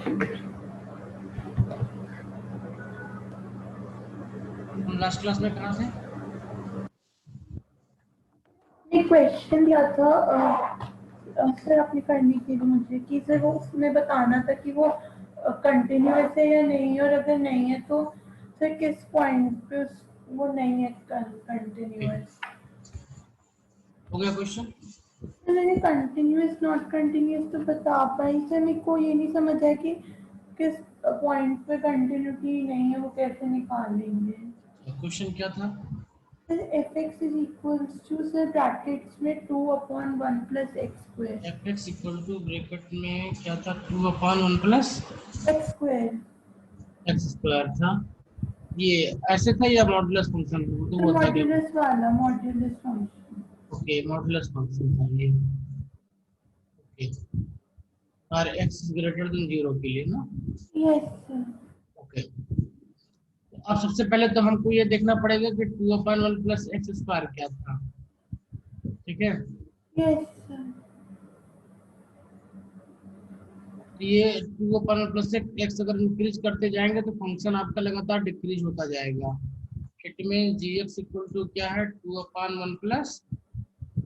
हम last class में कहाँ थे? एक क्वेश्चन दिया था सर आपने करने के लिए मुझे कि सर वो उसमें बताना था कि वो कंटिन्यूअस है या नहीं, और अगर नहीं है तो सर किस पॉइंट पे वो नहीं है कंटिन्यूअस। हो गया क्वेश्चन? तो मैंने कंटिन्यूअस नॉट कंटिन्यूअस तो बता पाई सर, मेरे को ये नहीं समझ आया कि किस पॉइंट पे कंटिन्यूटी नहीं है, वो कैसे निकालेंगे। क्वेश्चन क्या था? fx is equals to sir brackets में 2/1 plus x square. F x equal to bracket में क्या था? 2/1 plus x square. X square था। ये ऐसे था या मॉडुलस फंक्शन तो वो था कि? मॉड्यूलस वाला modulus function. Okay, modulus function था ये। ओके, और एक्स ग्रेटर देन 0 के लिए ना? Yes sir. ओके, अब सबसे पहले तो हमको ये देखना पड़ेगा कि 2/1 प्लस एक्स स्क्वायर क्या था। ठीक है, यस सर। तो ये 2/1 प्लस एक्स अगर इंक्रीज करते जाएंगे तो फंक्शन आपका लगातार डिक्रीज होता जाएगा। It mean g x equal to क्या है? 2/1 प्लस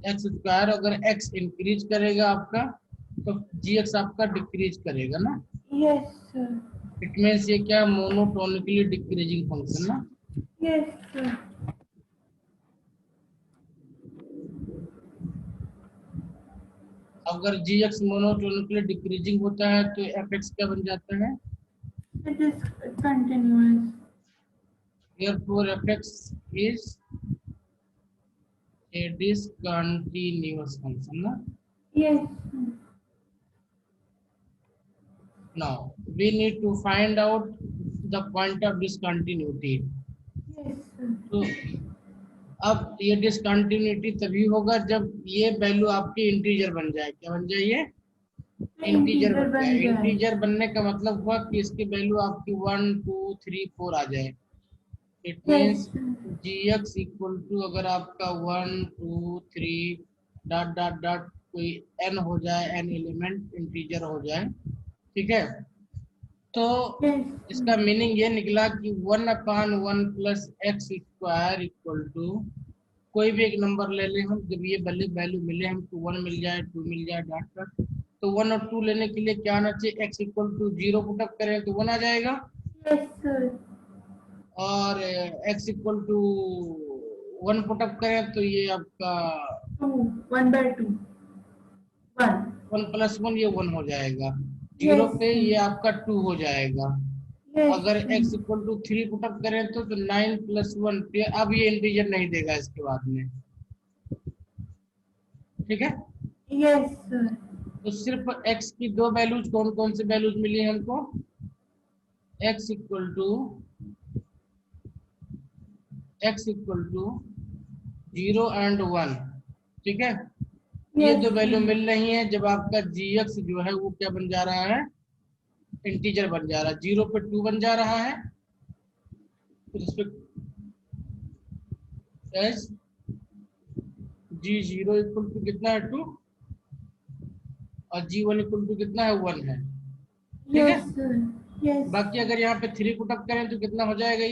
एक्स स्क्वायर। अगर एक्स इंक्रीज करेगा आपका तो जी एक्स आपका डिक्रीज करेगा ना? Yes sir. इट मीन्स ये क्या? मोनोटोनिकली डिक्रीजिंग फंक्शन ना? Yes sir. अगर जी एक्स मोनोटोनिकली डिक्रीजिंग होता है तो एफ एक्स क्या बन जाता है? It is continuous. Therefore fx is a discontinuous function ना? Yes Now we need to find out the point of discontinuity. Yes sir. तो अब ये डिसकंटिन्यूटी तभी होगा जब ये वैल्यू आपकी इंटीजर बन जाए। क्या बन जाए? ये इंटीजर इंटीजर बन जाए। बन जाए। इंटीजर बनने का मतलब हुआ कि इसकी वैल्यू आपकी 1 2 3 4 आ जाए। It yes means g x equal to अगर आपका 1 2 3 डॉट डॉट डॉट कोई एन हो जाए, एन एलिमेंट इंटीजर हो जाए, ठीक है, तो यस इसका मीनिंग ये निकला कि 1/1 plus x square equal to कोई भी एक नंबर ले लें हम। जब ये वैल्यू मिले हमको, 1 मिल जाए 2 मिल जाए डॉट डॉट, तो 1 और 2 लेने के लिए क्या आना चाहिए? एक्स इक्वल टू 0 पुटअप करें तो 1 आ जाएगा, सर। और x इक्वल टू 1 पुटअप करें तो ये आपका 2 1/2 1। 1 प्लस 1 ये 1 हो जाएगा। 0 यस पे ये आपका 2 हो जाएगा। यस अगर x इक्वल टू 3 पुटअप करें तो 9 प्लस 1, अब ये इंटीजर नहीं देगा इसके बाद में। ठीक है, यस सर। तो सिर्फ x की दो वैल्यूज, कौन कौन से वैल्यूज मिली हमको? x equal to 0 and 1। ठीक है, ये यस दो वैल्यू सर। मिल रही है जब आपका जी एक्स जो है वो क्या बन जा रहा है? इंटीजर बन जा रहा है। 0 पे 2 बन जा रहा है, तो इस पे एस जी 0 इक्वल टू कितना है? 2, और जी 1 इक्वल टू कितना है? 1 है। ठीक है, यस सर। यस बाकी अगर यहाँ पे 3 पुटअप करें तो कितना हो जाएगा?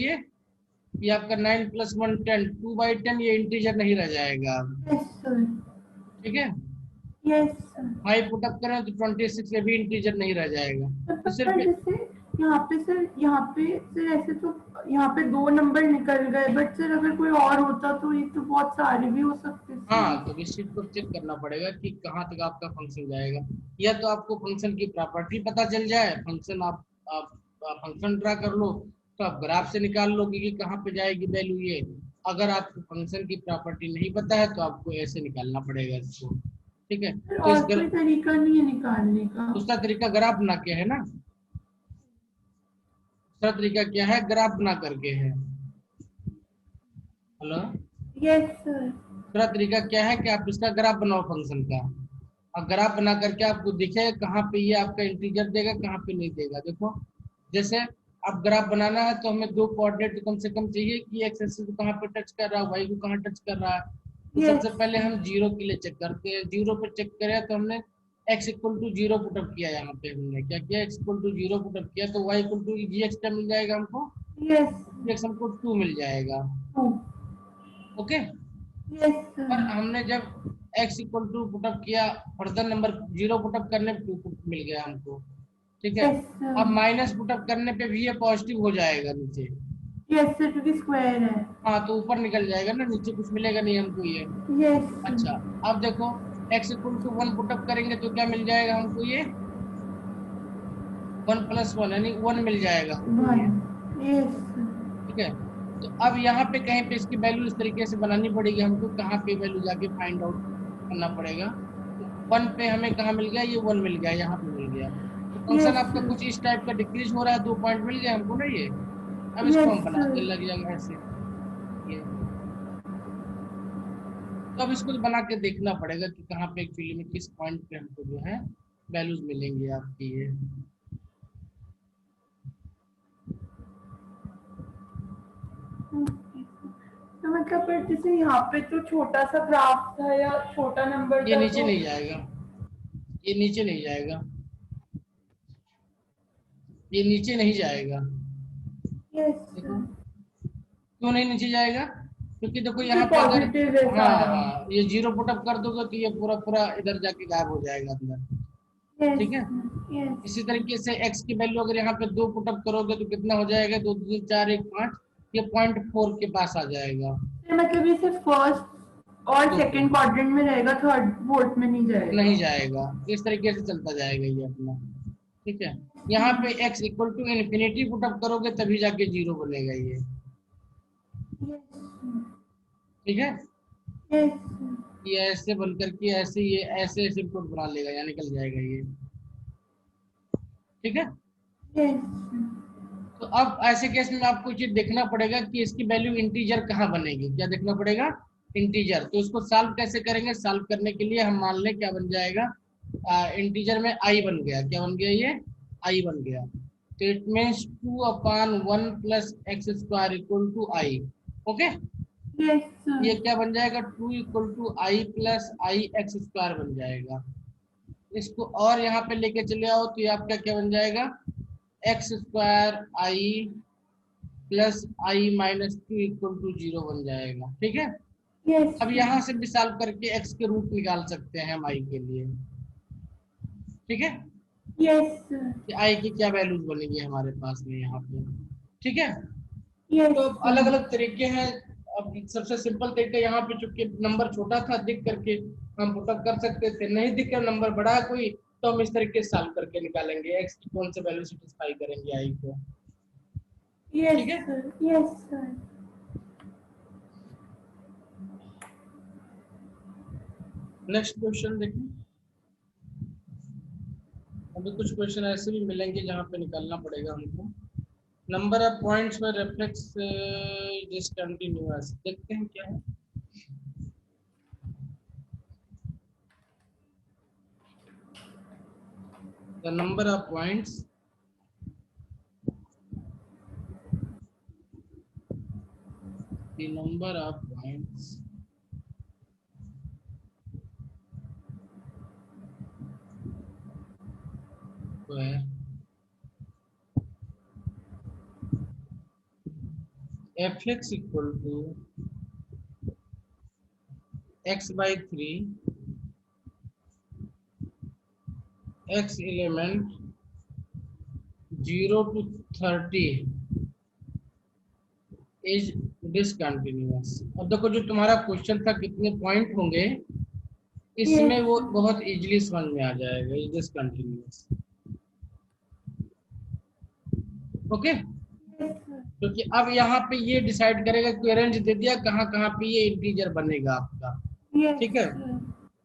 ये आपका 9 प्लस 1 10, 2/10 ये इंटीजर नहीं रह जाएगा। Yes sir. ठीक है, यस सर। 5 पुटअप करें तो 26, ये भी इंटीजर नहीं रह जाएगा। तो पर सिर्फ जैसे यहाँ पे सर ऐसे तो यहाँ पे 2 नंबर निकल गए, बट सर अगर कोई और होता तो ये तो बहुत सारे भी हो सकते हाँ, सर। तो इस चीज को चेक करना पड़ेगा कि कहाँ तक आपका फंक्शन जाएगा। या तो आपको फंक्शन की प्रॉपर्टी पता चल जाए, फंक्शन आप फंक्शन ड्रा कर लो, तो आप ग्राफ से निकाल लो कि कहाँ पे जाएगी वैल्यू ये। अगर आपको फंक्शन की प्रॉपर्टी नहीं पता है तो आपको ऐसे निकालना पड़ेगा इसको। ठीक है, सर तो और कोई तरीका नहीं है निकालने का। दूसरा तरीका ग्राफ बना के है ना। दूसरा तरीका क्या है? ग्राफ बना करके है। Hello, yes sir. दूसरा तरीका क्या है कि आप इसका ग्राफ बनाओ फंक्शन का, और ग्राफ बना करके आपको दिखे कहाँ पे ये आपका इंटीजर देगा, कहाँ पे नहीं देगा। देखो, जैसे अब ग्राफ बनाना है तो हमें दो कोऑर्डिनेट कम से कम चाहिए कि एक्स एक्सिस को कहाँ पे टच कर रहा है, वाई को कहाँ टच कर रहा है। तो यस सबसे पहले हम 0 के लिए चेक करते हैं। 0 पे चेक करें तो हमने x इक्वल टू 0 पुटअप किया, यहाँ पे हमने क्या किया, x इक्वल टू 0 पुटअप किया, तो y equal to g x क्या मिल जाएगा हमको, यस जी एक्स हमको 2 मिल जाएगा। ओके, यस पर सर हमने जब x इक्वल टू पुटअप किया, फर्दर नंबर 0 पुटअप करने पे 2 मिल गया हमको, ठीक है। यस अब सर माइनस पुटअप करने पे भी ये पॉजिटिव हो जाएगा नीचे, यस सर क्योंकि स्क्वायर है। हाँ तो ऊपर निकल जाएगा ना, नीचे कुछ मिलेगा नहीं हमको ये। यस अच्छा, अब देखो x इक्वल टू 1 पुटअप करेंगे तो क्या मिल जाएगा हमको, ये 1 प्लस 1 यानी 1 मिल जाएगा हमको ये, 1 यस ठीक है। तो अब यहाँ पे कहीं पे इसकी वैल्यू इस तरीके से बनानी पड़ेगी हमको, कहाँ पे वैल्यू जाके फाइंड आउट करना पड़ेगा। तो 1 पे हमें कहाँ मिल गया, ये 1 मिल गया, यहाँ पे मिल गया, तो फंक्शन यस आपका कुछ इस टाइप का डिक्रीज हो रहा है, 2 पॉइंट मिल गए हमको ना ये। अब इसको यस हम बनाते लग जाएंगे ऐसे ये, तो अब इसको बना के देखना पड़ेगा कि कहाँ पे एक्चुअली में किस पॉइंट पे हमको जो है वैल्यूज मिलेंगे आपकी ये। तो मतलब पर जैसे यहाँ पे तो छोटा सा ग्राफ था या छोटा नंबर ये था नीचे तो नहीं जाएगा, ये नीचे नहीं जाएगा, ये नीचे नहीं जाएगा। यस देखो क्यों नहीं नीचे जाएगा, क्योंकि देखो यहाँ क्योंकि पे अगर, पॉजिटिव है हाँ सारा। हाँ ये 0 पुटअप कर दोगे तो ये पूरा पूरा इधर जाके गायब हो जाएगा अंदर, यस ठीक है। यस इसी तरीके से x की वैल्यू अगर यहाँ पे 2 पुटअप करोगे तो कितना हो जाएगा, 2 2 4 1 5, ये 0.4 के पास आ जाएगा। मतलब ये सिर्फ फर्स्ट और दो पे सेकंड क्वाड्रेंट में रहेगा, थर्ड फोर्थ में नहीं जाएगा। नहीं जाएगा, इस तरीके से चलता जाएगा ये अपना, ठीक है। यहाँ पे x equal to infinity put up करोगे तभी जाके 0 बनेगा ये, ठीक है। यस ये ऐसे बन करके ऐसे ये ऐसे ऐसे कोड बना लेगा या निकल जाएगा ये, ठीक है। यस तो अब ऐसे केस में आपको चीज देखना पड़ेगा कि इसकी वैल्यू इंटीजर कहाँ बनेगी, क्या देखना पड़ेगा, इंटीजर। तो इसको सॉल्व कैसे करेंगे, सॉल्व करने के लिए हम मान लें क्या बन जाएगा, इंटीजर में आई बन गया, क्या बन गया ये, आई बन गया, तो it means 2/1 plus x square equal to I. Okay, yes ये क्या बन जाएगा, 2 equal to I plus I x square बन जाएगा। इसको और यहाँ पे लेके चले आओ तो ये आपका क्या बन जाएगा, x square I plus I minus 2 equal to 0 बन जाएगा, ठीक है। यस अब यहाँ से भी सॉल्व करके x के रूट निकाल सकते हैं हम i के लिए, ठीक है, यस कि i की क्या वैल्यूज बनेगी हमारे पास में यहाँ पे, ठीक है। यस तो अलग अलग तरीके हैं। अब सबसे सिंपल तरीका यहाँ पे चूंकि नंबर छोटा था दिख करके हम पुटअप कर सकते थे, नहीं दिख कर नंबर बड़ा है कोई तो हम इस तरीके से सॉल्व करके निकालेंगे x की कौन सी वैल्यू सेटिस्फाई करेंगे i को, ठीक है। Yes yes sir. Next question देखें। अभी कुछ क्वेश्चन ऐसे भी मिलेंगे जहाँ पे निकालना पड़ेगा हमको। नंबर ऑफ पॉइंट्स में रेफ्लेक्स डिसकंटिन्यूअस, देखते हैं क्या है। The number of points the number of points where fx equal to x by 3 x element 0 to 30 is discontinuous. अब देखो जो तुम्हारा क्वेश्चन था कितने पॉइंट होंगे, इसमें वो बहुत इजीली समझ में आ जाएगा, इज डिसकंटिन्यूअस, ओके। क्योंकि अब यहाँ पे ये डिसाइड करेगा कि रेंज दे दिया कहाँ कहाँ पे ये इंटीजर बनेगा आपका, ठीक है।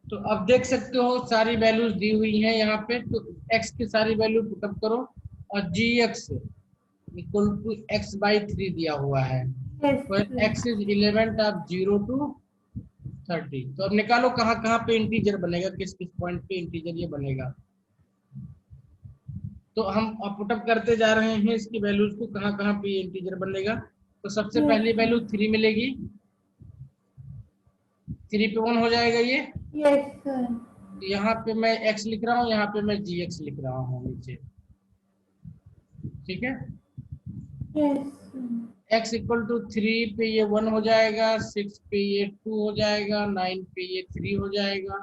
तो अब देख सकते हो सारी वैल्यूज दी हुई हैं यहाँ पे, तो x की सारी वैल्यू पुटअप करो और gx equal to x by 3 दिया हुआ है, x is element of 0 to 30। तो अब निकालो कहाँ कहाँ पे इंटीजर बनेगा, किस किस पॉइंट पे इंटीजर ये बनेगा। तो हम पुटअप करते जा रहे हैं इसकी वैल्यूज को, कहाँ कहाँ पे ये इंटीजर बनेगा। तो सबसे पहली वैल्यू 3 मिलेगी, 3 पे 1 हो जाएगा ये, यस सर यहाँ पे मैं x लिख रहा हूँ, यहाँ पे मैं gx लिख रहा हूँ नीचे, ठीक है। यस x इक्वल टू 3 पे ये 1 हो जाएगा, 6 पे ये 2 हो जाएगा, 9 पे ये 3 हो जाएगा,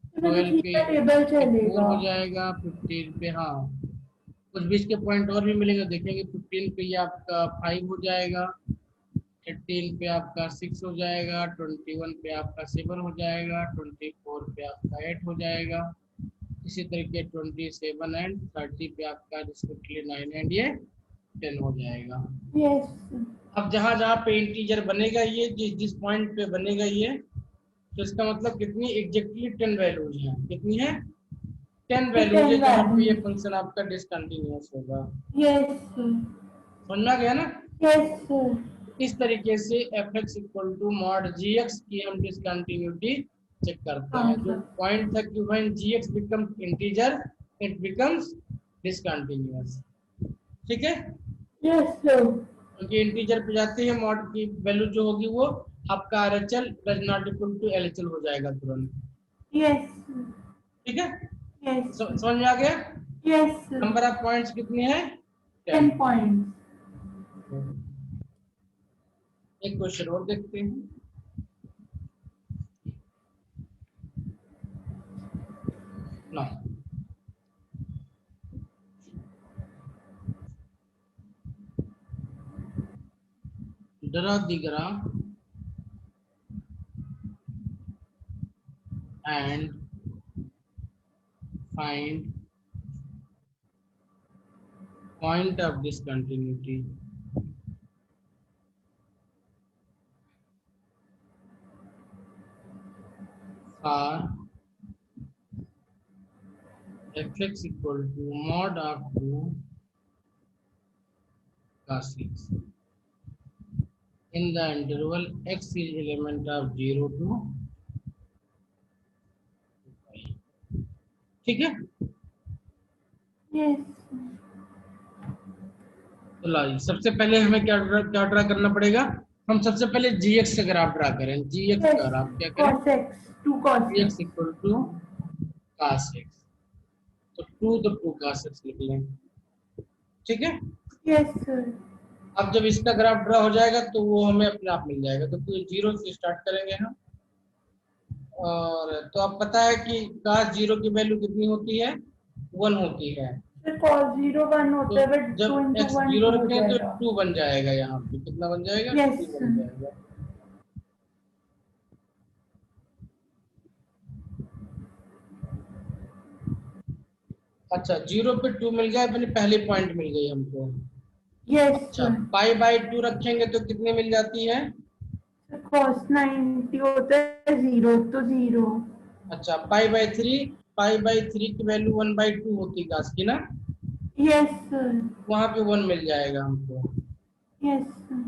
तो 12 ठीक पे का टेबल ये 4 चलेगा। हो जाएगा, 15 पे, हाँ कुछ बीच के पॉइंट और भी मिलेंगे देखेंगे। 15 पे ये आपका 5 हो जाएगा, 18 पे आपका 6 हो जाएगा, 21 पे आपका 7 हो जाएगा, 24 पे आपका 8 हो जाएगा, इसी तरीके 27 एंड 30 पे आपका रिस्पेक्टिवली 9 एंड ये 10 हो जाएगा। यस अब जहां जहां पे इंटीजर बनेगा ये, जिस जिस पॉइंट पे बनेगा ये, तो इसका मतलब कितनी एग्जैक्टली 10 वैल्यूज हैं, कितनी है 10 वैल्यूज है, 10 जहां पे ये वैल्यू। फंक्शन आपका डिसकंटिन्यूअस होगा। यस समझ में आ गया ना। यस इस तरीके से f x equal to mod g x की हम डिसकंटिन्यूटी चेक करते हैं। जो पॉइंट था कि when g x becomes integer it becomes discontinuous, ठीक है। यस क्योंकि इंटीजर पे जाते हैं मॉड की वैल्यू जो होगी वो आपका R H L does not equal to L H L हो जाएगा तुरंत, यस ठीक है। यस समझ में आ गया। यस नंबर ऑफ पॉइंट्स कितने हैं 10 10। पॉइंट्स। एक क्वेश्चन और देखते हैं। ना draw the graph and find point of discontinuity for fx equal to mod of 2 cos x in the interval x is element of 0 to pi, ठीक है। Yes तो ला सबसे पहले हमें क्या ड्रा करना पड़ेगा। हम सबसे पहले gx का ग्राफ ड्रा करें। gx यस का ग्राफ क्या करें, cos x 2 cos gx x। Equal to cos x, तो 2 तो 2 cos x लिख लें, ठीक है। यस सर अब जब इसका ग्राफ ड्रा हो जाएगा तो वो हमें अपने आप मिल जाएगा। तो 0 से स्टार्ट करेंगे हम, और तो अब पता है कि cos 0 की वैल्यू कितनी होती है 1 होती है। सर cos 0 1 तो होता है बट 2 जब into x 1 0 2 हो रखें तो जाएगा। 2 बन जाएगा, यहाँ पे कितना बन जाएगा यस 2 बन सर जाएगा। अच्छा 0 पे 2 मिल गया, अपनी पहली पॉइंट मिल गई हमको। यस अच्छा सर पाई बाई 2 रखेंगे तो कितने मिल जाती है। cos 90 होता है 0 तो 0। अच्छा पाई बाई 3 की वैल्यू 1/2 होती है cos की ना, यस सर वहां पे 1 मिल जाएगा हमको। यस सर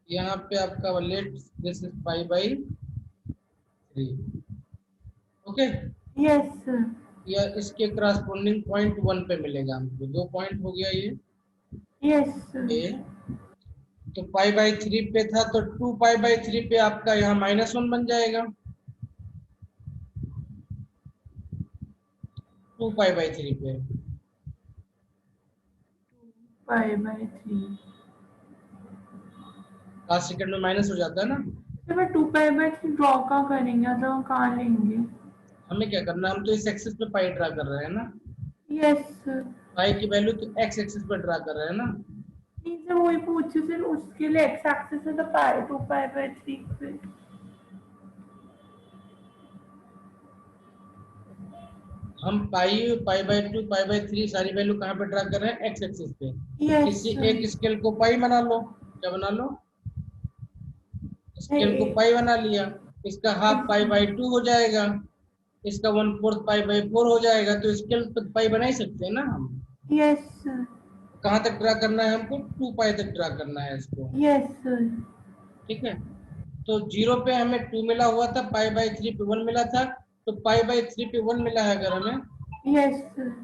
यहाँ पे आपका let this is pi by 3, okay. Yes sir या इसके करस्पॉन्डिंग पॉइंट 1 पे मिलेगा हमको। 2 पॉइंट हो गया ये यस सर ए। तो पाई बाई 3 पे था तो 2 पाई बाई 3 पे आपका यहाँ -1 बन जाएगा, 2 पाई बाई 3 पे। π/3। लास्ट सेकंड में माइनस हो जाता है ना। सर 2π/3 ड्रॉ कहाँ करेंगे तो कहाँ लेंगे। हमें क्या करना है, हम तो इस एक्सिस पे पाई ड्रा कर रहे हैं ना। यस सर पाई की वैल्यू तो एक्स एक्सिस पे ड्रा कर रहे हैं ना। नहीं सर वही पूछे सर उसके लिए एक्स एक्सिस है तो 2π/3 पे। हम पाई बाई 2 पाई बाई 3 सारी वैल्यू कहाँ पे ड्रा कर रहे हैं एक्स एक्सिस पे। यस किसी सर एक स्केल को पाई बना लो, क्या बना लो, स्केल को पाई बना लिया। इसका हाफ पाई बाई 2 हो जाएगा, इसका 1/4 पाई बाई 4 हो जाएगा। तो स्केल तो पाई बना ही सकते हैं ना हम। यस सर कहाँ तक ड्रा करना है हमको, 2 पाई तक ड्रा करना है इसको, यस सर ठीक है। तो 0 पे हमें 2 मिला हुआ था, पाई बाई 3 पे 1 मिला था, तो पाई बाई 3 पे 1 मिला है अगर हमें, यस सर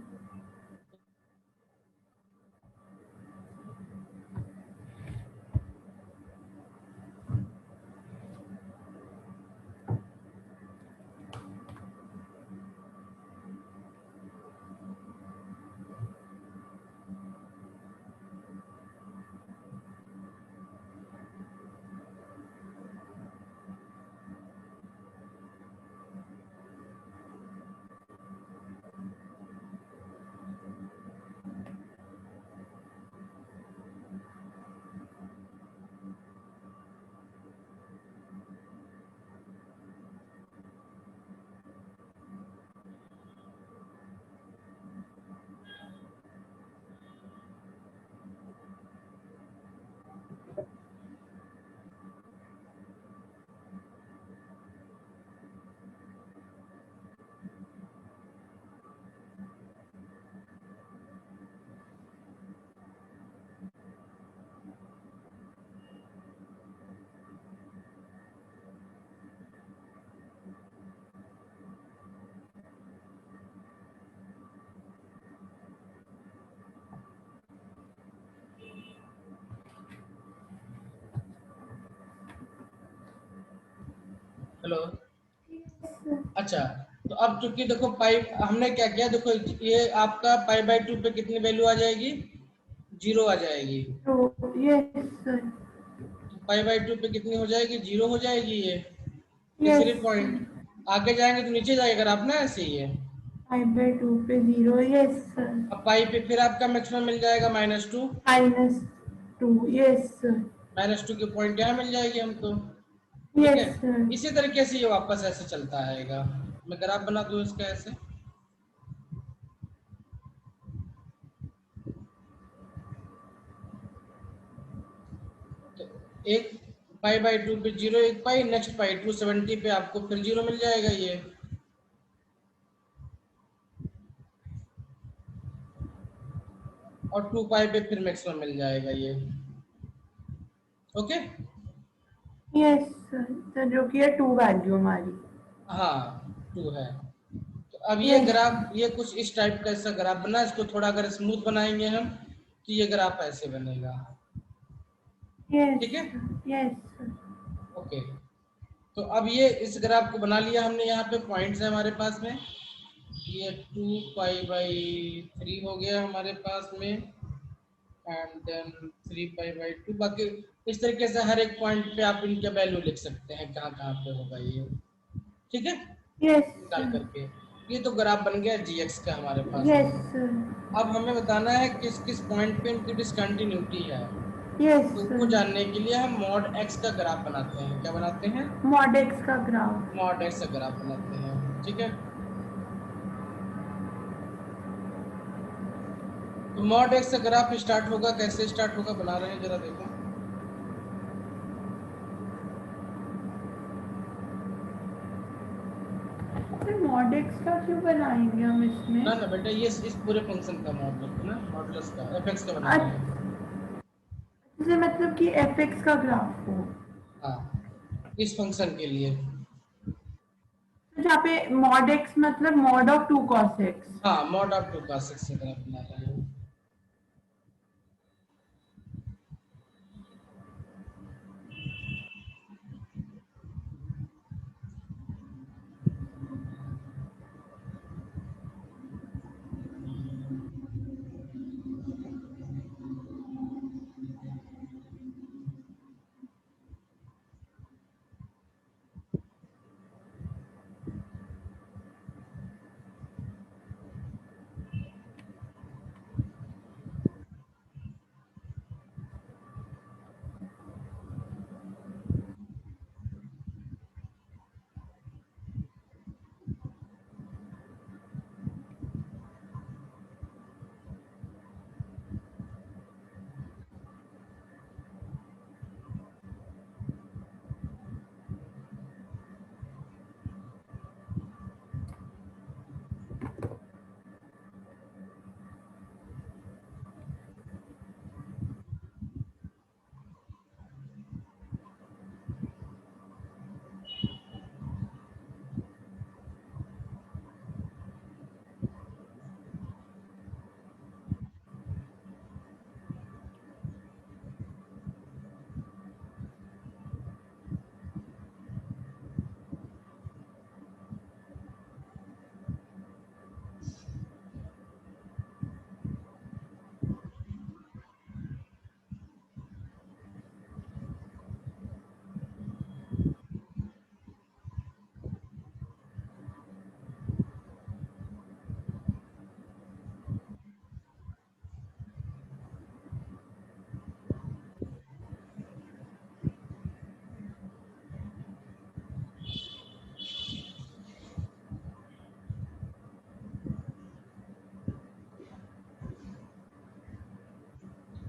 हेलो। Yes, अच्छा, तो अब चूंकि देखो पाई हमने क्या किया, देखो ये आपका पाई बाय 2 पे कितनी वैल्यू आ जाएगी, 0 आ जाएगी। so yes, sir. तो पाई बाय 2 पे कितनी हो जाएगी, 0 हो जाएगी ये Yes, तीसरी पॉइंट। आगे जाएंगे तो नीचे जाएगा ग्राफ ना, ऐसे ही है। 5/2 पे 0, yes, sir. अब पाई पे फिर आपका मैक्सिमम मिल जाएगा -2, -2, yes, sir. -2 की पॉइंट यहाँ मिल जाएगी हमको। ठीक है, Yes, sir. इसी तरीके से ये वापस ऐसे चलता रहेगा। मैं ग्राफ बना दूं इसका ऐसे, तो एक पाई बाय 2 पे 0, एक पाई, नेक्स्ट पाई 270 पे आपको फिर 0 मिल जाएगा ये। और 2 पाई पे फिर मैक्सिमम मिल जाएगा ये। Okay, Yes, sir. तो जो कि है 2 वैल्यू हमारी। हाँ 2 है। तो अब ये Yes, ग्राफ, ये कुछ इस टाइप का ऐसा ग्राफ बना, इसको थोड़ा अगर स्मूथ बनाएंगे हम तो ये ग्राफ ऐसे बनेगा। yes, ठीक है, sir. Yes, sir. ओके। तो अब ये इस ग्राफ को बना लिया हमने, यहाँ पे पॉइंट्स है हमारे पास में, ये 2 पाई बाई 3 हो गया हमारे पास में, एंड देन 3 पाई बाई 2। बाकी इस तरीके से हर एक पॉइंट पे आप इनका वैल्यू लिख सकते हैं, कहाँ कहाँ पे होगा ये। ठीक है, Yes, निकाल sir. करके ये तो ग्राफ बन गया जीएक्स का हमारे पास Yes, में। sir. अब हमें बताना है किस किस पॉइंट पे इनकी डिसकंटिन्यूटी है। Yes, तो sir. वो जानने के लिए हम मॉड एक्स का ग्राफ बनाते हैं। क्या बनाते हैं, Mod X का ग्राफ। मॉड एक्स का ग्राफ बनाते हैं। ठीक है, तो मॉड एक्स का ग्राफ स्टार्ट होगा, कैसे स्टार्ट होगा बना रहे हैं, जरा देखो। फिर mod X का क्यों बनाएंगे हम इसमें? ना ना बेटा, ये इस पूरे फंक्शन का मॉडल ना, मॉडुलस का, एफएक्स का बना रहे हैं। अच्छा, मतलब कि fx का ग्राफ हो। हाँ, इस फंक्शन के लिए। तो जहाँ पे mod x मतलब mod of 2 cos x। हाँ, मॉड ऑफ 2 का 6 का ग्राफ बना रहे हैं।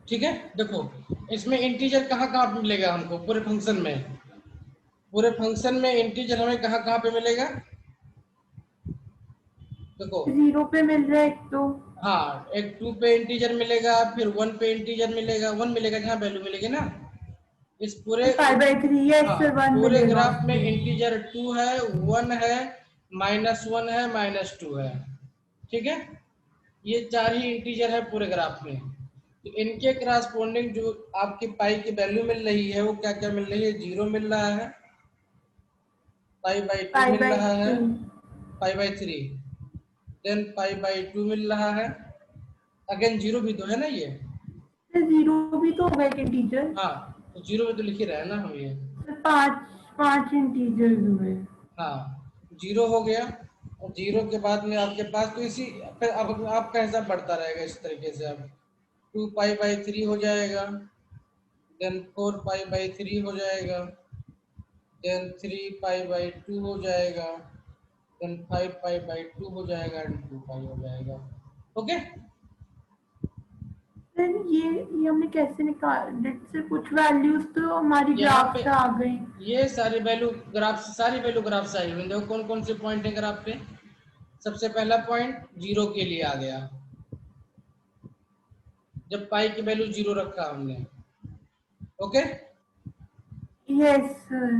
ठीक है, देखो इसमें इंटीजर कहाँ कहाँ पे मिलेगा हमको, पूरे फंक्शन में, पूरे फंक्शन में इंटीजर हमें कहाँ कहाँ पे मिलेगा, देखो। 0 पे मिल रहा है एक तो। हाँ, एक 2 पे इंटीजर मिलेगा, फिर 1 पे इंटीजर मिलेगा, 1 मिलेगा जहाँ वैल्यू मिलेगी ना, इस पूरे, 5/3 yes हाँ sir, 1 पूरे मिलेगा ग्राफ में उसमें। इंटीजर 2 है, 1 है, -1 है, -2 है। ठीक है, ये 4 ही इंटीजर है पूरे ग्राफ में। तो इनके क्रॉसपोंडिंग जो आपकी पाई की वैल्यू मिल रही है वो क्या क्या मिल रही है, 0 मिल रहा है, पाई बाई 2 पाई मिल बाई रहा है, 3। Pi by 3, then pi by 2 मिल रहा है, अगेन जीरो भी तो है ना ये। सर जीरो भी तो होगा एक इंटीजर। हाँ, तो जीरो में तो लिख ही रहे हैं ना हम ये। सर पांच पांच इंटीजर्स हुए। हाँ, जीरो हो गया, और जीरो के बाद में आपके पास तो इसी, फिर अब आपका हिसाब बढ़ता रहेगा इस तरीके से। अब 2 पाई बाई 3 हो जाएगा, देन 4 पाई बाई 3 हो जाएगा, देन 3 पाई बाई 2 हो जाएगा, देन 5 पाई बाई 2 हो जाएगा, एंड 2 पाई हो जाएगा। ओके, सर ये हमने कैसे निकाल से कुछ वैल्यूज तो हमारी यहाँ ग्राफ पे से आ गई। ये सारी वैल्यू ग्राफ, सारी वैल्यू ग्राफ से आई हुई। देखो कौन कौन से पॉइंट है ग्राफ पे। सबसे पहला पॉइंट जीरो के लिए आ गया, जब पाई की वैल्यू जीरो रखा हमने। Okay, yes sir.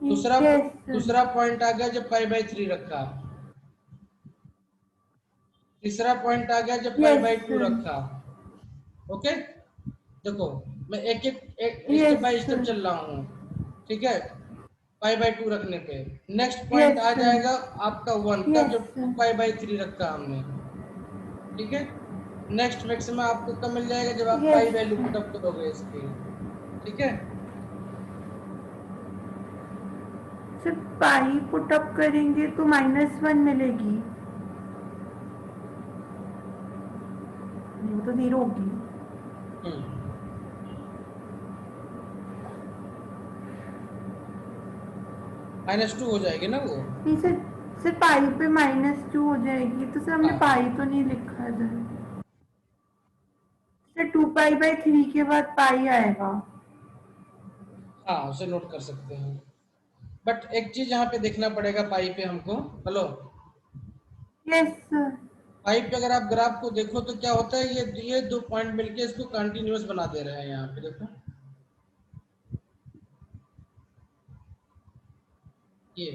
दूसरा यस सर। दूसरा पॉइंट आ गया जब पाई बाई 3 रखा। तीसरा पॉइंट आ गया जब पाई यस बाई 2 सर। रखा। ओके, देखो मैं एक एक step yes by step sir. चल रहा हूँ, ठीक है। पाई बाई 2 रखने पे नेक्स्ट पॉइंट यस आ सर। जाएगा आपका 1, कब, यस जब 2 सर। पाई बाई 3 रखा हमने, ठीक है। नेक्स्ट मैक्सिमा आपको कब मिल जाएगा, जब आप पाई यस वैल्यू सर। पुटअप करोगे इसकी, ठीक है। सर पाई पुट अप करेंगे तो -1 मिलेगी। नहीं, वो तो 0 होगी। -2 हो जाएगी ना वो। नहीं सर, सर पाई पे -2 हो जाएगी तो सर हमने हाँ पाई तो नहीं लिखा इधर। सर 2 पाई बाई 3 के बाद पाई आएगा। हाँ, उसे नोट कर सकते हैं, बट एक चीज यहाँ पे देखना पड़ेगा पाई पे हमको। Hello, yes sir. पाई पे अगर आप ग्राफ को देखो तो क्या होता है, ये दो पॉइंट मिलके इसको कंटिन्यूअस बना दे रहे हैं। यहाँ पे देखो, ये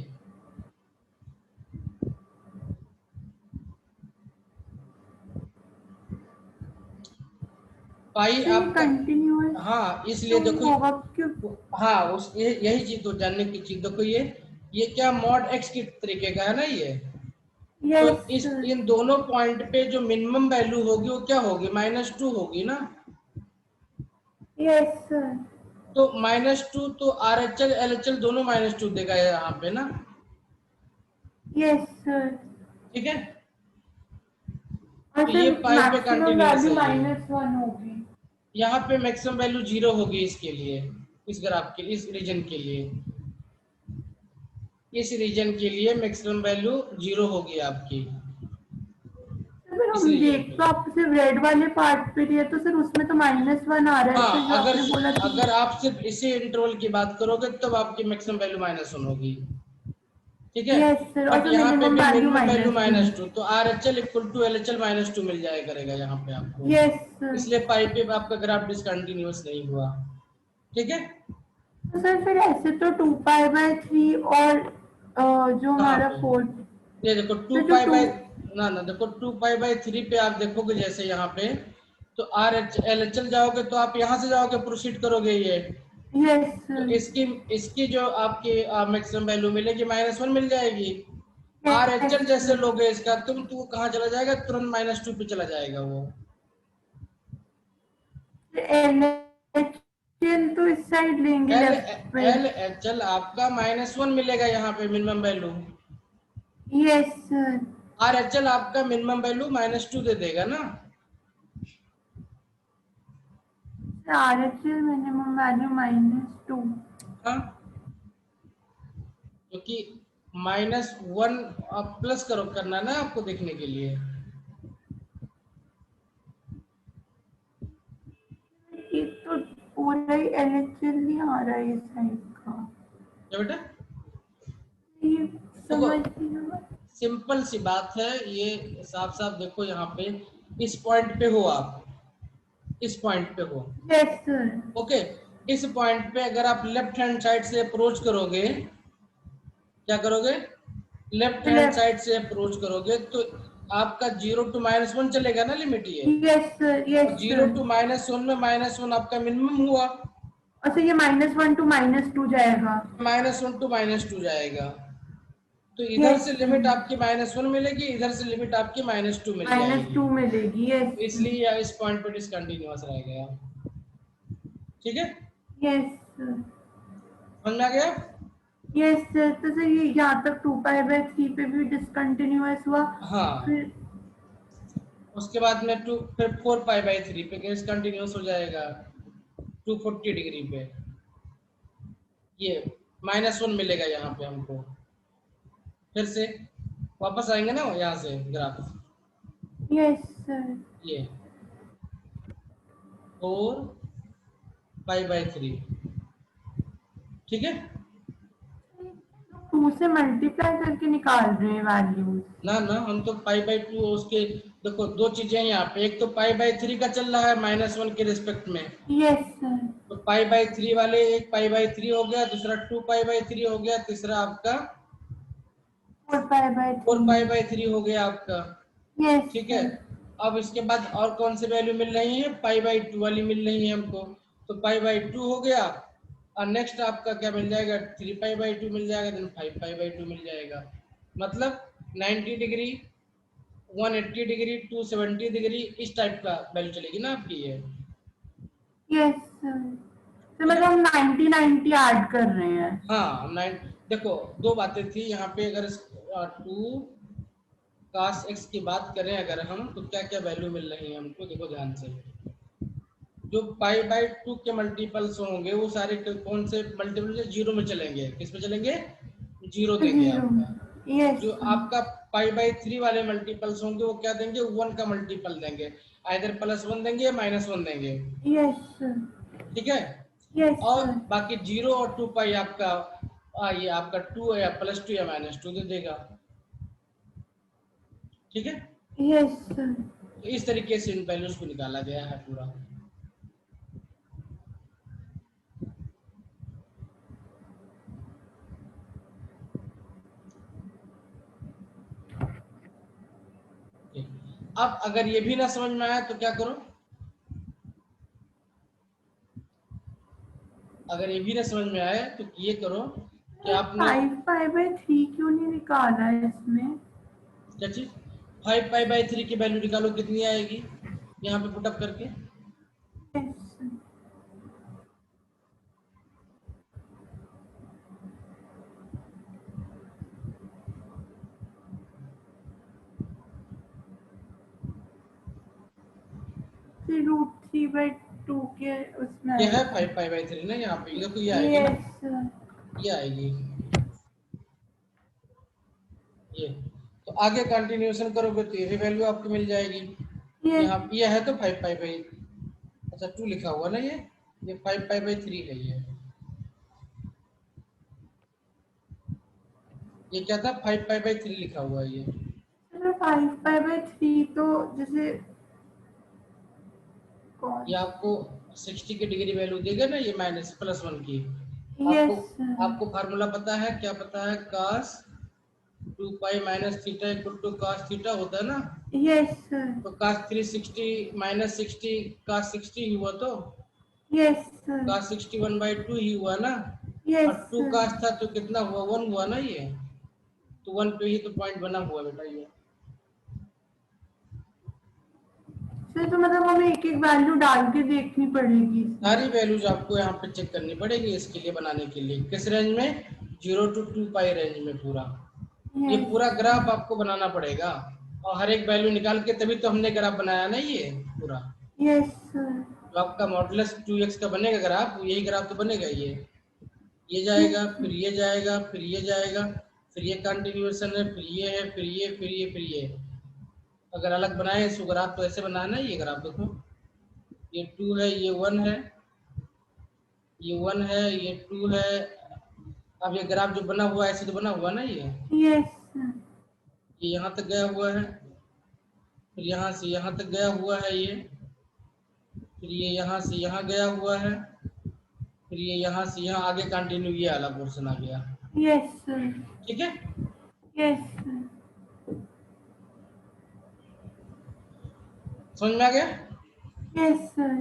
पाई सर ये आपका, कंटिन्यूअस हाँ इसलिए तो देखो, होगा क्यों? हाँ उस यही चीज तो जानने की चीज। देखो ये क्या मॉड एक्स की तरीके का है ना ये। तो यस इस सर। इन दोनों पॉइंट पे जो मिनिमम वैल्यू होगी वो क्या होगी, -2 होगी ना। Yes sir. तो -2 तो R H L L H L दोनों -2 देगा यहाँ पे ना, यस सर। ठीक है। और तो सर ये पाई पे मैक्सिमम कंटिन्यूअस वैल्यू है ये। -1 होगी। यहाँ पे मैक्सिमम वैल्यू 0 होगी इसके लिए, इस ग्राफ के, इस रीजन के लिए, इस रीजन के लिए मैक्सिमम वैल्यू 0 होगी आपकी, तो फिर इस हम रीजन देख पे। तो आप सिर्फ रेड वाले पार्ट पे दिए तो सर उसमें तो -1 आ रहा है सर, हाँ, जो अगर आपने बोला कि अगर आप सिर्फ इसी इंटरवल की बात करोगे तब आपकी मैक्सिमम वैल्यू -1 होगी, ठीक है। Yes sir. और बट फिर यहाँ पे मिनिमम भी वैल्यू मिनिमम वैल्यू -2। -2, तो R H L equal to L H L -2 मिल जाया करेगा यहाँ पे आपको। Yes sir. इसलिए पाई पे आपका ग्राफ डिसकंटिन्यूअस नहीं हुआ, ठीक है। तो सर फिर ऐसे तो 2 पाई बाय 3 और जो कहाँ हमारा पे, फोर्थ, ये देखो 2 तो जो पाई 2। बाई, ना देखो 2 पाई बाई 3 पे आप देखोगे जैसे यहाँ पे, तो R H L H L जाओगे तो आप यहाँ से जाओगे, प्रोसीड करोगे ये, यस तो सर। इसकी इसकी जो आपकी मैक्सिमम वैल्यू मिलेगी -1 मिल जाएगी। आर एच यस एल जैसे सर। लोगे इसका तुम, तो वो कहाँ चला जाएगा, तुरंत -2 पे चला जाएगा वो। LHL तो इस साइड लेंगे एल लेफ्ट पे। एल एच एल आपका -1 मिलेगा यहाँ पे minimum value. Yes sir. Are H L आपका मिनिमम वैल्यू -2 दे देगा ना। RHL minimum value -2। हाँ, क्योंकि -1 प्लस करो, करना ना आपको देखने के लिए। ये तो पूरा ही LHL नहीं आ रहा है इस साइड का। क्या बेटा, ये देखो समझ नहीं आ रहा। सिंपल सी बात है, ये साफ साफ देखो यहाँ पे, इस पॉइंट पे हो आप, इस पॉइंट पे हो, यस सर। ओके। इस पॉइंट पे अगर आप लेफ्ट हैंड साइड से अप्रोच करोगे, क्या करोगे, लेफ्ट हैंड साइड लेफ्ट। से अप्रोच करोगे तो आपका 0 to -1 चलेगा ना लिमिट ये। Yes sir. यस और 0 सर। to -1 में -1 आपका मिनिमम हुआ, अच्छा ये -1 to -2 जाएगा। -1 to -2 जाएगा। तो इधर Yes, से लिमिट आपकी -1 मिलेगी, इधर से लिमिट आपकी -2 मिल जाएगी, -2 मिलेगी। यस इसलिए यह इस पॉइंट पर डिसकंटिन्यूअस रह गया। ठीक है, यस सर। समझ में आ गया? यस सर, तो सर ये यहाँ तक 2π/3 पे भी डिसकंटिन्यूअस हुआ। हाँ, फिर उसके बाद में फिर 4π/3 पे डिसकंटिन्यूअस हो जाएगा 240 डिग्री पे, ये -1 मिलेगा यहाँ पे हमको। फिर से वापस आएंगे ना यहाँ से ग्राफ, यस सर। ये 4π/3, ठीक है 2 से मल्टीप्लाई करके निकाल रहे हैं वैल्यूज। ना ना, हम तो π/2 उसके, देखो दो चीजें हैं यहाँ पे, एक तो π/3 का चल रहा है -1 के रिस्पेक्ट में, यस सर। तो π/3 वाले, एक π/3 हो गया, दूसरा 2π/3 हो गया, तीसरा आपका 4π/3। 4π/3 हो गया आपका। यस ठीक है, सर। अब इसके बाद और कौन से वैल्यू मिल रही है, π/2 वाली मिल रही है हमको, तो π/2 हो गया, और नेक्स्ट आपका क्या मिल जाएगा, 3π/2 मिल जाएगा, देन 5π/2 मिल जाएगा। मतलब 90 डिग्री, 180 डिग्री, 270 डिग्री, इस टाइप का वैल्यू चलेगी ना आपकी ये। यस सर, तो मतलब हम 90 ऐड कर रहे हैं। हाँ, 9, देखो दो बातें थी यहाँ पे, अगर 2 cos x की बात करें अगर हम, तो क्या क्या वैल्यू मिल रही है हमको, देखो ध्यान से। जो π/2 के मल्टीपल्स होंगे वो सारे कौन से मल्टीपल, जीरो में चलेंगे, किस में चलेंगे, जीरो देंगे 0। आपका। यस जो सर। आपका π/3 वाले मल्टीपल्स होंगे वो क्या देंगे, 1 का मल्टीपल देंगे, आइदर +1 देंगे या -1 देंगे। Yes sir. ठीक है, यस और सर। बाकी 0 और 2π आपका ये आपका 2 या +2 या -2 दे देगा। ठीक है, यस सर। तो इस तरीके से इन वैल्यूज को निकाला गया है पूरा। अब अगर ये भी ना समझ में आया तो क्या करो, अगर ये भी ना समझ में आया तो ये करो कि आपने 5π/3 क्यों नहीं निकाला है इसमें? क्या चीज, 5π/3 की वैल्यू निकालो कितनी आएगी, यहाँ पे पुटअप करके। Yes sir. फिर √3/2 के उसमें ये है आएगा। 5π/3 ना, यहाँ पे देखो ये आएगी ना, यस सर। ये आएगी ये। तो आगे कंटिन्यूएशन करोगे तो ये भी वैल्यू आपको मिल जाएगी। यस यहाँ ये है तो 5π/, अच्छा 2 लिखा हुआ ना, ये 5π/3 है ये क्या था, 5π/3 लिखा हुआ है ये। 5π/3 तो जैसे कौन? ये आपको 60 की डिग्री वैल्यू देगा ना, ये -+1 की। आपको यस सर। आपको फार्मूला पता है, क्या पता है, cos 2π - थीटा = cos थीटा होता है ना, यस सर। तो cos 360 - 60 cos 60 ही हुआ, तो यस सर। cos 60 1/2 ही हुआ ना, यस और 2 सर। cos था तो कितना हुआ, 1 हुआ ना ये, तो 1 पे ही तो पॉइंट बना हुआ बेटा ये। सर तो मतलब हमें एक एक वैल्यू डाल के देखनी पड़ेगी इसमें। सारी वैल्यूज आपको यहाँ पे चेक करनी पड़ेगी इसके लिए, बनाने के लिए, किस रेंज में, 0 to 2π रेंज में पूरा। ये यस पूरा ग्राफ आपको बनाना पड़ेगा, और हर एक वैल्यू निकाल के तभी तो हमने ग्राफ बनाया ना ये पूरा। Yes sir. तो आपका मॉडुलस 2x का बनेगा ग्राफ, यही ग्राफ तो बनेगा ये जाएगा, फिर ये जाएगा, फिर ये जाएगा, फिर ये कंटिन्यूएशन है, फिर ये है, फिर ये, फिर ये, फिर ये। अगर अलग बनाए इसको ग्राफ तो ऐसे बनाना है, ये ग्राफ देखो, ये 2 है, ये 1 है, ये 1 है, ये 2 है। अब ये ग्राफ जो बना हुआ है ऐसे तो बना हुआ ना यस सर। ये यहाँ तक गया हुआ है, फिर यहाँ से यहाँ तक गया हुआ है ये, फिर ये यहाँ से यहाँ गया हुआ है, फिर ये यहाँ से यहाँ आगे कंटिन्यू, ये वाला पोर्शन आ गया। Yes sir. ठीक है, यस सर। समझ में आ गया? Yes sir.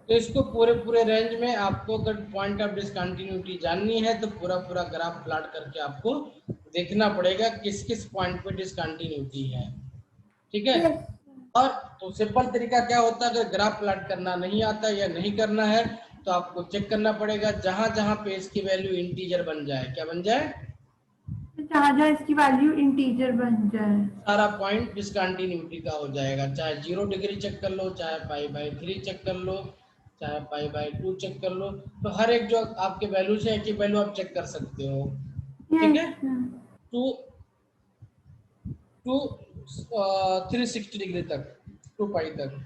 तो इसको पूरे रेंज में आपको अगर पॉइंट ऑफ डिसकंटिन्यूटी जाननी है तो पूरा ग्राफ प्लॉट करके आपको देखना पड़ेगा किस किस पॉइंट पे डिसकंटिन्यूटी है, ठीक है। यस और तो सिंपल तरीका क्या होता है, अगर ग्राफ प्लॉट करना नहीं आता या नहीं करना है तो आपको चेक करना पड़ेगा जहां जहां पे इसकी वैल्यू इंटीजर बन जाए, क्या बन जाए, जहाँ जहाँ इसकी वैल्यू इंटीजर बन जाए, सारा पॉइंट डिसकंटिन्यूटी का हो जाएगा। चाहे 0 डिग्री चेक कर लो, चाहे पाई/3 चेक कर लो, चाहे पाई/2 चेक कर लो, तो हर एक जो आपके वैल्यूज है, एक ही वैल्यू आप चेक कर सकते हो, ठीक है। यस टू टू 360 डिग्री तक, 2 पाई तक।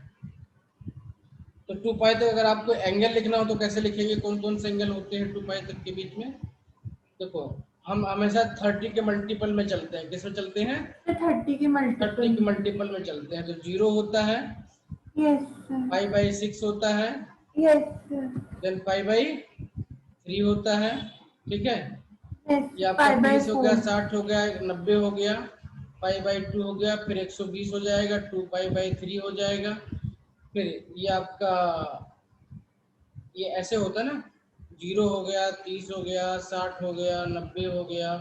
तो 2 पाई तक अगर आपको एंगल लिखना हो तो कैसे लिखेंगे, कौन कौन से एंगल होते हैं 2 पाई तक के बीच में। देखो हम हमेशा 30 के मल्टीपल में चलते हैं, किस में चलते हैं, 30 की 30 मल्टीपल, के मल्टीपल में चलते हैं। तो 0 होता है, यस पाई/6 होता है, यस देन पाई/3 होता है, ठीक है। यस ये आपका 30 हो गया, 5/4, 60 हो गया, 90 हो गया, पाई/2 हो गया, फिर 120 हो जाएगा, 2 पाई/3 हो जाएगा, फिर ये आपका ये ऐसे होता है ना, 0 हो गया, 30 हो गया, 60 हो गया, 90 हो गया,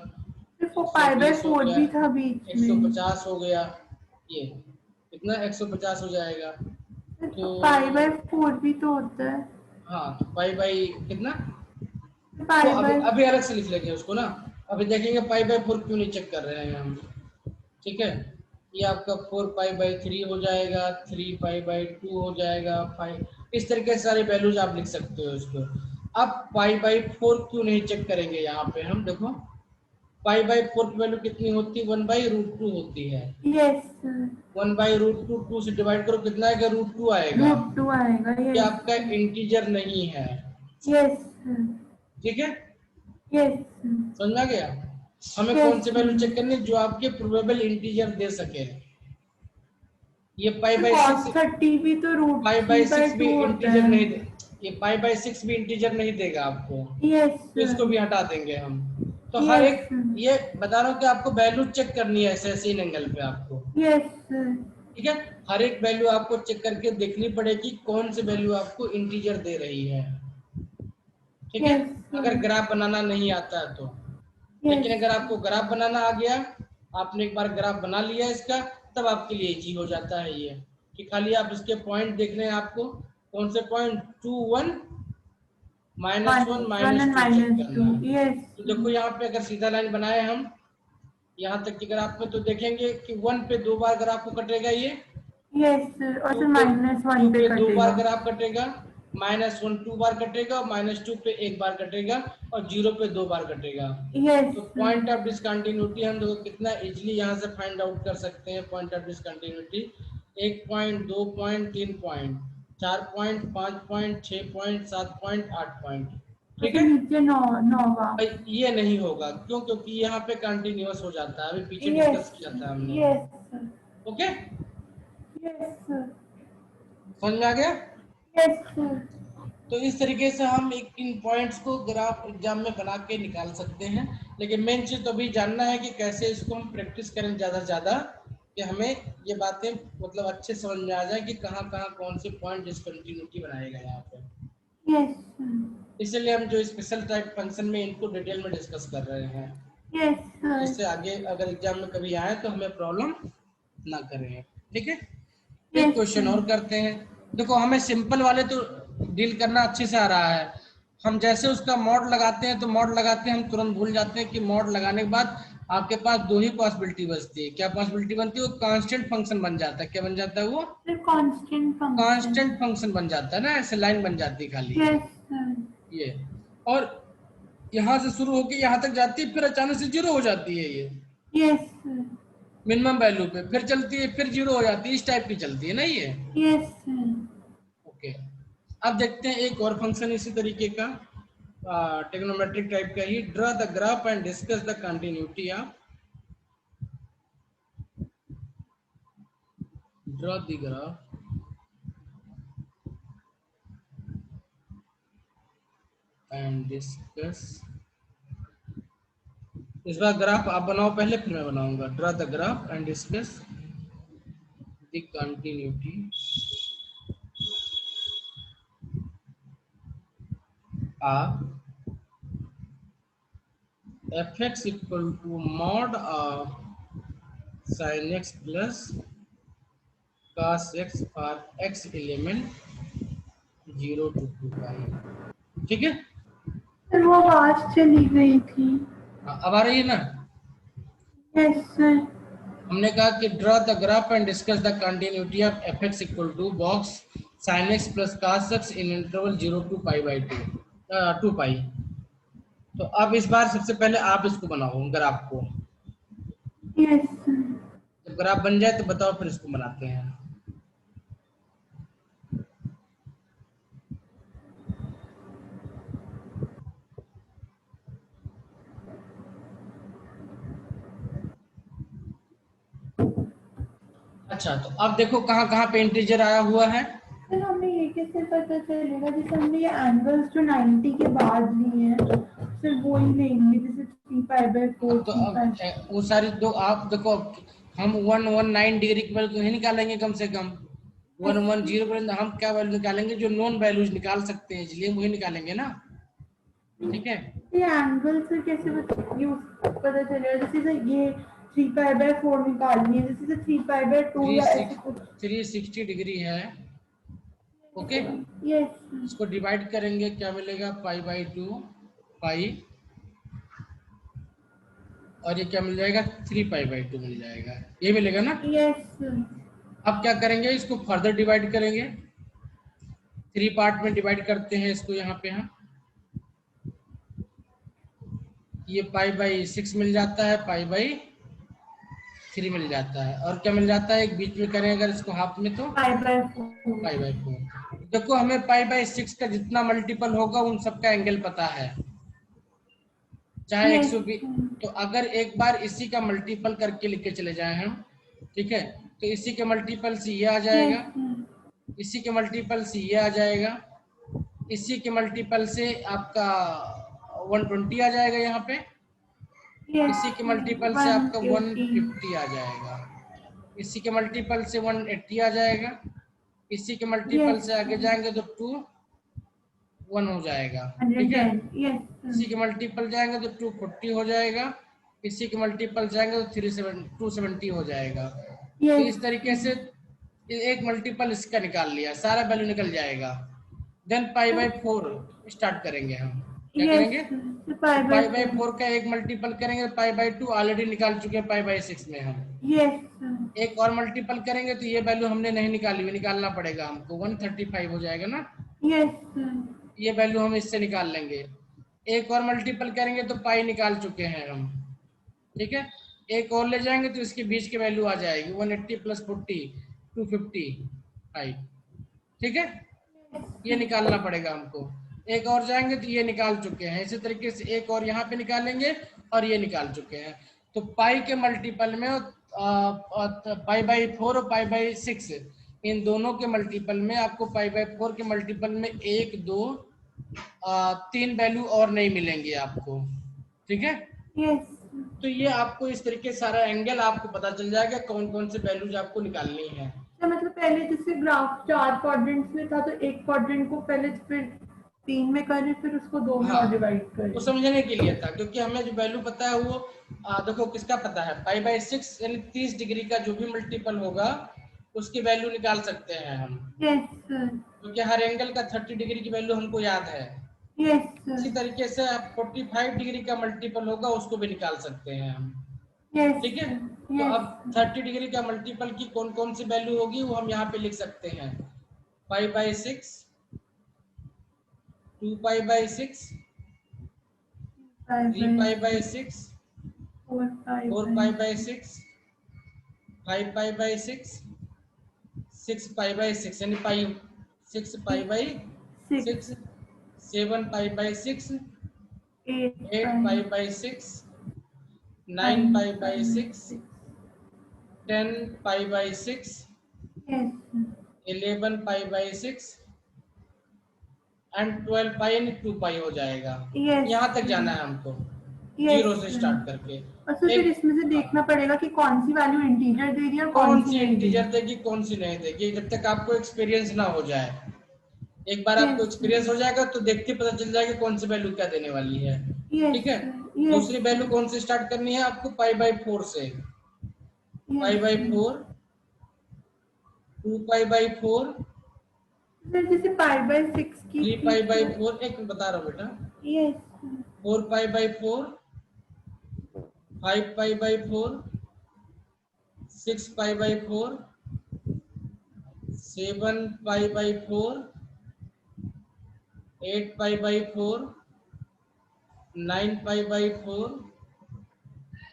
फिर वो 120 हो 5/4 गया, भी था बीच में, 150 हो गया, ये कितना 150 हो जाएगा। तो 5/4 भी तो होता है, हाँ, तो पाई कितना, तो पाई अभी बाय अभी अलग से लिख लेंगे उसको ना। अभी देखेंगे पाई/4 क्यों नहीं चेक कर रहे हैं हम, ठीक है। ये आपका 4 पाई/3 हो जाएगा, 3 पाई/2 हो जाएगा, 5, इस तरीके से सारी वैल्यूज आप लिख सकते हो इसको। अब पाई/4 क्यों नहीं चेक करेंगे, यहाँ पे हम देखो पाई/4 की वैल्यू कितनी होती है, 1/√2 होती है। यस 1/√2, 2 से डिवाइड करो कितना आएगा, √2 आएगा। √2 आएगा, ये यस आपका इंटीजर नहीं है, यस ठीक है, यस समझ में आ गया। हमें कौन सी यस वैल्यू चेक करनी है, जो आपके प्रोबेबल इंटीजर दे सके। ये cos पाई/6, 30 भी तो पाई/6 भी √3/2 होता इंटीजर है, नहीं दे, ये पाई/6 भी इंटीजर नहीं देगा आपको, यस तो इसको भी हटा देंगे हम। तो हर यस एक, ये बता रहा हूँ कि आपको वैल्यू चेक करनी है ऐसे ऐसे एंगल पे आपको, यस ठीक है। हर एक वैल्यू आपको चेक करके देखनी पड़ेगी कौन सी वैल्यू आपको इंटीजर दे रही है, ठीक है। यस अगर ग्राफ बनाना नहीं आता है तो, लेकिन यस अगर आपको ग्राफ बनाना आ गया, आपने एक बार ग्राफ बना लिया इसका, तब आपके लिए इजी हो जाता है ये, कि खाली आप इसके पॉइंट देखने हैं आपको, कौन से पॉइंट, 2, 1, -1, -1 and -2 चेक करना -2, है। यस तो देखो यहाँ पे अगर सीधा लाइन बनाए हम यहाँ तक के ग्राफ में, तो देखेंगे कि 1 पे 2 बार ग्राफ को कटेगा, ये यस और 2 फिर पे -1 2 पे पे 2 बार कटेगा, ग्राफ कटेगा, -1 2 बार कटेगा, -2 पे 1 बार कटेगा, और 0 पे 2 बार कटेगा। यस तो पॉइंट ऑफ डिसकंटिन्यूटी हम देखो कितना इजीली यहाँ से फाइंड आउट कर सकते हैं। Point of discontinuity 1 point, 2 point, 3 point, 4 point, 5 point, 6 point, 7 point, 8 point, और ठीक फिर है। नीचे 9वां, भाई ये नहीं होगा, क्यों, क्योंकि यहाँ पे कंटिन्यूअस हो जाता है, अभी पीछे यस डिस्कस किया था हमने, यस ओके, यस समझ में आ गया। यस तो इस तरीके से हम एक इन पॉइंट्स को ग्राफ एग्जाम में बना के निकाल सकते हैं, लेकिन मेन चीज तो अभी जानना है कि कैसे इसको हम प्रैक्टिस करें ज़्यादा से ज़्यादा, कि हमें ये बातें मतलब अच्छे समझ में आ जाए कि कहाँ कहाँ कौन से पॉइंट डिसकंटिन्यूटी बनाएगा यहाँ पे। यस इसलिए हम जो स्पेशल टाइप फंक्शन में इनको डिटेल में डिस्कस कर रहे हैं, यस जिससे आगे अगर एग्जाम में कभी आए तो हमें प्रॉब्लम ना करें, ठीक है। एक यस क्वेश्चन और करते हैं। देखो हमें सिंपल वाले तो डील करना अच्छे से आ रहा है, हम जैसे उसका मॉड लगाते हैं तो मॉड लगाते हैं हम तुरंत भूल जाते हैं कि मॉड लगाने के बाद आपके पास दो ही पॉसिबिलिटी बचती है। क्या पॉसिबिलिटी बनती है, वो कांस्टेंट फंक्शन बन जाता है। क्या बन जाता है वो, फिर कांस्टेंट फंक्शन, कांस्टेंट फंक्शन बन जाता है ना, ऐसे लाइन बन जाती है खाली यस ये, और यहाँ से शुरू होके यहाँ तक जाती है, फिर अचानक से जीरो हो जाती है ये यस मिनिमम वैल्यू पे, फिर चलती है, फिर जीरो हो जाती है, इस टाइप की चलती है ना ये, यस ओके। अब देखते हैं एक और फंक्शन इसी तरीके का, ट्रिग्नोमेट्रिक टाइप का ही, draw the graph and discuss the continuity of, draw the graph and discuss, इस बार ग्राफ आप बनाओ पहले फिर मैं बनाऊंगा। Draw the graph and discuss the continuity of F x equal to mod of sine x plus cos x for x element 0 to 2 pi. ठीक है, सर वो आवाज चली गई थी। अब आ रही है ना। Yes sir. हमने कहा कि draw the graph and discuss the continuity of F x equal to box sine x plus cos x in interval 0 to pi by 2 pi. तो अब इस बार सबसे पहले आप इसको बनाओ ग्राफ को। Yes sir. जब ग्राफ बन जाए तो बताओ, फिर इसको बनाते हैं। अच्छा, तो अब देखो कहाँ कहाँ पे इंटीजर आया हुआ है। सर हमें ये कैसे पता चलेगा, जैसे हमने ये एंगल्स जो 90 के बाद लिए हैं सर वो ही लेंगे, जैसे 3 पाई बाय 4 तो 3 अब पाई। वो सारी दो आप देखो, हम 119 डिग्री की वैल्यू तो नहीं निकालेंगे, कम से कम 110 पर हम क्या वैल्यू निकालेंगे, जो नॉन वैल्यूज निकाल सकते हैं, इसलिए वही निकालेंगे ना। ठीक है, ये एंगल से कैसे पता चलेगा, जैसे सर ये 3 पाई बाय 4 निकालनी है, जैसे 3 पाई बाय 2 या ऐसे कुछ। 360 डिग्री है। ओके, यस इसको डिवाइड करेंगे, क्या मिलेगा, पाई बाई 2 पाई, और ये क्या मिल जाएगा, 3 पाई बाई 2 मिल जाएगा, ये मिलेगा ना। यस। अब क्या करेंगे, इसको फर्दर डिवाइड करेंगे, 3 पार्ट में डिवाइड करते हैं इसको, यहाँ पे हम ये पाई बाई 6 मिल जाता है, पाई बाई 3 मिल जाता है, और क्या मिल जाता है, एक बीच में करें अगर इसको हाफ में तो पाई बाय 4। Pi by 4। देखो हमें पाई बाई 6 का जितना मल्टीपल होगा उन सबका एंगल पता है, चाहे 120। तो अगर एक बार इसी का मल्टीपल करके लिख के चले जाए हम, ठीक है, तो इसी के मल्टीपल से ये आ जाएगा, इसी के मल्टीपल से ये आ जाएगा, इसी के मल्टीपल से आपका 120 आ जाएगा यहाँ पे, इसी के मल्टीपल से आपका 150 आ जाएगा, इसी के मल्टीपल से 180 आ जाएगा, इसी के मल्टीपल से आगे जाएंगे तो 2 1 हो जाएगा। ठीक है, इसी के मल्टीपल जाएंगे तो 240 हो जाएगा, इसी के मल्टीपल जाएंगे तो 270 हो जाएगा। तो इस तरीके से एक मल्टीपल इसका निकाल लिया, सारा वैल्यू निकल जाएगा। देन पाई बाई 4 स्टार्ट करेंगे हम, क्या करेंगे, पाई बाई 4 का एक मल्टीपल करेंगे, पाई बाई 2 ऑलरेडी निकाल चुके हैं पाई बाई 6 में हम। एक और मल्टीपल करेंगे तो ये वैल्यू हमने नहीं निकाली हुई, निकालना पड़ेगा हमको, 135 हो जाएगा ना। ये वैल्यू हम इससे निकाल लेंगे। एक और मल्टीपल करेंगे तो पाई निकाल चुके हैं हम। ठीक है, एक और ले जाएंगे तो इसके बीच की वैल्यू आ जाएगी 180 प्लस 40 255। ठीक है, ये निकालना पड़ेगा हमको। एक और जाएंगे तो ये निकाल चुके हैं, इसी तरीके से एक और यहाँ पे निकालेंगे और ये निकाल चुके हैं। तो पाई के मल्टीपल में पाई बाई 4 और पाई बाई 6, इन दोनों के मल्टीपल में आपको पाई बाई 4 के मल्टीपल में 1 2 3 वैल्यू और नहीं मिलेंगे आपको। ठीक है, तो ये आपको इस तरीके सारा एंगल आपको पता चल जाएगा कौन कौन से वैल्यूज आपको निकालनी है। तो मतलब पहले जैसे ग्राफ 4 क्वाड्रेंट्स में था तो एक क्वाड्रेंट को पहले फिर 3 में करें, फिर उसको 2 में और डिवाइड करें। तो समझने के लिए था, क्योंकि हमें जो वैल्यू पता है वो देखो किसका पता है, पाई बाई 6 यानी 30 डिग्री का जो भी मल्टीपल होगा उसकी वैल्यू निकाल सकते हैं हम। Yes sir. क्योंकि हर एंगल का 30 डिग्री की वैल्यू हमको याद है। Yes sir. इसी तरीके से 45 डिग्री का मल्टीपल होगा उसको भी निकाल सकते हैं हम। ठीक है, तो अब 30 डिग्री का मल्टीपल की कौन कौन सी वैल्यू होगी वो हम यहाँ पे लिख सकते हैं। Pi by 6, 2 pi by 6, 3 pi by 6, 4 pi by 6, 5 pi by 6, 6 pi by 6 यानी पाई 6 pi by 6, 7 pi by 6, 8 pi by 6, 9 pi by 6, 10 pi by 6, 11 pi by 6 and 12 पाई यानी 2 पाई हो जाएगा। यहाँ तक जाना है हमको, 0 से स्टार्ट करके। और फिर इसमें से देखना पड़ेगा कि कौन सी वैल्यू इंटीजर देगी और कौन सी इंटीजर देगी कौन सी नहीं देगी, जब तक आपको एक्सपीरियंस ना हो जाए। एक बार आपको Yes, एक्सपीरियंस हो जाएगा तो देखते पता चल जाएगा कौन सी वैल्यू क्या देने वाली है। yes, ठीक है, yes, दूसरी वैल्यू कौन सी स्टार्ट करनी है आपको, पाई बाई 4 से। पाई yes. By 4, 2 pi by 4, sir जैसे पाई बाय 6 की 3 थी पाई बाई तो 4, एक मिनट बता रहा हूँ बेटा, yes 4 pi by 4, 5 pi by 4, 6 pi by 4, 7 pi by 4, 8 pi by 4, 9 pi by 4,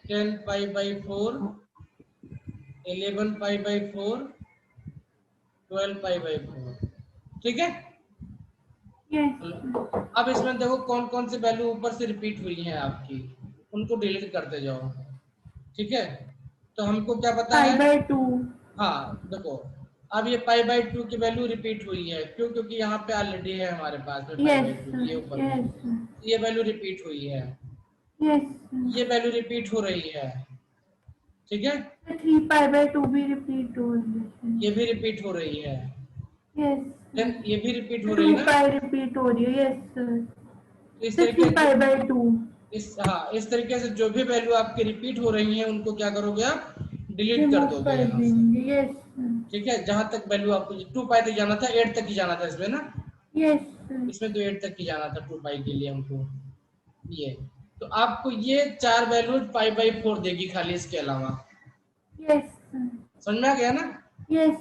10 pi by 4, 11 pi by 4, 12 pi by 4। ठीक है, यस अब इसमें देखो कौन कौन सी वैल्यू ऊपर से रिपीट हुई हैं आपकी, उनको डिलीट करते जाओ। ठीक है, तो हमको क्या पता पाई है, बाय 2 हाँ देखो, अब ये पाई बाई 2 की वैल्यू रिपीट हुई है, क्यों, क्योंकि यहाँ पे ऑलरेडी है हमारे पास में पाई यस बाई 2, ये ऊपर में, यस ये वैल्यू रिपीट हुई है, यस ये वैल्यू रिपीट हो रही है। ठीक है, 3 पाई बाय 2 भी रिपीट हो रही है ये भी रिपीट हो रही है, यस देन ये भी रिपीट हो रही 2 है ना। पाई रिपीट हो रही है यस तो इस सर तरीके 3 पाई बाय 2 इस तरीके से जो भी वैल्यू आपकी रिपीट हो रही है उनको क्या करोगे आप, डिलीट कर रिमूव दोगे कर यहाँ से। देंगे यस ठीक है, जहां तक वैल्यू आपको 2 पाई तक जाना था, 8 तक ही जाना था इसमें ना, यस इसमें तो 8 तक ही जाना था 2 पाई के लिए हमको। ये तो आपको ये 4 वैल्यू पाई बाई 4 देगी खाली, इसके अलावा। यस समझ में आ गया ना। यस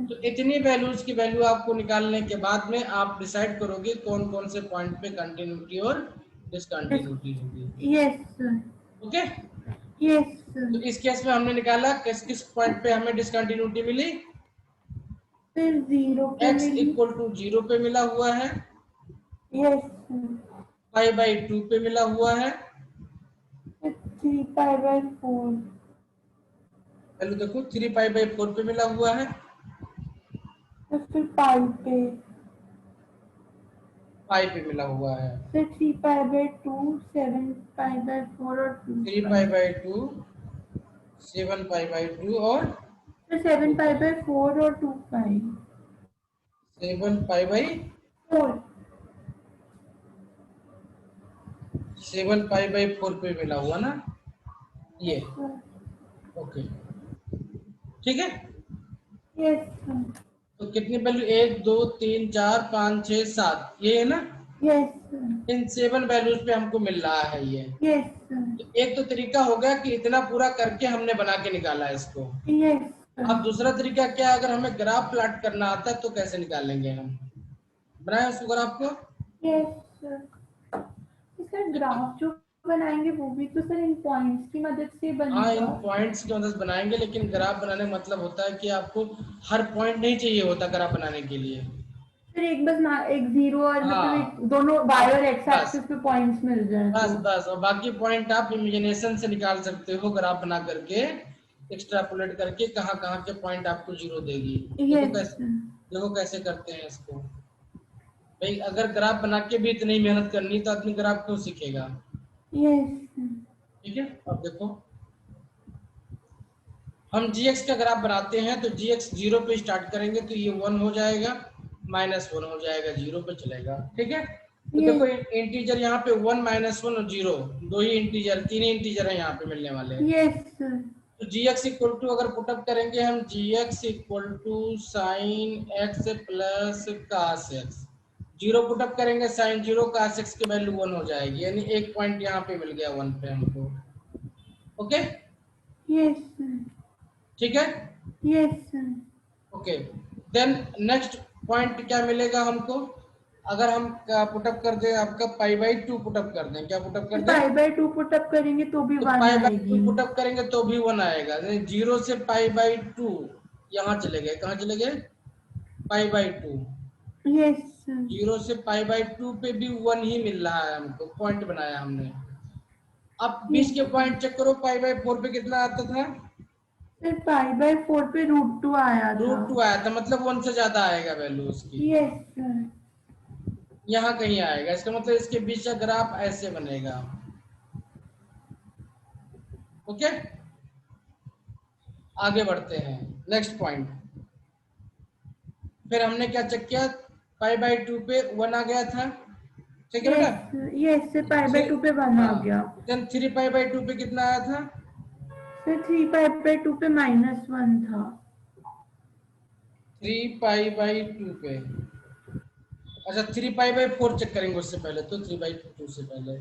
तो इतनी वैल्यूज की वैल्यू आपको निकालने के बाद में आप डिसाइड करोगे कौन कौन से पॉइंट पे कंटिन्यूटी और डिसकंटिन्यूटी होगी। यस ओके, यस तो इस केस में हमने निकाला किस किस पॉइंट पे हमें डिसकंटिन्यूटी मिली, फिर 0 पे x मिली इक्वल टू 0 पे मिला हुआ है, यस पाई बाई 2 पे मिला हुआ है, 3 पाई बाय 4 पहले देखो 3 पाई बाई 4 पे मिला हुआ है, तो फिर पाई पे पाई पे मिला हुआ है, फिर 3 पाई बाय 2 7 पाई बाय 4 और 2 3 पाई पाई बाई 2, 7 पाई बाई 2 और फिर 7 2 पाई पाई, बाय 4 और 2 पाई 7 पाई बाई 4 7 पाई बाई 4 पे मिला हुआ ना ये। ओके, ठीक है, यस तो कितनी वैल्यू, 1 2 3 4 5 6 7, ये है ना। यस इन 7 वैल्यूज पे हमको मिल रहा है ये। यस तो एक तो तरीका हो गया कि इतना पूरा करके हमने बना के निकाला है इसको। यस अब दूसरा तरीका क्या है, अगर हमें ग्राफ प्लॉट करना आता है तो कैसे निकालेंगे हम, बनाए उस ग्राफ को। यस सर ग्राफ जो बनाएंगे वो भी तो सर इन पॉइंट्स की मदद से हाँ, इन बनेगा पॉइंट्स की मदद से बनाएंगे, लेकिन ग्राफ बनाने का मतलब होता है कि आपको हर पॉइंट नहीं चाहिए होता ग्राफ बनाने के लिए। फिर एक बस ना एक 0 और मतलब एक हाँ, दोनों वाई और एक्स बस एक्सिस पे पॉइंट्स मिल जाए बस तो बस, और बाकी पॉइंट आप इमेजिनेशन से निकाल सकते हो, ग्राफ बना करके एक्स्ट्रापोलेट करके कहाँ कहाँ के पॉइंट आपको जीरो देगी। देखो यस कैसे, देखो कैसे करते हैं इसको। भाई अगर ग्राफ बना के भी इतनी मेहनत करनी तो आदमी ग्राफ क्यों सीखेगा। यस ठीक है, अब देखो हम gx का ग्राफ बनाते हैं तो gx 0 पे स्टार्ट करेंगे तो ये 1 हो जाएगा, -1 हो जाएगा, 0 पे चलेगा। ठीक है, तो देखो इंटीजर यहाँ पे 1 -1 और 0, दो ही इंटीजर, तीन ही इंटीजर है यहाँ पे मिलने वाले। यस तो gx इक्वल टू अगर पुटअप करेंगे हम, gx equal to sine x plus cos x, 0 put up करेंगे साइन 0 कास एक्स की वैल्यू 1 हो जाएगी, यानी एक पॉइंट यहाँ पे मिल गया 1 पे हमको। ओके, यस ठीक है, yes okay, then next point क्या मिलेगा हमको, अगर हम पुटअप कर दें आपका पाई बाई 2 पुटअप कर दें, क्या पुटअप कर दें, पाई बाय 2 पुटअप करेंगे तो भी तो 1 पाई बाई 2 आएगी पुटअप करेंगे तो भी 1 आएगा। 0 से पाई बाई 2 यहाँ चले गए, कहाँ चले गए, पाई बाई 2, यस 0 से पाई बाई 2 पे भी 1 ही मिल रहा है हमको, पॉइंट बनाया हमने। अब बीच के पॉइंट चेक करो, पाई बाई 4 पे कितना आता था, फिर पाई बाय 4 पे √2 आया था √2 आया था, मतलब 1 से ज्यादा आएगा वैल्यू उसकी, यस यहाँ कहीं आएगा, इसका मतलब इसके बीच का ग्राफ ऐसे बनेगा। ओके, आगे बढ़ते हैं नेक्स्ट पॉइंट। फिर हमने क्या चेक किया, पाई बाई 2 पे 1 आ गया था, ठीक है बेटा। यस सर, पाई बाय 2 पे 1 आ गया। देन 3 पाई बाई 2 पे कितना आया था? सर 3 पाई बाय 2 पे -1 था। 3 पाई बाई 2 पे, अच्छा 3 पाई बाई 4 चेक करेंगे उससे पहले, तो 3 बाई 2 से पहले,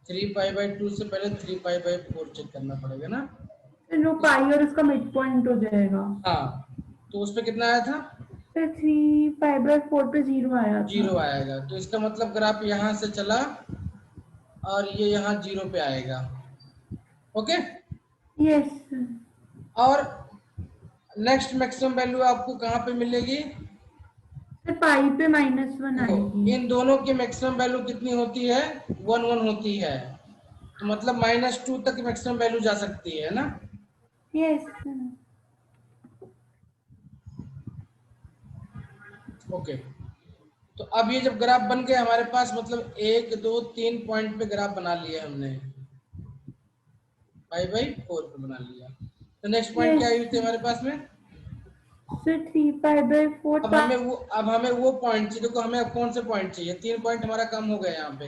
3 पाई बाई 2 से पहले 3 पाई बाई 4 चेक करना पड़ेगा ना। सर नो, पाई और उसका मिड पॉइंट हो जाएगा। हाँ, तो उस पे कितना आया था? सर 3 पाई बाय 4 पे 0 आया था। 0 आएगा, तो इसका मतलब ग्राफ यहाँ से चला और ये यहाँ 0 पे आएगा। Okay, yes sir. और नेक्स्ट मैक्सिमम वैल्यू आपको कहाँ पे मिलेगी? सर पाई पे -1 देखो, आएगी। इन दोनों की मैक्सिमम वैल्यू कितनी होती है? 1 होती है, तो मतलब -2 तक मैक्सिमम वैल्यू जा सकती है ना। Yes sir. ओके, तो अब ये जब ग्राफ बन गए हमारे पास, मतलब 1 2 3 पॉइंट पे ग्राफ बना लिया हमने, पाई बाई 4 पे बना लिया। तो नेक्स्ट पॉइंट क्या आई हुई थी हमारे पास में? सर 3 पाई बाय 4 अब हमें वो पॉइंट चाहिए। देखो हमें अब कौन से पॉइंट चाहिए? 3 पॉइंट हमारा कम हो गया यहाँ पे।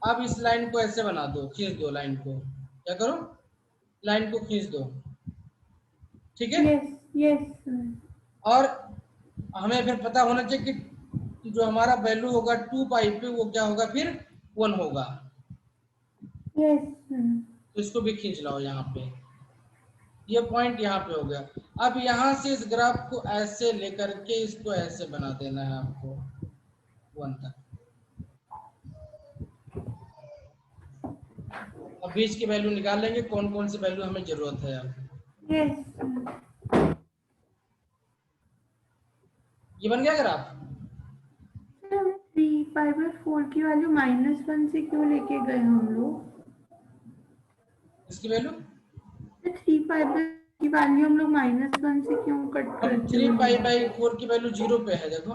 अब इस लाइन को ऐसे बना दो, खींच दो लाइन को, क्या करो, लाइन को खींच दो, ठीक है। Yes yes sir. और हमें फिर पता होना चाहिए कि जो हमारा वैल्यू होगा 2 पाई पे वो क्या होगा, फिर 1 होगा। Yes sir. तो इसको भी खींच लाओ यहाँ पे, ये पॉइंट यहाँ पे हो गया। अब यहाँ से इस ग्राफ को ऐसे लेकर के इसको ऐसे बना देना है आपको 1 तक। अब बीच की वैल्यू निकाल लेंगे, कौन कौन सी वैल्यू हमें जरूरत है। अब यस सर। ये बन गया ग्राफ। सर हम 3 पाई बाय 4 की वैल्यू -1 से क्यों लेके गए हम लोग? इसकी वैल्यू 3 पाई बाय की वैल्यू हम लोग -1 से क्यों कट हम करते 3 हुए पाई लिए? बाई 4 की वैल्यू 0 पे है। देखो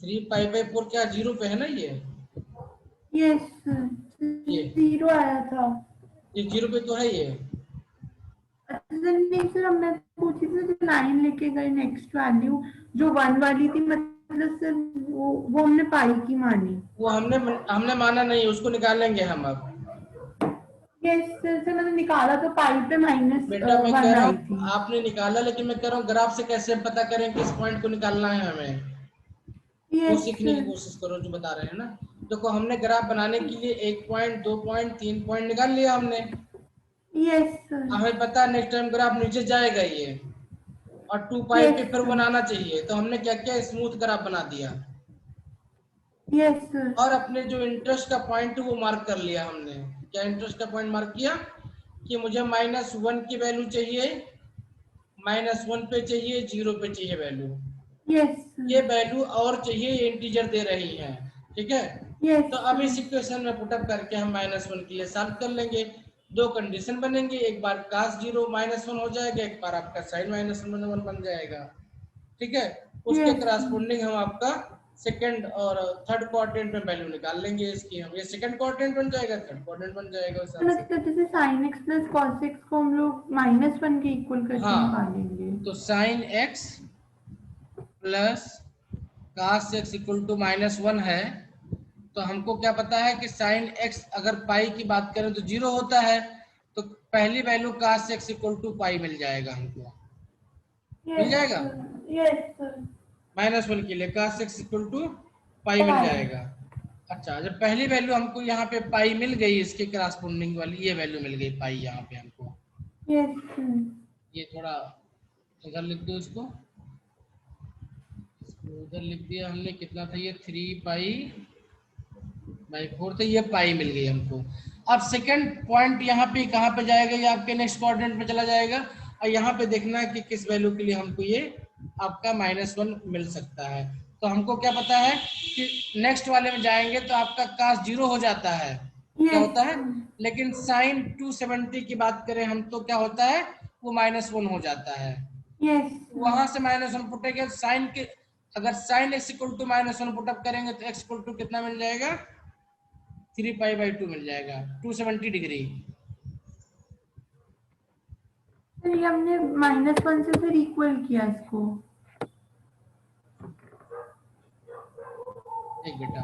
3 पाई बाई 4 क्या 0 पे है ना, यस सर, ये 0 आया था। ये 0 पे तो है ये। अच्छा सर, नहीं सर, हमने पूछी थी जो 9 लेके गए नेक्स्ट वैल्यू जो 1 वाली थी, मतलब सर वो हमने पाई की मानी। वो हमने माना नहीं, उसको निकालेंगे हम अब। यस सर, सर मैंने निकाला तो पाई पे बेटा मैं कह -1 रहा आई हूँ थी। आपने निकाला, लेकिन मैं कह रहा हूँ ग्राफ से कैसे पता करें किस पॉइंट को निकालना है हमें, वो यस सीखने की सर। कोशिश करो जो बता रहे हैं ना। देखो हमने ग्राफ बनाने के लिए 1 पॉइंट 2 पॉइंट 3 पॉइंट निकाल लिया हमने। Yes sir. हमें पता है नेक्स्ट टाइम ग्राफ नीचे जाएगा ये, और 2 पाई यस पे फिर सर। बनाना चाहिए, तो हमने क्या किया, स्मूथ ग्राफ बना दिया। Yes sir. और अपने जो इंटरेस्ट का पॉइंट वो मार्क कर लिया हमने। क्या इंटरेस्ट का पॉइंट मार्क किया कि मुझे -1 की वैल्यू चाहिए, -1 पे चाहिए, 0 पे चाहिए वैल्यू। यस ये सर। वैल्यू और चाहिए, ये इंटीजर दे रही है, ठीक है। यस तो अब इस सर। इक्वेशन में पुटअप करके हम -1 के लिए सॉल्व कर लेंगे। दो कंडीशन बनेंगे, एक बार cos 0 -1 हो जाएगा, एक बार आपका sin -1 बन जाएगा, ठीक है। उसके यस सर। करस्पॉन्डिंग हम आपका सेकंड और थर्ड क्वाड्रेंट में वैल्यू निकाल लेंगे इसकी। हम ये सेकंड क्वाड्रेंट बन जाएगा, थर्ड क्वाड्रेंट बन जाएगा उस हिसाब से। मतलब जैसे sin x plus cos x को हम लोग -1 के इक्वल करके हाँ, निकालेंगे। तो sin x plus cos x equal to -1 है। तो हमको क्या पता है कि sin x अगर पाई की बात करें तो 0 होता है, तो पहली value cos x equal to pi मिल जाएगा हमको, मिल यस जाएगा। सर। Yes sir. -1 के लिए cos x equal to pi मिल पाई। जाएगा। अच्छा, जब पहली वैल्यू हमको यहाँ पे पाई मिल गई, इसके करस्पॉन्डिंग वाली ये वैल्यू मिल गई पाई यहाँ पे हमको। Yes sir. ये थोड़ा इधर लिख दो इसको उधर लिख दिया हमने। कितना था ये, 3 पाई बाई 4 था, ये पाई मिल गई हमको। अब सेकंड पॉइंट यहाँ पे कहाँ पे जाएगा, ये आपके नेक्स्ट क्वाड्रेंट में चला जाएगा, और यहाँ पे देखना है कि किस वैल्यू के लिए हमको ये आपका -1 मिल सकता है। तो हमको क्या पता है कि नेक्स्ट वाले में जाएंगे तो आपका cos 0 हो जाता है, क्या यस होता है, सर। लेकिन sin 270 की बात करें हम तो क्या होता है, वो -1 हो जाता है। यस वहां सर। से -1 पुटेंगे, साइन के अगर sin x equal to -1 put up करेंगे तो x इक्वल टू कितना मिल जाएगा, 3 पाई बाई 2 मिल जाएगा, 270 डिग्री। सर ये हमने -1 से फिर इक्वल किया इसको। एक बेटा,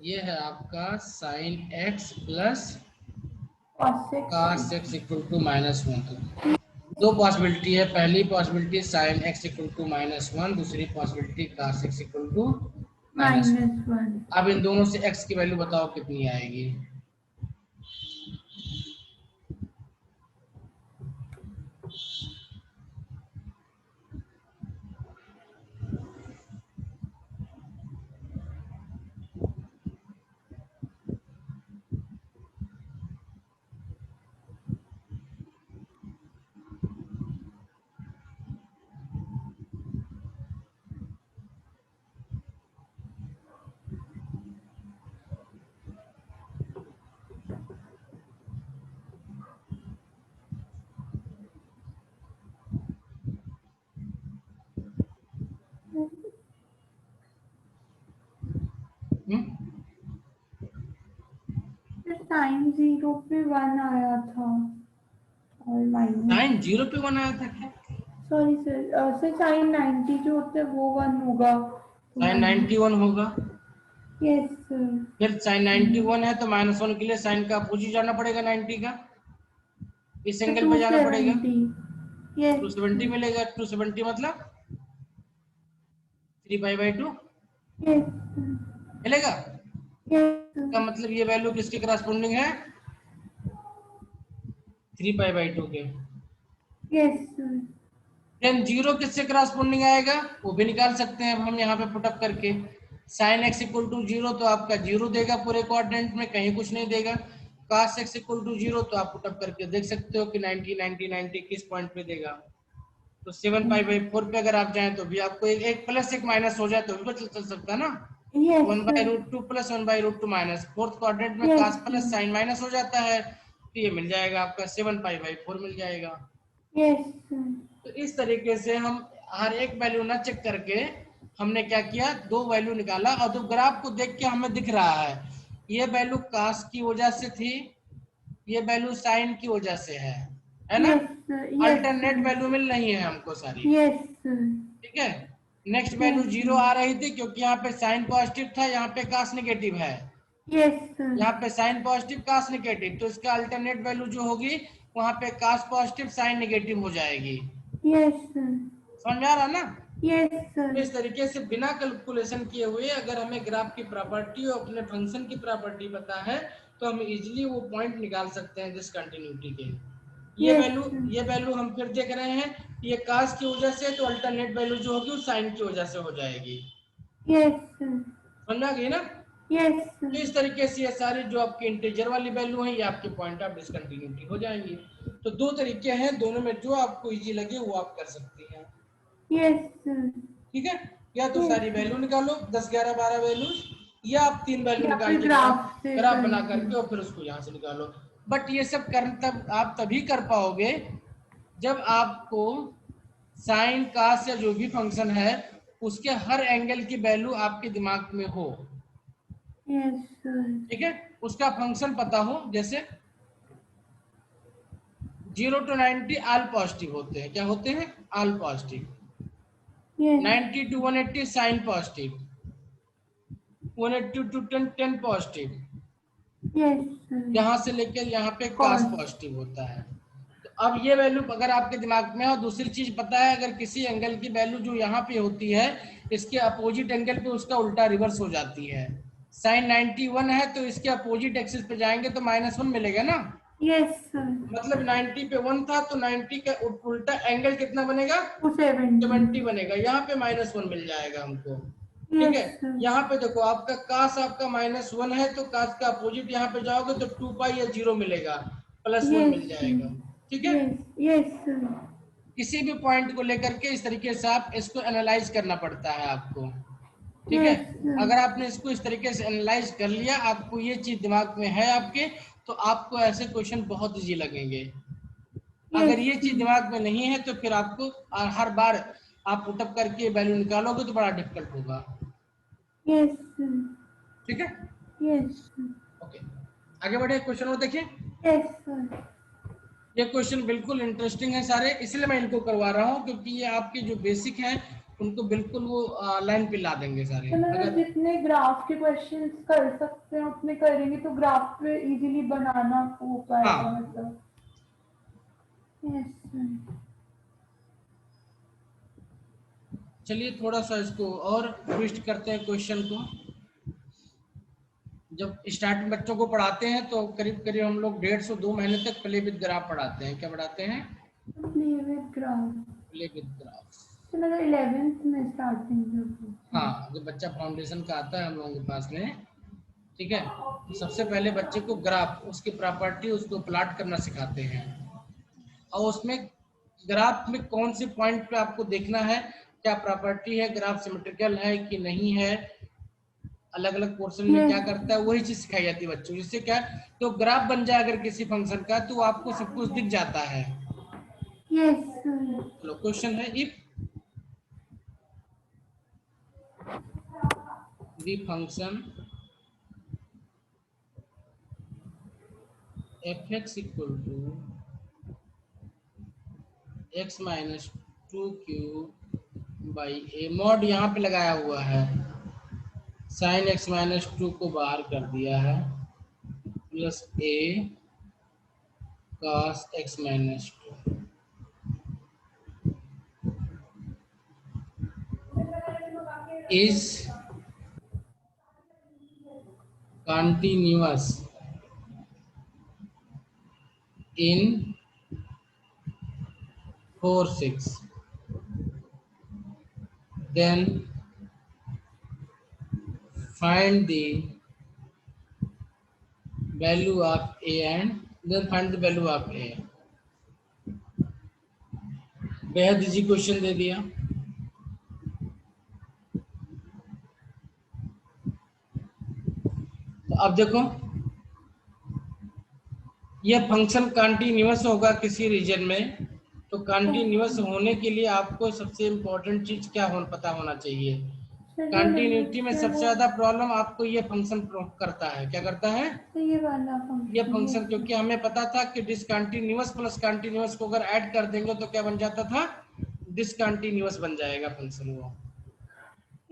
ये है आपका sine x plus cos x equal to -1। दो पॉसिबिलिटी है, पहली possibility sine x equal to -1, दूसरी possibility cos x equal to -1। -1। अब इन दोनों से x की वैल्यू बताओ कितनी आएगी। साइन 0 पे 1 आया था और माइनस साइन 0 पे 1 आया था क्या? सॉरी सर, सर साइन 90 जो होता है वो 1 होगा। साइन 91 होगा। Yes sir. फिर साइन 91 है तो -1 के लिए साइन का अपोजिट जाना पड़ेगा 90 का, इस एंगल पे जाना पड़ेगा, 270 मिलेगा। 270 मतलब 3π/2 मिलेगा। इसका मतलब ये वैल्यू किसके करस्पॉन्डिंग है? 3π/2 के। Yes sir. देन 0 किससे करस्पॉन्डिंग आएगा वो भी निकाल सकते हैं अब हम यहाँ पे पुटअप करके। साइन x इक्वल टू 0 तो आपका 0 देगा पूरे क्वाड्रेंट में, कहीं कुछ नहीं देगा। cos x इक्वल टू 0 तो आप पुटअप करके देख सकते हो कि 90 90 90 किस पॉइंट पे देगा। तो 7π/4 पे अगर आप जाएं तो भी आपको एक प्लस एक माइनस हो जाए तो भी चल सकता है ना। 1/√2 प्लस 1/√2 माइनस, फोर्थ क्वाड्रेंट में cos प्लस साइन माइनस हो जाता है, तो ये मिल जाएगा आपका 7π/4 मिल जाएगा। तो इस तरीके से हम हर एक वैल्यू ना चेक करके हमने क्या किया, दो वैल्यू निकाला और तो ग्राफ को देख के हमें दिख रहा है ये वैल्यू cos की वजह से थी, ये वैल्यू साइन की वजह से है ना। अल्टरनेट वैल्यू मिल रही है हमको सारी। ठीक है। नेक्स्ट वैल्यू 0 आ रही थी क्योंकि यहाँ पे साइन पॉजिटिव था, यहाँ पे cos नेगेटिव है। यहाँ पे साइन पॉजिटिव cos नेगेटिव, तो इसका अल्टरनेट वैल्यू जो होगी वहाँ पे cos पॉजिटिव साइन नेगेटिव हो जाएगी। समझ में आ रहा ना। इस तरीके से बिना कैलकुलेशन किए हुए अगर हमें ग्राफ की प्रॉपर्टी और अपने फंक्शन की प्रॉपर्टी पता है तो हम इजीली वो पॉइंट निकाल सकते हैं डिसकंटिन्यूटी के। ये वैल्यू हम फिर देख रहे हैं, ये cos की वजह से, तो अल्टरनेट वैल्यू जो होगी वो साइन की वजह से हो जाएगी। समझ आ गई ना। तो इस तरीके से ये सारी जो आपकी इंटीजर वाली वैल्यू है ये आपके पॉइंट ऑफ डिसकंटिन्यूटी हो जाएंगी। तो दो तरीके हैं, दोनों में जो आपको इजी लगे वो आप कर सकती हैं। ठीक है। या तो सारी वैल्यू निकालो 10 11 12 वैल्यूज, या आप 3 वैल्यू निकाल के ग्राफ बना करके और फिर उसको यहाँ से निकालो। बट ये सब तब आप तभी कर पाओगे जब आपको साइन cos या जो भी फंक्शन है उसके हर एंगल की वैल्यू आपके दिमाग में हो। ठीक है। उसका फंक्शन पता हो, जैसे 0 to 90 ऑल पॉजिटिव होते हैं। क्या होते हैं? All positive. 90 to 180 sine positive, 180 to 10 positive, यहाँ से लेकर यहाँ पे cos पॉजिटिव होता है। तो अब ये वैल्यू अगर आपके दिमाग में है, और दूसरी चीज पता है अगर किसी एंगल की वैल्यू जो यहाँ पे होती है इसके अपोजिट एंगल पे उसका उल्टा रिवर्स हो जाती है। साइन 91 है तो इसके अपोजिट एक्सिस पे जाएंगे तो -1 मिलेगा ना। मतलब 90 पे 1 था तो 90 का उल्टा एंगल कितना बनेगा? 70 बनेगा। यहाँ पे -1 मिल जाएगा हमको। ठीक है। यहाँ पे देखो आपका cos आपका -1 है तो cos का अपोजिट यहाँ पे जाओगे तो 2π या 0 मिलेगा, +1 मिल जाएगा। ठीक है। किसी भी पॉइंट को लेकर के इस तरीके से आप इसको एनालाइज करना पड़ता है आपको। ठीक है। अगर आपने इसको इस तरीके से एनालाइज कर लिया, आपको ये चीज दिमाग में है आपके, तो आपको ऐसे क्वेश्चन बहुत इजी लगेंगे। अगर ये चीज दिमाग में नहीं है तो फिर आपको हर बार आप पुटअप करके वैल्यू निकालोगे तो बड़ा डिफिकल्ट होगा। ठीक है। ओके, आगे बढ़े। क्वेश्चन और देखिए। ये क्वेश्चन बिल्कुल इंटरेस्टिंग है सारे, इसलिए मैं इनको करवा रहा हूँ क्योंकि ये आपके जो बेसिक हैं उनको बिल्कुल वो लाइन पे ला देंगे सारे। तो मतलब अगर जितने ग्राफ के क्वेश्चंस कर सकते हैं उतने करेंगे तो ग्राफ पे इजीली बनाना हो पाएगा हाँ, मतलब। यस चलिए थोड़ा सा इसको और ट्विस्ट करते हैं क्वेश्चन को। जब स्टार्ट में बच्चों को पढ़ाते हैं तो करीब करीब हम लोग 1.5 से 2 महीने तक प्ले विद ग्राफ पढ़ाते हैं। क्या पढ़ाते हैं? Play with graph. Play with graph. तो मतलब 11th में स्टार्टिंग में। हाँ, जब बच्चा फाउंडेशन का आता है हम लोगों के पास में, ठीक है, तो सबसे पहले बच्चे को ग्राफ, उसकी प्रॉपर्टी, उसको प्लॉट करना सिखाते हैं। और उसमें ग्राफ में कौन से पॉइंट पे आपको देखना है, क्या प्रॉपर्टी है, ग्राफ सिमेट्रिकल है कि नहीं है, अलग अलग पोर्शन में क्या करता है, वही चीज सिखाई जाती है बच्चों को। जिससे क्या, तो ग्राफ बन जाए अगर किसी फंक्शन का तो आपको सब कुछ दिख जाता है। यस चलो क्वेश्चन है, if the function fx equal to x minus 2 by a, mod यहाँ पे लगाया हुआ है, साइन x माइनस 2 को बाहर कर दिया है, plus A cos x minus 2 is continuous in 4 6, then find the value of a and then find the value of a। बेहद इजी क्वेश्चन दे दिया। तो अब देखो, यह फंक्शन कंटिन्यूअस होगा किसी रीजन में, तो कंटिन्यूअस होने के लिए आपको सबसे इम्पोर्टेंट चीज क्या पता होना चाहिए। कंटिन्यूटी में सबसे ज्यादा प्रॉब्लम आपको ये फंक्शन करता है। क्या करता है? तो ये वाला ये फंक्शन। फंक्शन, क्योंकि हमें पता था कि डिसकंटिन्यूअस प्लस कंटिन्यूअस को अगर ऐड कर देंगे तो क्या बन जाता था, डिसकंटिन्यूअस बन जाएगा फंक्शन वो।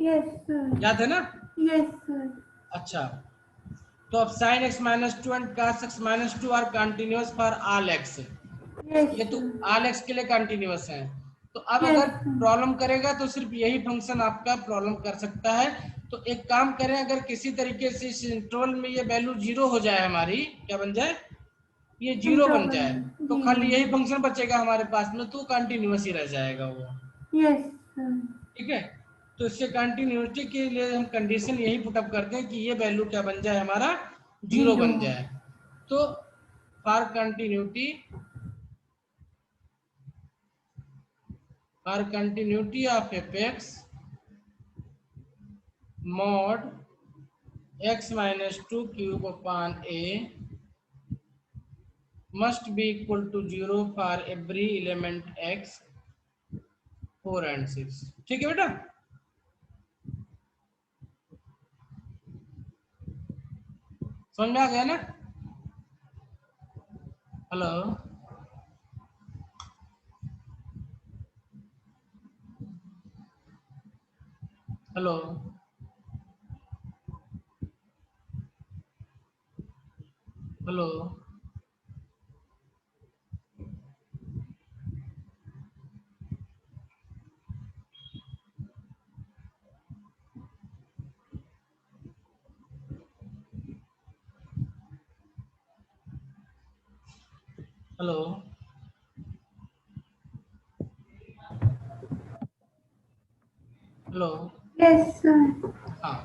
Yes sir. याद है ना? Yes sir. अच्छा, तो अब sin x minus 2 and cos x minus 2 are continuous for all x। ये तो ऑल x के लिए कंटिन्यूअस है। तो अब अगर प्रॉब्लम करेगा तो सिर्फ यही फंक्शन आपका प्रॉब्लम कर सकता है। तो एक काम करें, अगर किसी तरीके से इस इंटरवल में ये वैल्यू 0 हो जाए, हमारी क्या बन जाए, ये 0 बन जाए, तो खाली यही फंक्शन बचेगा हमारे पास में, तो कंटिन्यूअस ही रह जाएगा वो। Yes sir. ठीक है, तो इससे कंटिन्यूटी के लिए हम कंडीशन यही पुटअप करते हैं कि ये वैल्यू क्या बन जाए, हमारा 0 बन जाए। तो for continuity of fx mod x minus 2 cube upon a must be equal to 0 for every element x 4 and 6। ठीक है बेटा? समझ में आ गया ना? Hello, hello, hello, hello, hello. Yes sir. हाँ,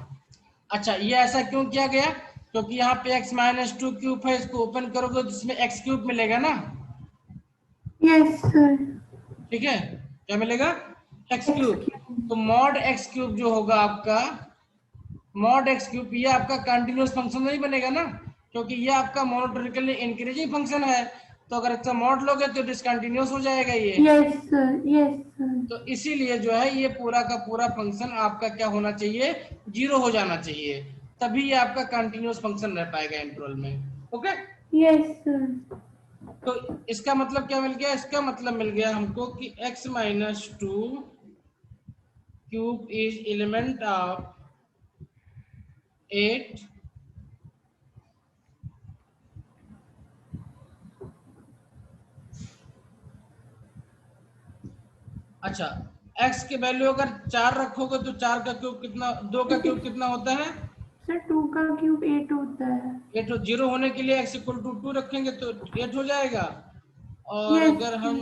अच्छा, ये ऐसा क्यों किया गया? क्योंकि यहाँ पे x माइनस 2 क्यूब है, इसको ओपन करोगे तो इसमें x क्यूब मिलेगा ना। Yes sir. ठीक है, क्या मिलेगा? x cube. तो मॉड x क्यूब जो होगा आपका, मॉड x क्यूब, ये आपका कंटिन्यूअस फंक्शन नहीं बनेगा ना, क्योंकि ये आपका मोनोटोनिकली इंक्रीजिंग फंक्शन है। तो अगर अच्छा मॉड लोगे तो डिसकंटिन्यूअस हो जाएगा ये। Yes sir. Yes sir. तो इसीलिए जो है ये पूरा का पूरा फंक्शन आपका क्या होना चाहिए, 0 हो जाना चाहिए, तभी ये आपका कंटिन्यूअस फंक्शन रह पाएगा इंटरवल में। Okay, yes sir. तो इसका मतलब क्या मिल गया? इसका मतलब मिल गया हमको कि x minus 2 cube is element of 8 अच्छा x के वैल्यू अगर 4 रखोगे तो 4 का क्यूब कितना, 2 का क्यूब कितना होता है सर 2 का क्यूब 8 होता है। 8। 0 होने के लिए x इक्वल टू 2 रखेंगे तो 8 हो जाएगा। और यस अगर हम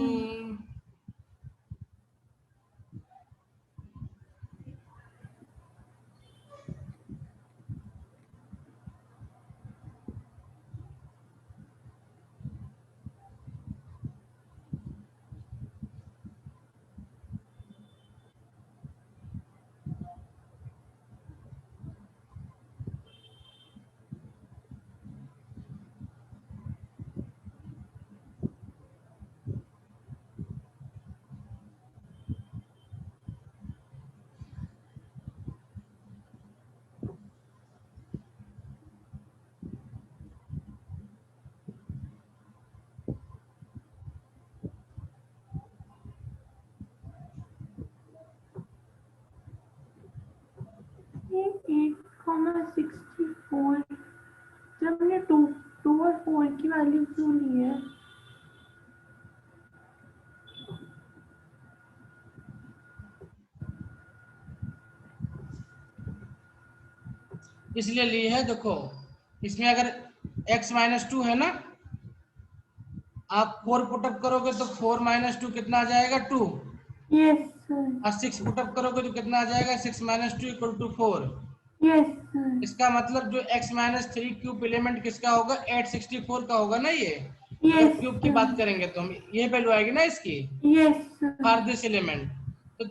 ये 8,64 जब हमने 2 और 4 की वैल्यू क्यों ली है? इसलिए ली है, देखो इसमें अगर x माइनस 2 है ना, आप 4 पुटअप करोगे तो 4 माइनस 2 कितना आ जाएगा 2। Yes sir. और 6 पुटअप करोगे तो कितना आ जाएगा 6 minus 2 equal to 4। Yes sir. इसका मतलब जो x माइनस 3 क्यूब एलिमेंट किसका होगा 864 का होगा ना। ये अगर यस क्यूब की बात करेंगे तो हम ये वैल्यू आएगी ना इसकी yes sir. For this element. तो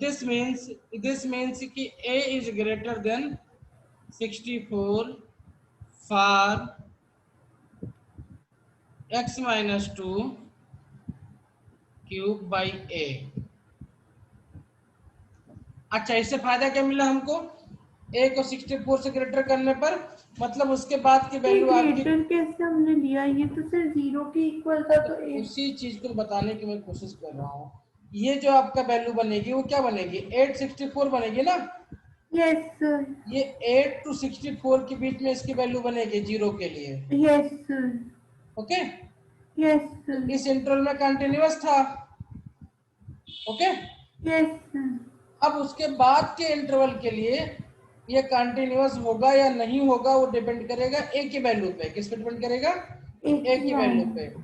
दिस मीन्स कि a is greater than 64 for x minus 2 cube by a। अच्छा इससे फायदा क्या मिला हमको, a को 64 से ग्रेटर करने पर, मतलब उसके बाद की ये वैल्यू आपकी, ग्रेटर कैसे हमने लिया? ये तो सिर्फ 0 के इक्वल था तो 8। उसी चीज को बताने की मैं कोशिश कर रहा हूँ। ये जो आपका वैल्यू बनेगी वो क्या बनेगी 864 बनेगी ना। Yes sir. ये 8 to 64 के बीच में इसकी वैल्यू बनेगी 0 के लिए। Yes sir. ओके, यस तो सर। इस इंटरवल में कंटिन्यूअस था। Okay, yes sir. अब उसके बाद के इंटरवल के लिए ये कंटिन्यूअस होगा या नहीं होगा वो डिपेंड करेगा ए की वैल्यू पे। किस पे डिपेंड करेगा, ए की वैल्यू पे।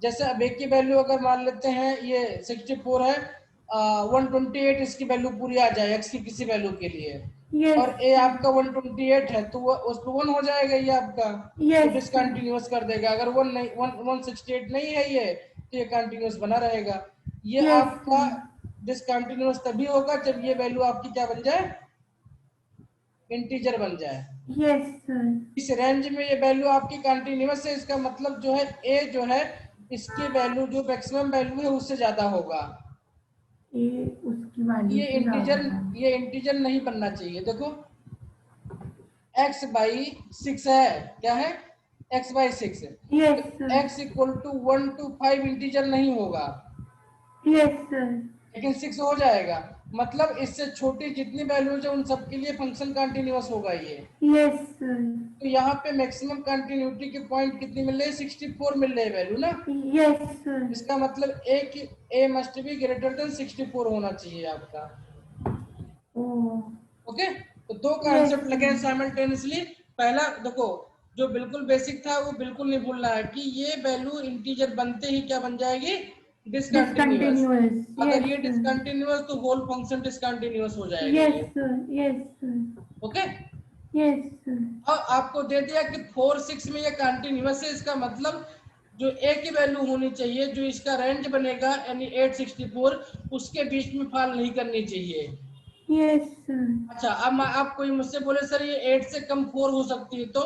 जैसे अब ए की वैल्यू अगर मान लेते हैं ये 64 है, 128 इसकी वैल्यू पूरी आ जाए एक्स की किसी वैल्यू के लिए, यस और ए आपका 128 है तो उस पर 1 हो जाएगा ये आपका, तो यस डिसकंटिन्यूअस कर देगा। अगर 168 नहीं है ये तो ये कंटिन्यूअस बना रहेगा। ये यस आपका डिसकंटिन्यूअस तभी होगा जब ये वैल्यू आपकी क्या बन जाए, इंटीजर बन जाए। Yes sir. इस रेंज में ये वैल्यू आपकी कंटिन्यूअस है, इसका मतलब जो है ए जो है इसकी वैल्यू जो मैक्सिमम वैल्यू है उससे ज्यादा होगा। ये उसकी वैल्यू ये से इंटीजर, ज्यादा है। ये इंटीजर नहीं बनना चाहिए। देखो x बाई 6 है, क्या है x बाई 6 है, यस तो sir. x equal to 1 to 5 integer नहीं होगा, यस सर। लेकिन 6 हो जाएगा। मतलब इससे छोटी जितनी वैल्यूज है उन सब के लिए फंक्शन कंटिन्यूअस होगा ये। Yes sir. तो यहाँ पे मैक्सिमम कंटिन्यूटी के पॉइंट कितनी मिल रही है 64 मिल रही है वैल्यू ना। Yes sir. इसका मतलब ए मस्ट बी ग्रेटर देन 64 होना चाहिए आपका। ओके, तो दो कॉन्सेप्ट लगे साइमल्टेनियसली। पहला देखो जो बिल्कुल बेसिक था वो बिल्कुल नहीं भूलना है कि ये वैल्यू इंटीजर बनते ही क्या बन जाएगी, डिसकंटिन्यूअस। अगर ये डिसकंटिन्यूअस तो होल फंक्शन डिसकंटिन्यूअस हो जाएगा ये। Yes sir. Yes sir. Okay, yes sir. अब आपको दे दिया कि 4 6 में ये कंटिन्यूअस है, इसका मतलब जो ए की वैल्यू होनी चाहिए जो इसका रेंज बनेगा यानी 864 उसके बीच में फॉल नहीं करनी चाहिए। Yes sir. अच्छा अब आप कोई मुझसे बोले सर ये 8 से कम 4 हो सकती है तो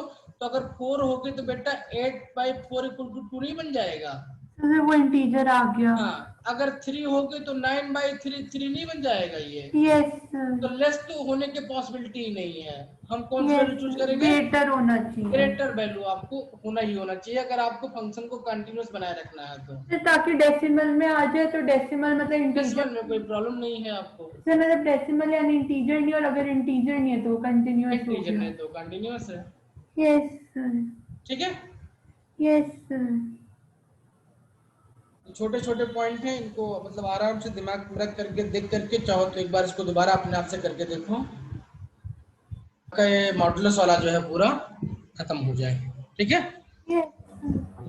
अगर 4 होगी तो बेटा 8 बाई 4 इक्वल टू 2 नहीं बन जाएगा। तो वो इंटीजर आ गया। हाँ, अगर 3 हो गए तो 9/3 3 नहीं बन जाएगा ये? यस तो सर। लेस तो होने की पॉसिबिलिटी ही नहीं है। हम कौन सी यस वैल्यू चूज सर, करेंगे? ग्रेटर होना चाहिए। ग्रेटर वैल्यू आपको होना ही होना चाहिए अगर आपको फंक्शन को कंटिन्यूअस बनाए रखना है तो। सर ताकि डेसिमल में आ जाए, तो डेसिमल मतलब डेसिमल में इंटीजर। कोई प्रॉब्लम नहीं है आपको। सर मतलब डेसिमल यानी इंटीजर नहीं, और अगर इंटीजर नहीं है तो कंटिन्यूअस हो इंटीजर गया। नहीं तो कंटिन्यूअस है। Yes sir. ठीक है, यस सर। छोटे छोटे पॉइंट हैं, इनको मतलब आराम से दिमाग में रख करके देख करके, चाहो तो एक बार इसको दोबारा अपने आप से करके देखो, आपका ये मॉडुलस वाला जो है पूरा खत्म हो जाए। ठीक है, यस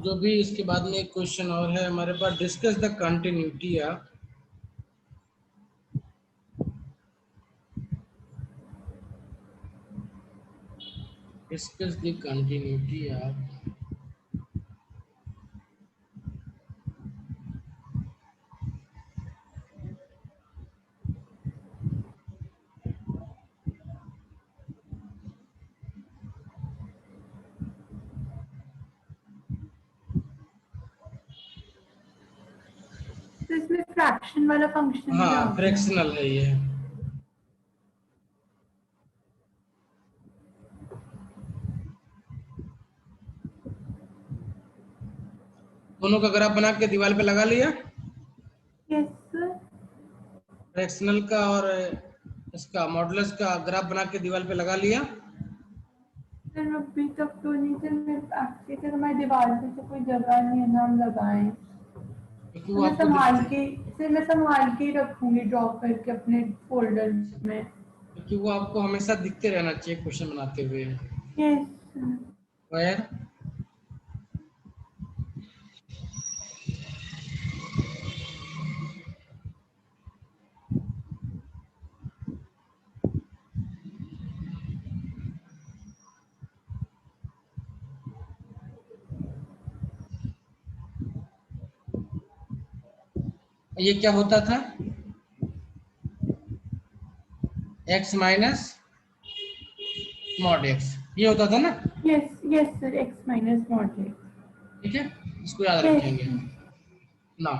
जो भी इसके बाद में एक क्वेश्चन और है हमारे पास, डिस्कस द कंटिन्यूटी या डिस्कस द कंटिन्यूटी या तो इसमें फ्रैक्शन वाला फंक्शन भी हाँ आ गया। फ्रैक्शनल है ये। दोनों का ग्राफ बना के दीवार पे लगा लिया, यस सर। फ्रैक्शनल का और इसका मॉडुलस का ग्राफ बना के दीवार पे लगा लिया। सर अभी तक तो नहीं सर, मैं एक्चुअली सर हमारी दीवार पे तो कोई जगह नहीं है ना हम लगाएं। क्योंकि तो वो मैं आपको संभाल दिखते, के, सर मैं संभाल के ही रखूंगी ड्रॉ करके अपने फोल्डर में। क्योंकि वो आपको हमेशा दिखते रहना चाहिए क्वेश्चन बनाते हुए। यस। वेयर ये क्या होता था, x माइनस मॉड x, ये होता था ना? Yes yes sir, x minus mod x. ठीक है, इसको याद यस रखेंगे ना।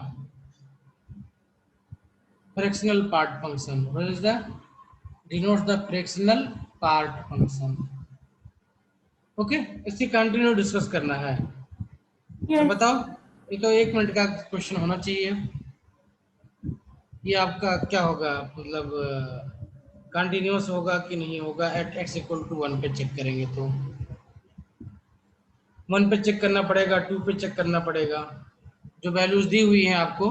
Fractional part function, what is the denotes the fractional part function. Okay, इसकी कंटिन्यू डिस्कस करना है। तो यस। बताओ, ये तो 1 मिनट का क्वेश्चन होना चाहिए। ये आपका क्या होगा, मतलब कंटिन्यूअस होगा कि नहीं होगा? एट x इक्वल टू 1 पे चेक करेंगे तो 1 पे चेक करना पड़ेगा, 2 पे चेक करना पड़ेगा। जो वैल्यूज दी हुई हैं आपको,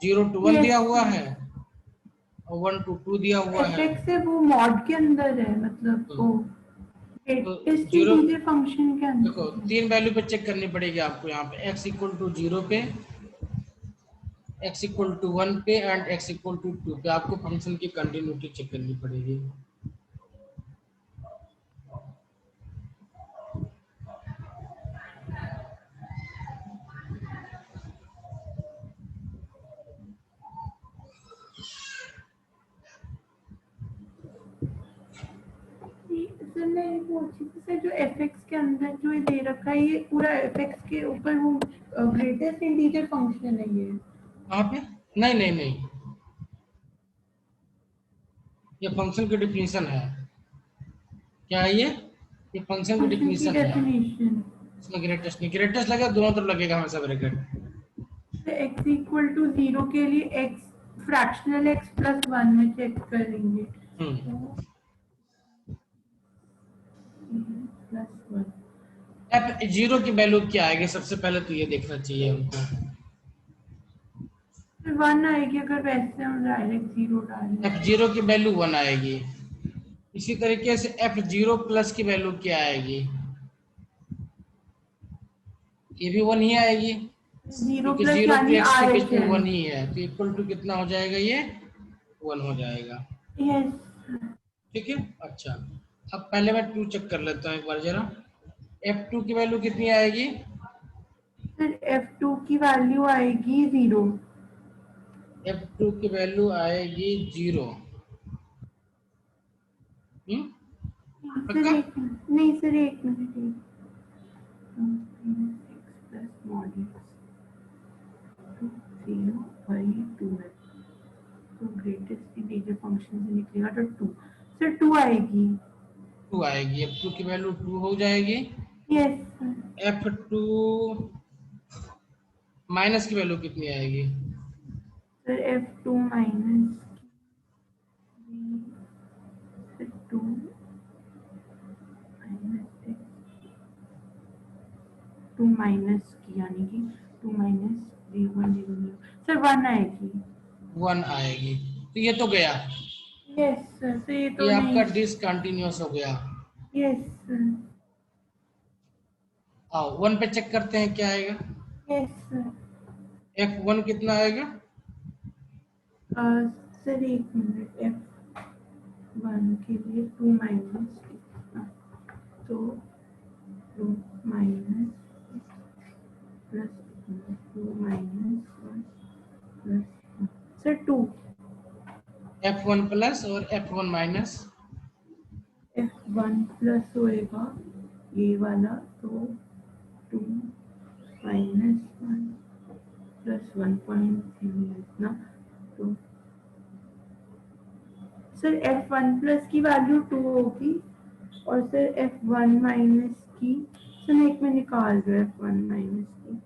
0 to 1 दिया यस हुआ है और 1 to 2 दिया हुआ एफ है। एक्स है वो मॉड के अंदर है, मतलब तो, वो तो लेटेस्ट जीरो, इंटीजर फंक्शन के देखो अंदर है। 3 वैल्यू पे चेक करनी पड़ेगी आपको यहाँ पे, x इक्वल टू 0 पे, x इक्वल टू 1 पे एंड x इक्वल टू 2 पे आपको फंक्शन की कंटिन्यूटी चेक करनी पड़ेगी। सर मैं ये पूछ रही थी सर, जो एफ एक्स के अंदर जो ये दे रखा है, ये पूरा एफ एक्स के ऊपर वो ग्रेटेस्ट इंटीजर फंक्शन है ये। कहाँ पे? नहीं नहीं नहीं, ये फंक्शन की डिफिनीशन है। क्या है ये फंक्शन की फंक्शन की डिफिनीशन है। डेफिनेशन। इसमें ग्रेटेस्ट नहीं, ग्रेटेस्ट लगेगा दोनों तरफ लगेगा हमेशा ब्रैकेट। एक्स इक्वल टू 0 के लिए एक्स फ्रैक्शनल एक्स प्लस 1 में चेक करेंगे। हम्म, तो प्लस 1 एफ 0 की वैल्यू क्या आएगी सबसे पहले तो ये देखना चाहिए हमको। फिर 1 आएगी अगर वैसे हम डायरेक्ट 0 डालें। f0 की वैल्यू 1 आएगी। इसी तरीके से f0 प्लस की वैल्यू क्या आएगी? ये भी 1 ही आएगी, 0 क्योंकि प्लस 0 यानी पे x के आर बीच एच में एन। 1 ही है, तो इक्वल टू कितना हो जाएगा ये? 1 हो जाएगा। यस ठीक है, अच्छा, अब पहले मैं 2 चेक कर लेता हूँ एक बार जरा। f2 की वैल्यू कितनी आएगी? सर f2 की वैल्यू आएगी 0। f2 की वैल्यू आएगी 0। सर पक्का? एक मिनट, नहीं सर एक मिनट, एक प्लस मॉड एक्स। 0/2 है, तो ग्रेटेस्ट इंटीजर फंक्शन से निकलेगा तो 2, सर 2 आएगी। 2 आएगी। अब 2 की वैल्यू 2 हो जाएगी। यस F2 माइनस की वैल्यू कितनी आएगी? Sir, F2 minus 2 minus 2 minus की, यानी कि 2 माइनस 0 सर 1 आएगी। 1 आएगी। तो ये तो गया, यस सर, तो ये तो ये नहीं। आपका डिसकंटिन्यूअस हो गया। Yes sir. आओ 1 पे चेक करते हैं क्या आएगा। Yes sir. F1 कितना आएगा? सर एक मिनट, F1 के लिए 2 माइनस कितना, तो 2 minus plus 2 minus 1 plus sir 2। F1 plus और F1 माइनस। F1 प्लस होएगा ये वाला, तो 2 माइनस 1 प्लस 1.0 इतना, तो सर F1 प्लस की वैल्यू 2 होगी, और सर F1 माइनस की, सर मैं एक में निकाल रहा हूँ F1 माइनस की।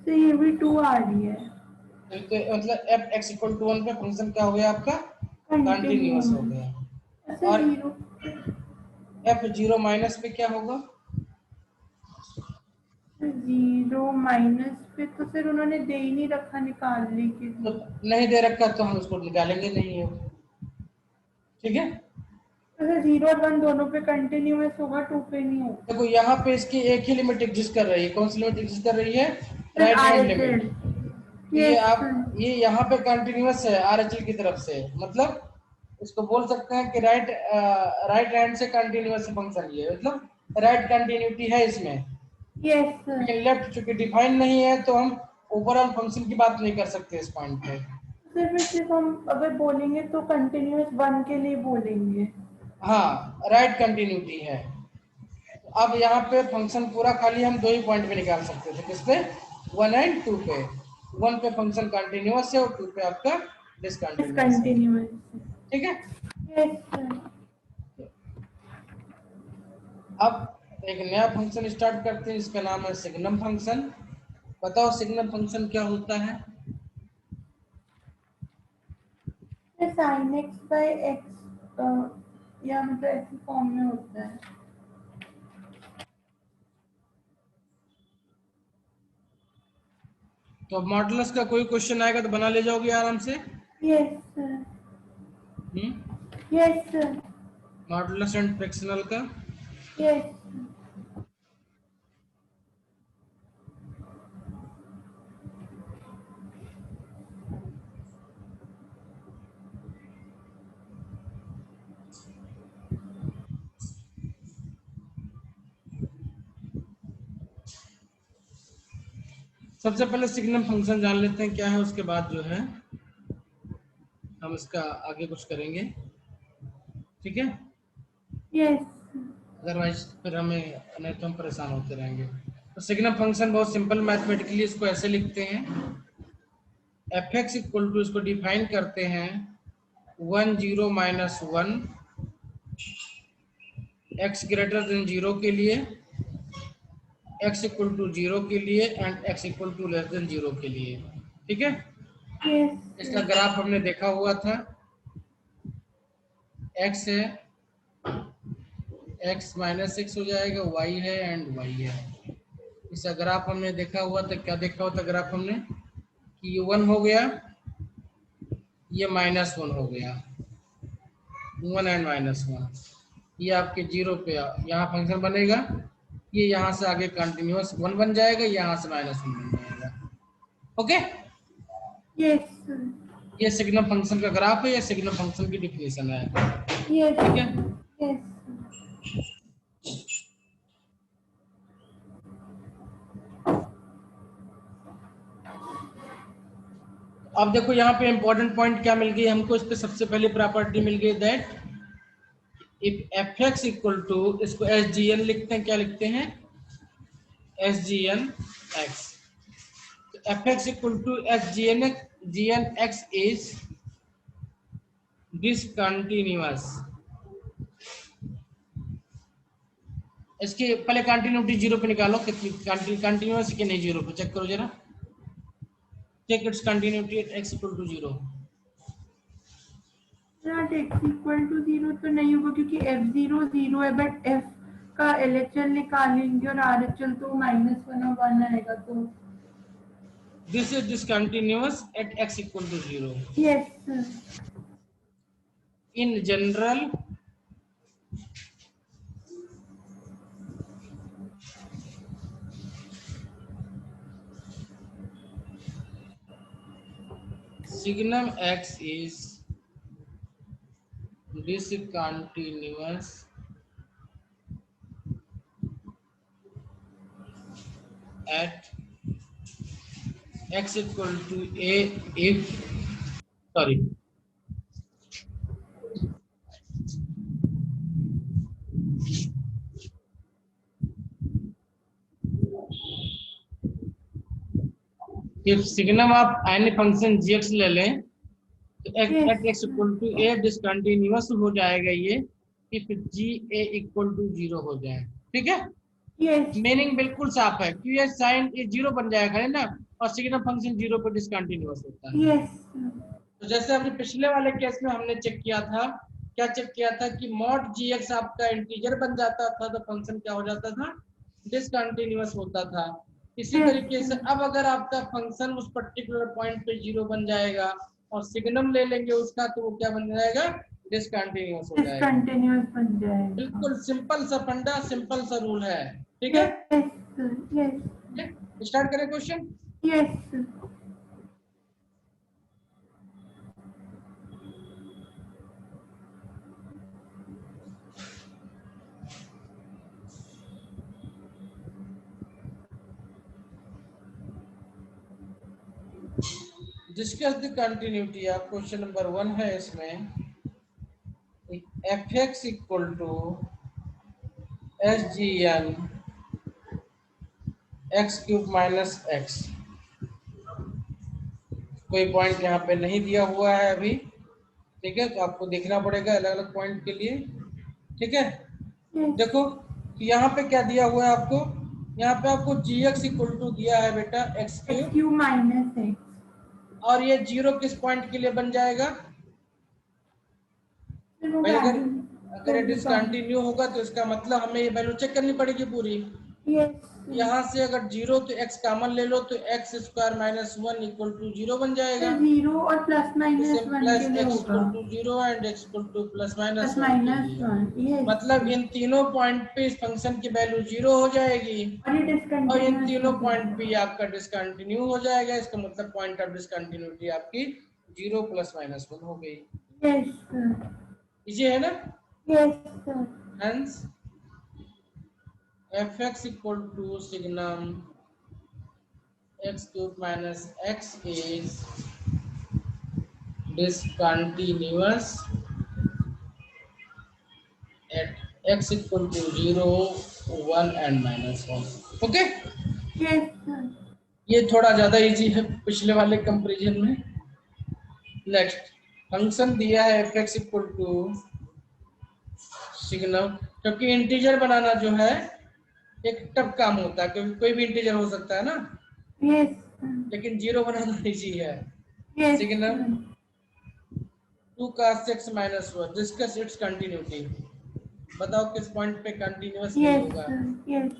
तो ये भी 2 आ रही है। तो मतलब Fx इक्वल टू 1 पे फंक्शन क्या हो गया आपका? कंटिन्यूअस हो गया। सर और 0 F0 माइनस पे क्या होगा? 0 माइनस पे तो सर उन्होंने दे ही नहीं रखा निकालने के तो लिए। नहीं दे रखा तो हम उसको निकालेंगे नहीं है। ठीक है, तो सर 0 और 1 दोनों पे कंटिन्यूअस होगा, 2 पे नहीं होगा। देखो यहाँ पे इसकी एक ही लिमिट एग्जिस्ट कर रही है। कौन सी लिमिट एग्जिस्ट कर रही है? Sir right hand RHL। Limit. तो ये यस आप सर। ये यहाँ पे कंटिन्यूअस है RHL की तरफ से, मतलब इसको बोल सकते हैं कि राइट हैंड से कंटिन्यूअस फंक्शन ये, मतलब राइट कंटिन्यूटी है इसमें। Yes sir. लेकिन लेफ्ट चूंकि डिफाइन नहीं है तो हम ओवरऑल फंक्शन की बात नहीं कर सकते इस पॉइंट पे। सर फिर सिर्फ हम अगर बोलेंगे तो कंटिन्यूअस 1 के लिए बोलेंगे। हाँ, राइट कंटिन्यूटी है। अब यहाँ पे फंक्शन पूरा खाली हम 2 ही पॉइंट पे निकाल सकते थे, किस पे? 1 एंड 2 पे। 1 पे फंक्शन कंटिन्यूअस है और 2 पे आपका डिसकंटिन्यूअस है। डिसकंटिन्यूअस। ठीक है, यस सर। अब एक नया फंक्शन स्टार्ट करते हैं, इसका नाम है सिग्नम फंक्शन। बताओ सिग्नम फंक्शन क्या होता है? sin x by x, या मतलब ऐसी फॉर्म में होता है। तो अब मॉडुलस का कोई क्वेश्चन आएगा तो बना ले जाओगे आराम से। Yes sir. Yes sir. Modulus and fractional का। यस। सबसे पहले सिग्नम फंक्शन जान लेते हैं क्या है, उसके बाद जो है हम इसका आगे कुछ करेंगे। ठीक है, यस। अदरवाइज फिर हमें नहीं तो हम परेशान होते रहेंगे। तो सिग्नम फंक्शन बहुत सिंपल, मैथमेटिकली इसको ऐसे लिखते हैं। एफ एक्स इक्वल टू, इसको डिफाइन करते हैं 1 0 माइनस 1, एक्स ग्रेटर देन 0 के लिए, एक्स इक्वल टू 0 के लिए and x equal to less than 0 के लिए। ठीक है, इसका यस। ग्राफ हमने देखा हुआ था। एक्स है, एक्स माइनस एक्स हो जाएगा, वाई है एंड वाई है। इसका ग्राफ हमने देखा हुआ था। क्या देखा हुआ था ग्राफ हमने? कि ये 1 हो गया, ये -1 हो गया, 1 एंड -1। ये आपके 0 पे यहाँ फंक्शन बनेगा, ये यहाँ से आगे कंटिन्यूअस 1 बन जाएगा, यहाँ से -1 बन जाएगा। Okay, yes. ये सिग्नम फंक्शन का ग्राफ है, ये सिग्नम फंक्शन की डिफिनेशन है। यस। ठीक है, यस। अब देखो यहाँ पे इंपॉर्टेंट पॉइंट क्या मिल गई हमको, इस पे सबसे पहले प्रॉपर्टी मिल गई that if f x equal to, इसको एस जी एन लिखते हैं, क्या लिखते हैं, s g n x. F x equal to s g n x is discontinuous. इसकी पहले कंटिन्यूटी जीरो पे निकालो, कितनी कंटिन्यूअस कि नहीं, जीरो पे चेक करो जरा, take its continuity at x equal to zero. Not x equal to zero तो नहीं होगा क्योंकि एफ जीरो जीरो है, बट एफ का एलएचएल निकालेंगे और आरएचएल तो -1 और 1 आएगा तो this is discontinuous at x equal to zero. Yes sir. In general signum x is discontinuous at x equal to a if, sorry, if signum आप any function gx ले लें तो at x equal to a discontinuous हो जाएगा ये if g a equal to zero हो जाए। ठीक है, यस मीनिंग बिल्कुल साफ है कि ये साइन ये जीरो बन जाएगा है ना, और सिग्नम फंक्शन जीरो पर डिसकंटिन्यूअस होता है। यस तो जैसे अभी पिछले वाले केस में हमने चेक किया था, क्या चेक किया था कि मॉड जी एक्स आपका इंटीजर बन जाता था तो फंक्शन क्या हो जाता था, डिसकंटिन्यूअस होता था। इसी तरीके से अब अगर आपका फंक्शन उस पर्टिकुलर पॉइंट पे जीरो बन जाएगा और सिग्नम ले लेंगे उसका, तो वो क्या बन जाएगा, डिसकंटिन्यूअस हो जाएगा। डिसकंटिन्यूअस बन जाएगा। बिल्कुल सिंपल सा फंडा, सिंपल सा रूल है। ठीक है, यस स्टार्ट करें question. Yes discuss the continuity of question number 1 है इसमें, f x equal to s g n x cube minus x. कोई पॉइंट यहाँ पे नहीं दिया हुआ है अभी, ठीक है, तो आपको देखना पड़ेगा अलग अलग पॉइंट के लिए। ठीक है, देखो कि यहाँ पे क्या दिया हुआ है आपको, यहाँ पे आपको जी एक्स इक्वल टू दिया है बेटा एक्स क्यूब माइनस एक्स, और ये जीरो किस पॉइंट के लिए बन जाएगा भाई, अगर ये डिसकंटिन्यू होगा तो इसका मतलब हमें ये वैल्यू चेक करनी पड़ेगी पूरी। यहाँ से अगर जीरो तो एक्स कॉमन ले लो तो x square minus 1 equal to zero बन जाएगा। जीरो और प्लस माइनस वन प्लस के लिए एक्स होगा, equal to zero and x equal to plus minus plus 1 के माइनस लिए। 1। मतलब इन तीनों पॉइंट पे इस फंक्शन की वैल्यू जीरो हो जाएगी और इन तीनों पॉइंट पे आपका डिसकंटिन्यू हो जाएगा। इसका मतलब पॉइंट ऑफ डिसकंटिन्यूटी आपकी जीरो प्लस माइनस 1 हो गई। यस इजी है ना। Yes sir. Hence, fx equal to signum x cube minus x is discontinuous at x equal to 0, 1 and minus 1. Okay? Yes sir. ये थोड़ा ज्यादा इजी है पिछले वाले कंपैरिजन में। नेक्स्ट फंक्शन दिया है fx equal to सिग्नम, क्योंकि इंटीजर बनाना जो है एक टफ काम होता है, क्योंकि कोई भी इंटीजर हो सकता है ना, यस लेकिन जीरो बनाना इजी है। Yes signum 2 cos x minus 1, discuss it's continuity. बताओ किस पॉइंट पे कंटिन्यूअस नहीं होगा। यस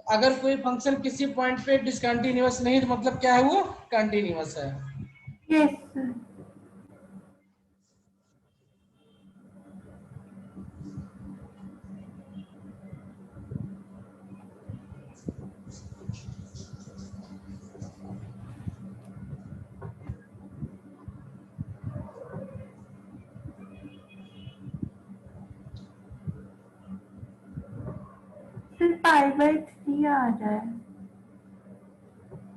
अगर कोई फंक्शन किसी पॉइंट पे डिसकंटिन्यूअस नहीं तो मतलब क्या है, वो कंटिन्यूअस है। Yes sir. पाई बाय 3 आ रहा है।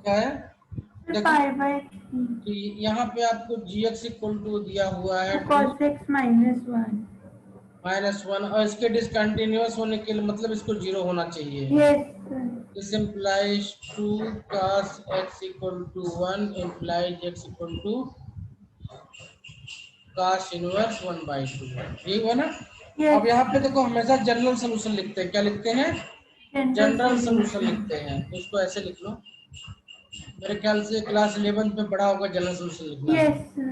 क्या है, पाई बाय तो यहाँ पे आपको gx इक्वल टू दिया हुआ है cos x -1 -1 और इसके डिसकंटिन्यूअस होने के लिए मतलब इसको 0 होना चाहिए। yes sir This implies 2 cos x equal to 1 implies x equal to cos inverse 1/2। ये हुआ ना। yes अब यहाँ पे देखो हमेशा जनरल सॉल्यूशन लिखते हैं, क्या लिखते हैं? जनरल सॉल्यूशन लिखते हैं। तो इसको ऐसे लिख लो, मेरे ख्याल से क्लास 11 में पढ़ा होगा जनरल सॉल्यूशन लिखना। yes sir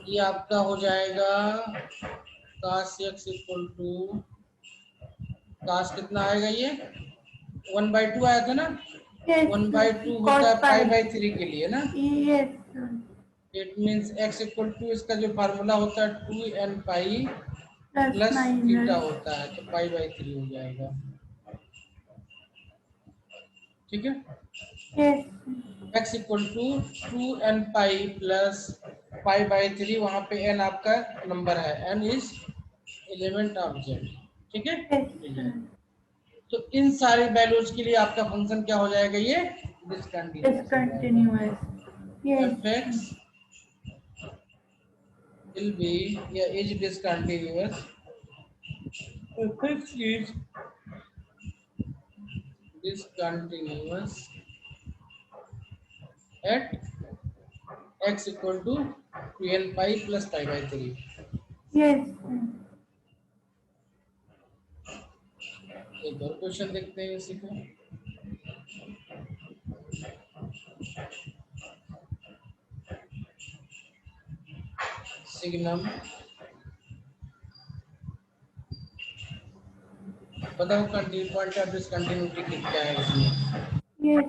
ये आपका हो जाएगा cos x equal to cos कितना आएगा, ये 1/2 आया था ना। yes 1/2 cos होता है pi π/3 के लिए ना। yes sir it means x equal to इसका जो फार्मूला होता है 2n pi plus plus theta minus होता है, तो π/3 हो जाएगा। ठीक है, yes x equal to 2n pi plus π/3, वहां पे n आपका नंबर है, n is element of z। ठीक है, yes sir तो इन सारी वैल्यूज के लिए आपका फंक्शन क्या हो जाएगा, ये discontinuous yes fx will be is discontinuous, fx is discontinuous at x equal to 2n pi plus π/3। yes sir एक और क्वेश्चन देखते हैं इसी को। सिग्नम बताओ, कंटिन्यू पॉइंट ऑफ डिसकंटिन्यूटी क्या है इसमें? yes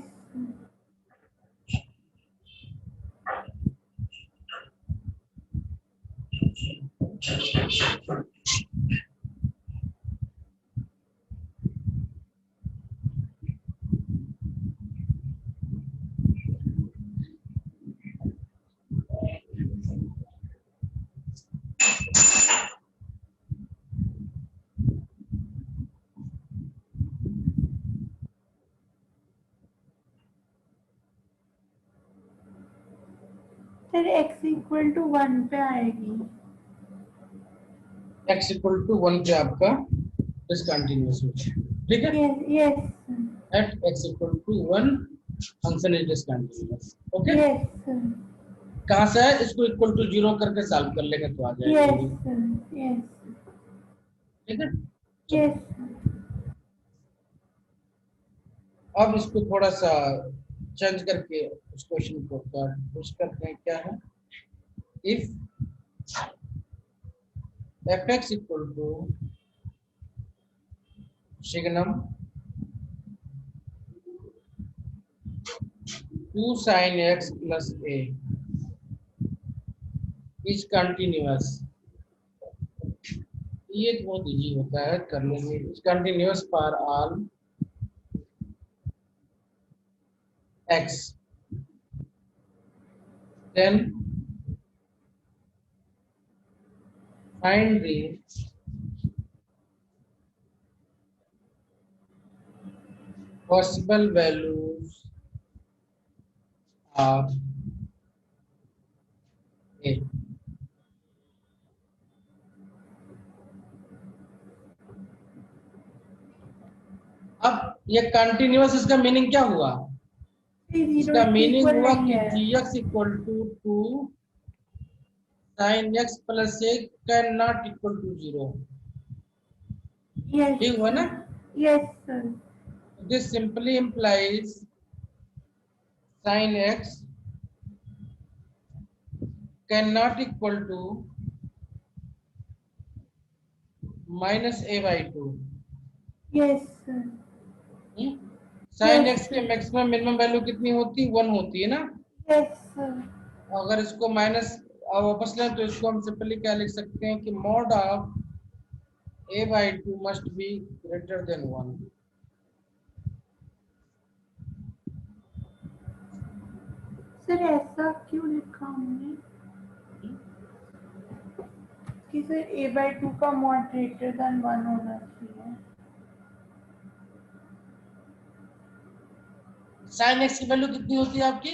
फिर x इक्वल टू 1 पे आएगी x इक्वल टू 1 पे आपका डिसकंटिन्यूअस हो जाएगा। ठीक है, yes yes at x equal to 1 function is discontinuous. Okay, yes sir कहाँ से है, इसको इक्वल टू 0 करके सॉल्व कर लेंगे तो आ जाएगा। yes sir yes ठीक है, yes अब इसको थोड़ा सा चेंज करके उस क्वेश्चन को पुश करते हैं। क्या है, if fx equal to signum 2 sin x plus a is continuous. ये बहुत इजी होता है, कर लेंगे। Is continuous for all x, then find the possible values of a। अब ये कंटिन्यूअस, इसका मीनिंग क्या हुआ? इसका मीनिंग हुआ कि gx equal to 2 sin x plus a can not equal to 0। yes ठीक हुआ ना? yes sir this simply implies sin x can not equal to minus a/2। yes sir sin x के maximum minimum value कितनी होती है? 1 होती है ना। yes sir अगर इसको माइनस वापस लें तो इसको हम सिंपली क्या लिख सकते हैं कि mod of a/2 must be greater than 1। Sir ऐसा क्यों लिखा हमने कि सर a/2 का मॉड ग्रेटर देन 1 होना चाहिए? sin x की वैल्यू कितनी होती है आपकी?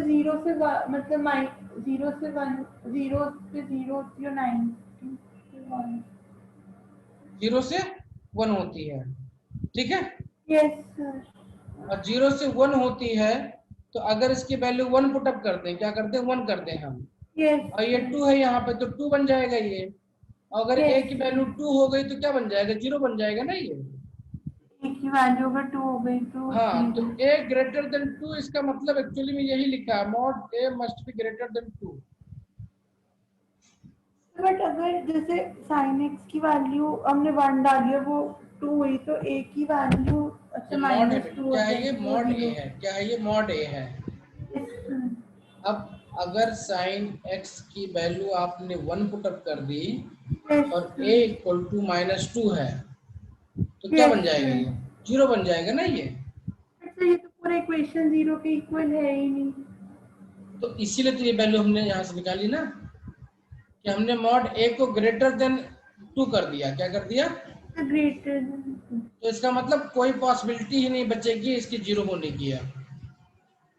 जीरो से मतलब 0 से 1, 0 से 0 होती है 90 से 1। 0 से 1 होती है, ठीक है। Yes sir. और 0 से 1 होती है, तो अगर इसकी वैल्यू 1 पुटअप करते हैं, क्या करते हैं, 1 करते हैं हम, यस और ये 2 है यहाँ पे, तो 2 बन जाएगा ये। अगर a यस की वैल्यू 2 हो गई तो क्या बन जाएगा, 0 बन जाएगा ना ये। एक की वैल्यू अगर 2 हो गई तो हाँ, तो 0। a ग्रेटर देन 2, इसका मतलब एक्चुअली में यही लिखा है, mod a must be greater than 2। But अगर जैसे sin x की वैल्यू हमने 1 डाली है, वो 2 हुई, तो a की वैल्यू अच्छा ये मॉड है, -2 हो क्या है, ये जाएगी, वो मॉड a 0। है, क्या है, ये मॉड a है। अब अगर साइन x की वैल्यू आपने 1 पुटअप कर दी और a इक्वल टू -2 है, तो क्या बन जाएगा, ये 0 बन जाएगा ना ये। अच्छा, ये तो पूरा इक्वेशन 0 के इक्वल है ही नहीं। तो इसीलिए तो ये वैल्यू हमने यहाँ से निकाली ना, कि हमने मॉड a को ग्रेटर देन 2 कर दिया, क्या कर दिया, ग्रेटर। तो इसका मतलब कोई पॉसिबिलिटी ही नहीं बचेगी इसकी 0 होने की है।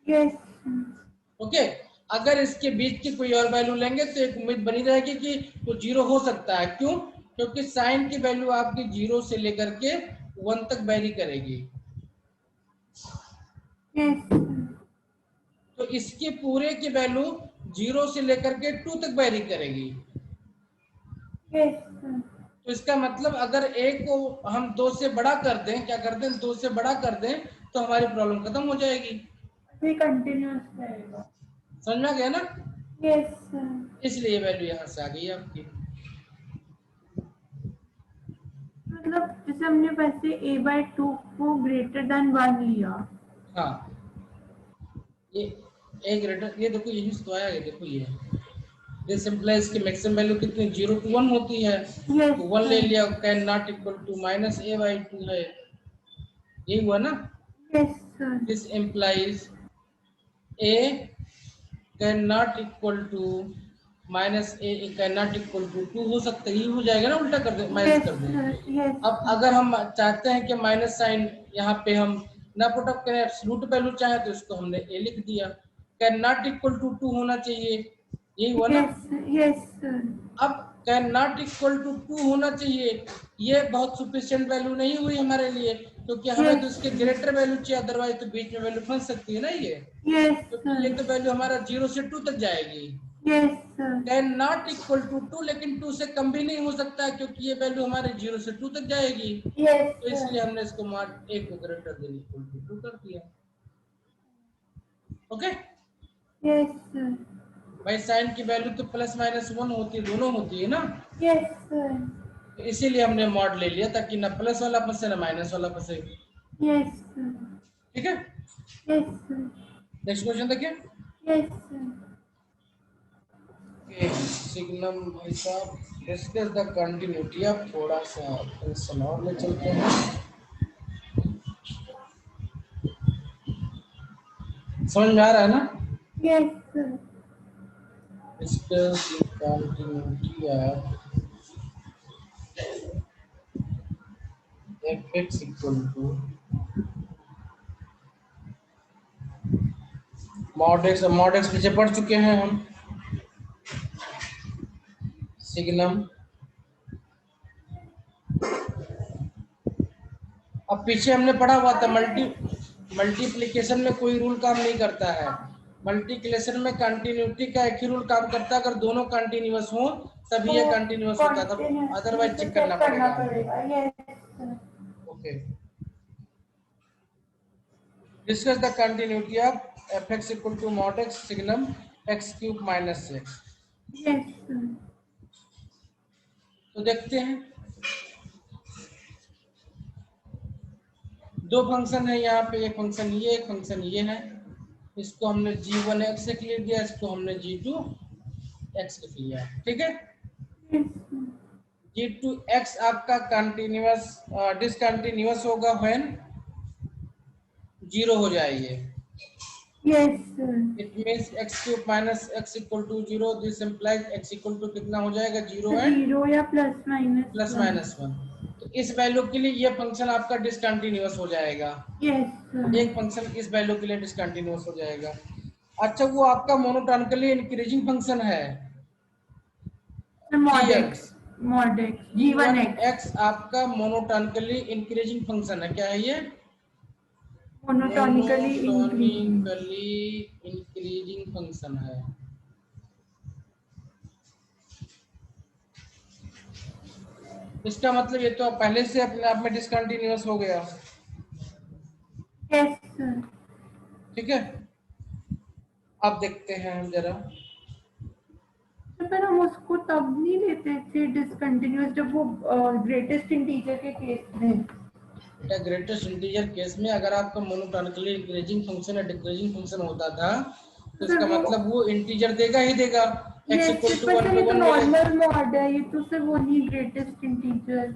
यस। ओके, अगर इसके बीच की कोई और वैल्यू लेंगे तो एक उम्मीद बनी रहेगी कि वो 0 हो सकता है। क्यों, क्योंकि साइन की वैल्यू आपकी 0 से लेकर के 1 तक वेरी करेगी। यस। तो इसके पूरे की वैल्यू 0 से लेकर के 2 तक वेरी करेगी। यस। तो इसका मतलब अगर a को हम 2 से बड़ा कर दें, क्या कर दें, 2 से बड़ा कर दें, तो हमारी प्रॉब्लम खत्म हो जाएगी। ये कंटिन्यूअस रहेगा। समझ में आ गया ना। यस। इसलिए ये वैल्यू यहाँ से आ गई आपकी। मतलब जैसे हमने वैसे a/2 को ग्रेटर देन 1 लिया। हाँ, ये a ग्रेटर, ये देखो यही तो आया है, देखो ये दिस इम्प्लाइज की मैक्सिमम वैल्यू कितनी 0 to 1 होती है। यस तो 1 ले लिया, can not equal to -a/2 है, यही हुआ ना। Yes sir. This implies a can not equal to -a can not equal to 2 हो सकता है, ये हो जाएगा ना, उल्टा कर दे, माइनस यस कर दे। सर। यस। अब अगर हम चाहते हैं कि माइनस साइन यहाँ पे हम ना पुट अप करें, एब्सोल्यूट वैल्यू चाहे तो इसको हमने a लिख दिया, कैन नॉट इक्वल टू 2 होना चाहिए, यही हुआ ना। Yes sir. अब कैन नॉट इक्वल टू 2 होना चाहिए, ये बहुत सुफिशिएंट वैल्यू नहीं हुई हमारे लिए, क्योंकि हमें तो इसके ग्रेटर वैल्यू चाहिए, अदरवाइज तो बीच में वैल्यू फंस सकती है ना ये, यस क्योंकि ये तो वैल्यू हमारा 0 से 2 तक जाएगी। Yes sir. Can not equal to 2, लेकिन 2 से कम भी नहीं हो सकता, क्योंकि ये वैल्यू हमारे 0 से 2 तक जाएगी। यस तो इसलिए हमने इसको मॉड a को ग्रेटर देन इक्वल टू 2 कर दिया। Okay, yes sir. भाई साइन की वैल्यू तो ±1 होती है, दोनों होती है ना। Yes sir. तो इसीलिए हमने मॉड ले लिया, ताकि ना प्लस वाला फंसे ना माइनस वाला फंसे। Yes sir. ठीक है, यस सर। नेक्स्ट क्वेश्चन देखिए। Yes sir. सिग्नम भाई साहब, डिस्कस द कंटिन्यूटी। अब थोड़ा सा टेंशन और ले चलते हैं, समझ में आ रहा है ना। Yes sir. Discuss the continuity of fx equal to mod x पीछे पढ़ चुके हैं हम। सिग्नम, अब पीछे हमने पढ़ा हुआ था, मल्टीप्लिकेशन में कोई रूल काम नहीं करता है, मल्टीप्लिकेशन में कंटिन्यूटी का एक ही रूल काम करता है, अगर दोनों कंटिन्यूअस हो तभी ये कंटिन्यूअस होता है, तब अदरवाइज चेक करना पड़ेगा। Yes sir. Okay, discuss the continuity of fx equal to mod x signum x³ - x। Yes sir. तो देखते हैं, दो फंक्शन है यहाँ पे, एक फंक्शन ये, एक फंक्शन ये है। इसको हमने g1x लिख दिया, इसको हमने g2x लिख लिया, ठीक है। g2x आपका कंटिन्यूअस डिसकंटिन्यूअस होगा व्हेन 0 हो जाएगी। Yes sir. It means x³ - x equal to 0, this implies x equal to कितना हो जाएगा, 0 एंड 0 या +-1। तो इस वैल्यू के लिए ये फंक्शन आपका डिसकंटिन्यूअस हो जाएगा। Yes sir. एक फंक्शन इस वैल्यू के लिए डिसकंटिन्यूअस हो जाएगा। अच्छा, वो आपका मोनोटोनिकली इंक्रीजिंग फंक्शन है mod G1। X, mod x G1 G1x x आपका मोनोटोनिकली इंक्रीजिंग फंक्शन है। क्या है ये? Monotonically increasing. Monotonically increasing function है। इसका मतलब ये तो पहले से अपने आप में डिसकंटिन्यूअस हो गया। Yes sir. ठीक है, अब देखते हैं हम जरा। तो फिर हम उसको तब नहीं लेते थे डिसकंटिन्यूअस जब वो ग्रेटेस्ट इंटीजर के केस में। बेटा, ग्रेटेस्ट इंटीजर केस में अगर आपका मोनोटोनिकली इंक्रीजिंग फंक्शन या डिक्रीजिंग फंक्शन होता था तो फिर इसका वो मतलब वो इंटीजर देगा ही देगा। x यस इक्वल टू पर 1 सर पे ये तो 1 मिलेगा। नॉर्मल मॉड है, ये तो सिर्फ वो नहीं greatest integer.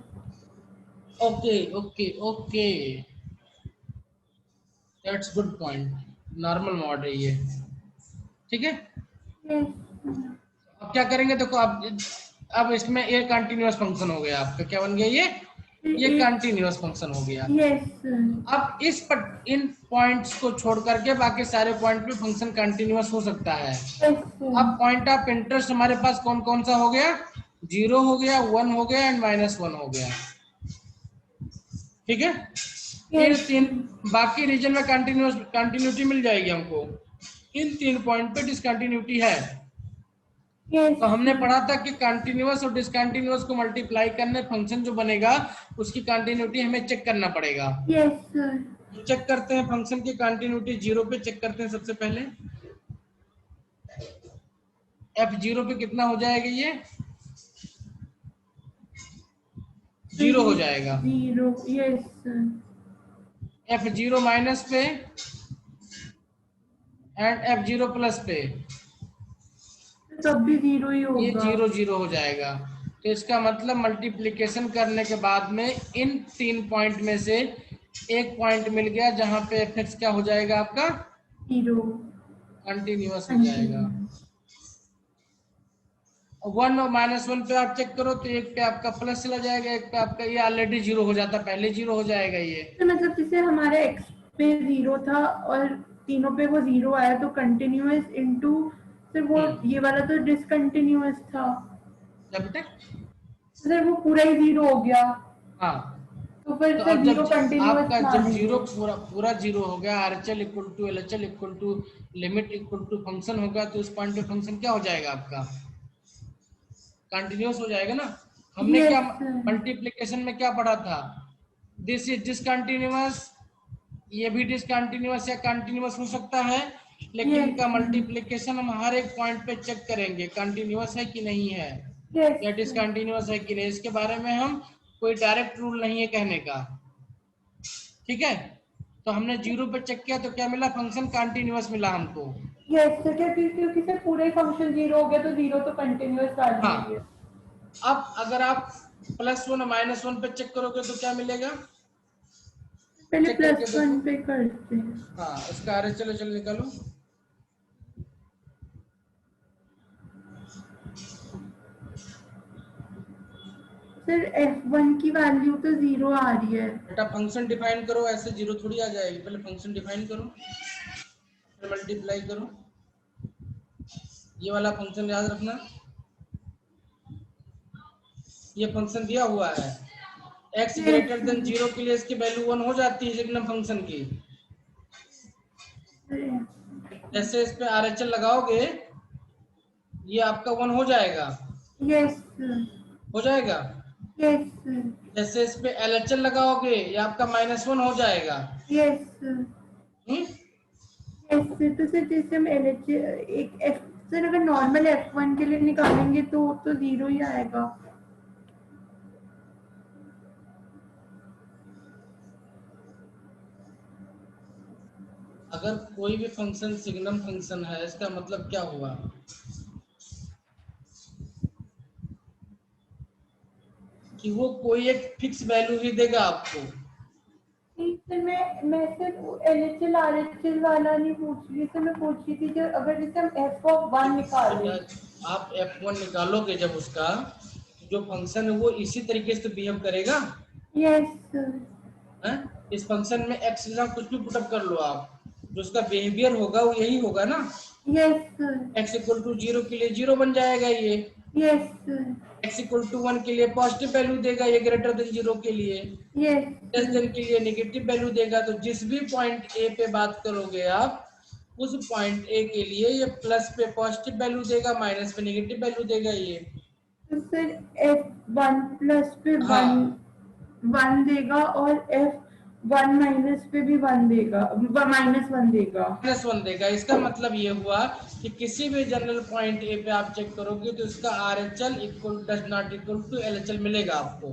Okay okay okay, that's good point. Normal mod है ये। ठीक है, यस अब क्या करेंगे देखो। अब इसमें ये कंटिन्यूअस फंक्शन हो गया आपका। क्या बन गया ये एक कंटिन्यूअस फंक्शन हो गया। Yes sir. अब इन पॉइंट्स को छोड़ करके बाकी सारे पॉइंट पे फंक्शन कंटिन्यूअस हो सकता है। Yes sir. अब पॉइंट ऑफ इंटरेस्ट हमारे पास कौन कौन सा हो गया? 0 हो गया, 1 हो गया एंड -1 हो गया। ठीक है, इन यस तीन बाकी रीजन में कंटिन्यूटी मिल जाएगी हमको। इन 3 पॉइंट पे डिसकंटिन्यूटी है। यस तो हमने पढ़ा था कि कंटिन्यूअस और डिसकंटिन्यूअस को मल्टीप्लाई करने फंक्शन जो बनेगा उसकी कंटिन्यूटी हमें चेक करना पड़ेगा। Yes sir. तो चेक करते हैं फंक्शन की कंटिन्यूटी। 0 पे चेक करते हैं सबसे पहले। f0 पे कितना हो जाएगा? ये 0 हो जाएगा। 0 यस सर। f0 माइनस पे एंड f0 प्लस पे तब भी 0 ही ये होगा। 0 0 हो जाएगा। तो इसका मतलब मल्टीप्लिकेशन करने के बाद में इन 3 पॉइंट में से एक पॉइंट मिल गया जहां पे f क्या हो जाएगा आपका? 0 कंटिन्यूअस हो जाएगा। कंटिन्यूअस। 1 और -1 पे आप चेक करो तो एक पे आपका प्लस चला जाएगा, एक पे आपका ये ऑलरेडी 0 हो जाता, पहले 0 हो जाएगा ये। तो मतलब जैसे हमारे x पे 0 था और तीनों पे वो 0 आया तो कंटिन्यूअस इनटू फिर वो ये वाला तो डिसकंटिन्यूअस था। क्या बेटा? फिर वो पूरा ही 0 हो गया। हाँ, तो फिर तो से अब 0 कंटिन्यूअस आपका जब मानेंगे। 0 पूरा पूरा 0 हो गया, RHL equal to LHL equal to limit equal to function होगा, तो उस पॉइंट पे फंक्शन क्या हो जाएगा आपका? कंटिन्यूअस हो जाएगा ना। हमने क्या यस सर। मल्टीप्लिकेशन में क्या पढ़ा था? दिस इज डिसकंटिन्यूअस, ये भी डिसकंटिन्यूअस या कंटिन्यूअस हो सकता है, लेकिन यस इनका सर। मल्टीप्लिकेशन हम हर एक पॉइंट पे चेक करेंगे कंटिन्यूअस है कि नहीं है यस या सर। डिसकंटिन्यूअस है कि नहीं। इसके बारे में हम कोई डायरेक्ट रूल नहीं है कहने का। ठीक है, तो हमने 0 पे चेक किया तो क्या मिला? फंक्शन कंटिन्यूअस मिला हमको। यस सर क्योंकि सर पूरा ही फंक्शन 0 हो गया तो 0 तो कंटिन्यूअस आ जाएंगे। हाँ, अब अगर आप +1 -1 पे चेक करोगे तो क्या मिलेगा? पहले चेक करके देखो। +1 पे करते हैं। हाँ, इसका RHL चलो चलो निकालो। सर f1 की वैल्यू तो 0 आ रही है। बेटा फंक्शन डिफाइन करो, ऐसे 0 थोड़ी आ जाएगी। पहले फंक्शन डिफाइन करो, फिर मल्टीप्लाई करो। ये वाला फंक्शन याद रखना, ये फंक्शन दिया हुआ है। x ग्रेटर देन 0 के लिए इसकी वैल्यू 1 हो जाती है सिग्नम फंक्शन की। जैसे इस पे RHL लगाओगे ये आपका 1 हो जाएगा। Yes sir. हो जाएगा। Yes sir. जैसे इस पे LHL लगाओगे ये आपका -1 हो जाएगा। Yes sir. Hmm? Yes sir तो सर जैसे हम LH एक f सर अगर नॉर्मल f1 के लिए निकालेंगे तो 0 ही आएगा। अगर कोई भी फंक्शन सिग्नम फंक्शन है इसका मतलब क्या हुआ? कि वो कोई एक फिक्स वैल्यू ही देगा आपको। ठीक सर मैं सर LHL RHL वाला नहीं पूछ रही सर, मैं पूछ रही थी जो अगर जैसे हम f(1) निकालें। बेटा आप F1 निकालोगे जब उसका जो फंक्शन है वो इसी तरीके से बिहेव करेगा। Yes sir. है? इस फंक्शन में x के साथ कुछ भी पुटअप कर लो आप, जो उसका बिहेवियर होगा वो यही होगा ना। Yes sir, x equal to 0 के लिए 0 बन जाएगा ये। Yes sir, x equal to 1 के लिए पॉजिटिव वैल्यू देगा ये ग्रेटर देन 0 के लिए, यस लेस सर, देन के लिए नेगेटिव वैल्यू देगा। तो जिस भी पॉइंट ए पे बात करोगे आप, उस पॉइंट ए के लिए ये प्लस पे पॉजिटिव वैल्यू देगा, माइनस पे नेगेटिव वैल्यू देगा ये। तो सर F1 प्लस पे हाँ 1 देगा और F1 माइनस पे भी 1 देगा, -1 देगा। -1 देगा। इसका मतलब ये हुआ कि किसी भी जनरल पॉइंट ए पे आप चेक करोगे तो इसका RHL equal does not equal to LHL मिलेगा आपको।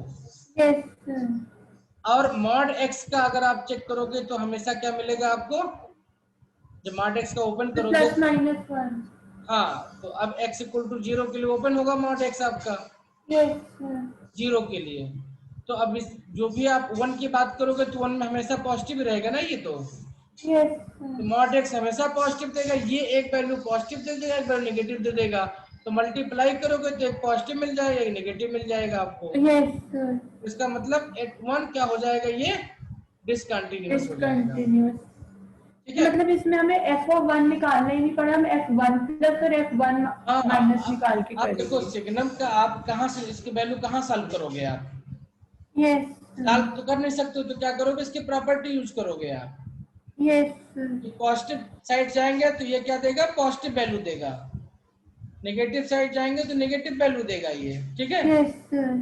यस सर, और मॉड x का अगर आप चेक करोगे तो हमेशा क्या मिलेगा आपको, जब मॉड x का ओपन तो करोगे, +-1। हाँ तो अब x इक्वल टू 0 के लिए ओपन होगा मॉड x आपका, यस सर, 0 के लिए। तो अब इस जो भी आप 1 की बात करोगे तो 1 में हमेशा पॉजिटिव रहेगा ना ये। यस तो सर, मॉड x हमेशा पॉजिटिव देगा, ये एक वैल्यू पॉजिटिव दे देगा, एक वैल्यू नेगेटिव दे देगा। तो मल्टीप्लाई करोगे तो एक पॉजिटिव मिल जाएगा, एक नेगेटिव मिल जाएगा आपको। यस सर, इसका मतलब एट 1 क्या हो जाएगा, ये डिसकंटिन्यूअस हो जाएगा। डिसकंटिन्यूअस। ठीक तो है। मतलब इसमें हमें F1 निकालना ही नहीं पड़ा, हम F1 प्लस और F1 हाँ माइनस निकाल के आप देखो करेंगे। सिग्नम का आप कहाँ से इसकी वैल्यू कहाँ सॉल्व करोगे आप, यस सर, सॉल्व तो कर नहीं सकते हो, तो क्या करोगे, इसकी प्रॉपर्टी यूज करोगे आप। यस सर, तो पॉजिटिव साइड जाएंगे तो ये क्या देगा, पॉजिटिव वैल्यू देगा। नेगेटिव साइड जाएंगे तो नेगेटिव वैल्यू देगा ये। ठीक है। Yes sir.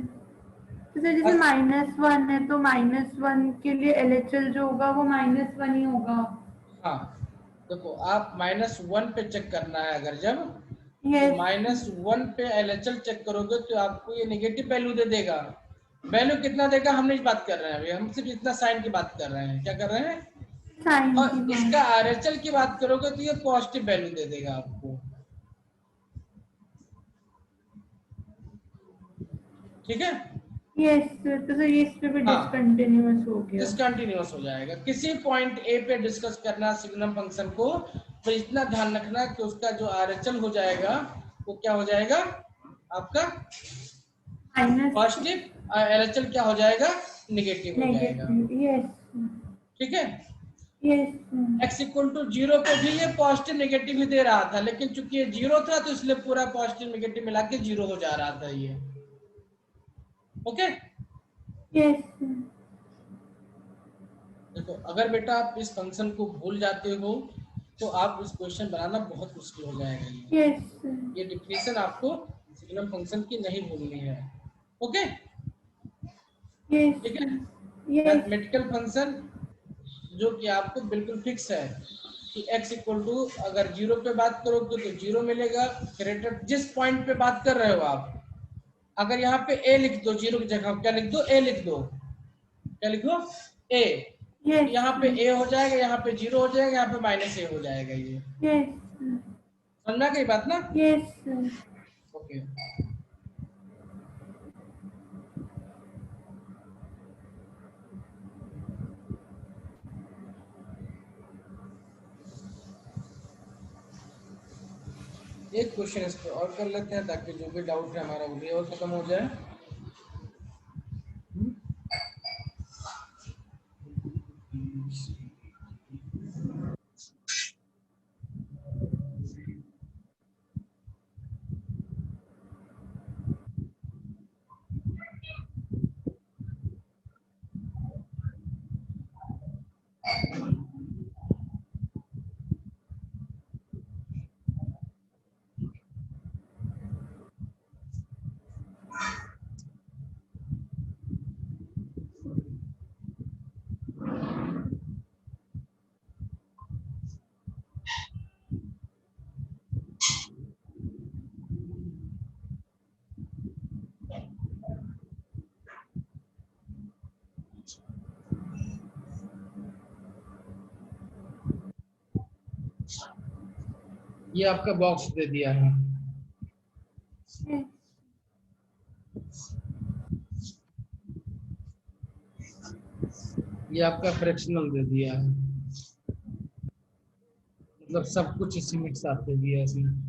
तो सर जैसे -1 है तो -1 के लिए LHL जो होगा वो -1 ही होगा। हाँ देखो आप -1 पे चेक करना है अगर, जब तो यस, -1 पे LHL चेक करोगे तो आपको ये नेगेटिव वैल्यू दे देगा। वैल्यू कितना देगा हम नहीं बात कर रहे हैं अभी, हम सिर्फ इतना साइन की बात कर रहे हैं। क्या कर रहे हैं, साइन की और इसका बात। RHL की बात करोगे तो ये पॉजिटिव वैल्यू दे देगा आपको। ठीक है। यस सर, तो सर ये इस पे भी हाँ डिसकंटिन्यूअस हो गया। डिसकंटिन्यूअस हो जाएगा। किसी पॉइंट ए पे डिस्कस करना सिग्नम फंक्शन को, तो इतना ध्यान रखना कि उसका जो RHL हो जाएगा वो क्या हो जाएगा आपका माइनस, पॉजिटिव, और LHL क्या हो जाएगा, नेगेटिव हो जाएगा। नेगेटिव। यस, ठीक है। यस, x इक्वल टू 0 पे भी ये पॉजिटिव नेगेटिव ही दे रहा था, लेकिन चूंकि ये 0 था तो इसलिए पूरा पॉजिटिव नेगेटिव मिला के 0 हो जा रहा था ये। ओके। यस, देखो अगर बेटा आप इस फंक्शन को भूल जाते हो तो आप इस क्वेश्चन बनाना बहुत मुश्किल हो जाएगा। यस, ये डिफिनेशन आपको सिग्नम फंक्शन की नहीं भूलनी है। ओके। यस, ठीक है। यस, मैथमेटिकल फंक्शन जो कि आपको बिल्कुल फिक्स है कि x इक्वल टू अगर 0 पे बात करोगे तो 0 मिलेगा, ग्रेटर जिस पॉइंट पे बात कर रहे हो आप, अगर यहाँ पे a लिख दो 0 की जगह क्या लिख दो, a लिख दो, क्या लिखो a, यस, यहाँ पे a हो जाएगा, यहाँ पे 0 हो जाएगा, यहाँ पे -a हो जाएगा ये। यस, समझा गई बात ना। Yes, okay. एक क्वेश्चन इस पर और कर लेते हैं ताकि जो भी डाउट है हमारा वो भी और खत्म हो जाए। ये आपका बॉक्स दे दिया है, ये आपका फ्रैक्शनल दे दिया है, मतलब सब कुछ इसी में साथ दे दिया है इसने।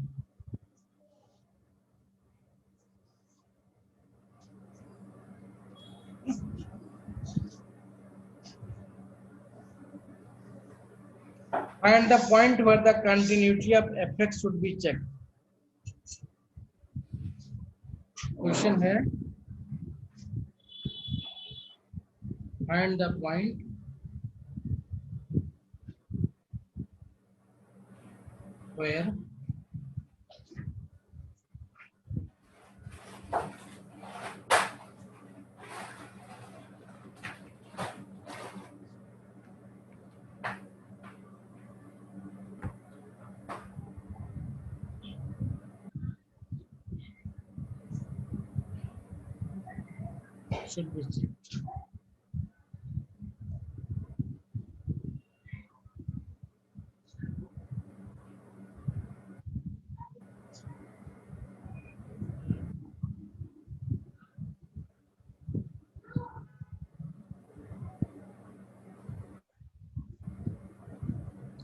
Find the point where the continuity of fx should be checked. Question है find the point where should be checked.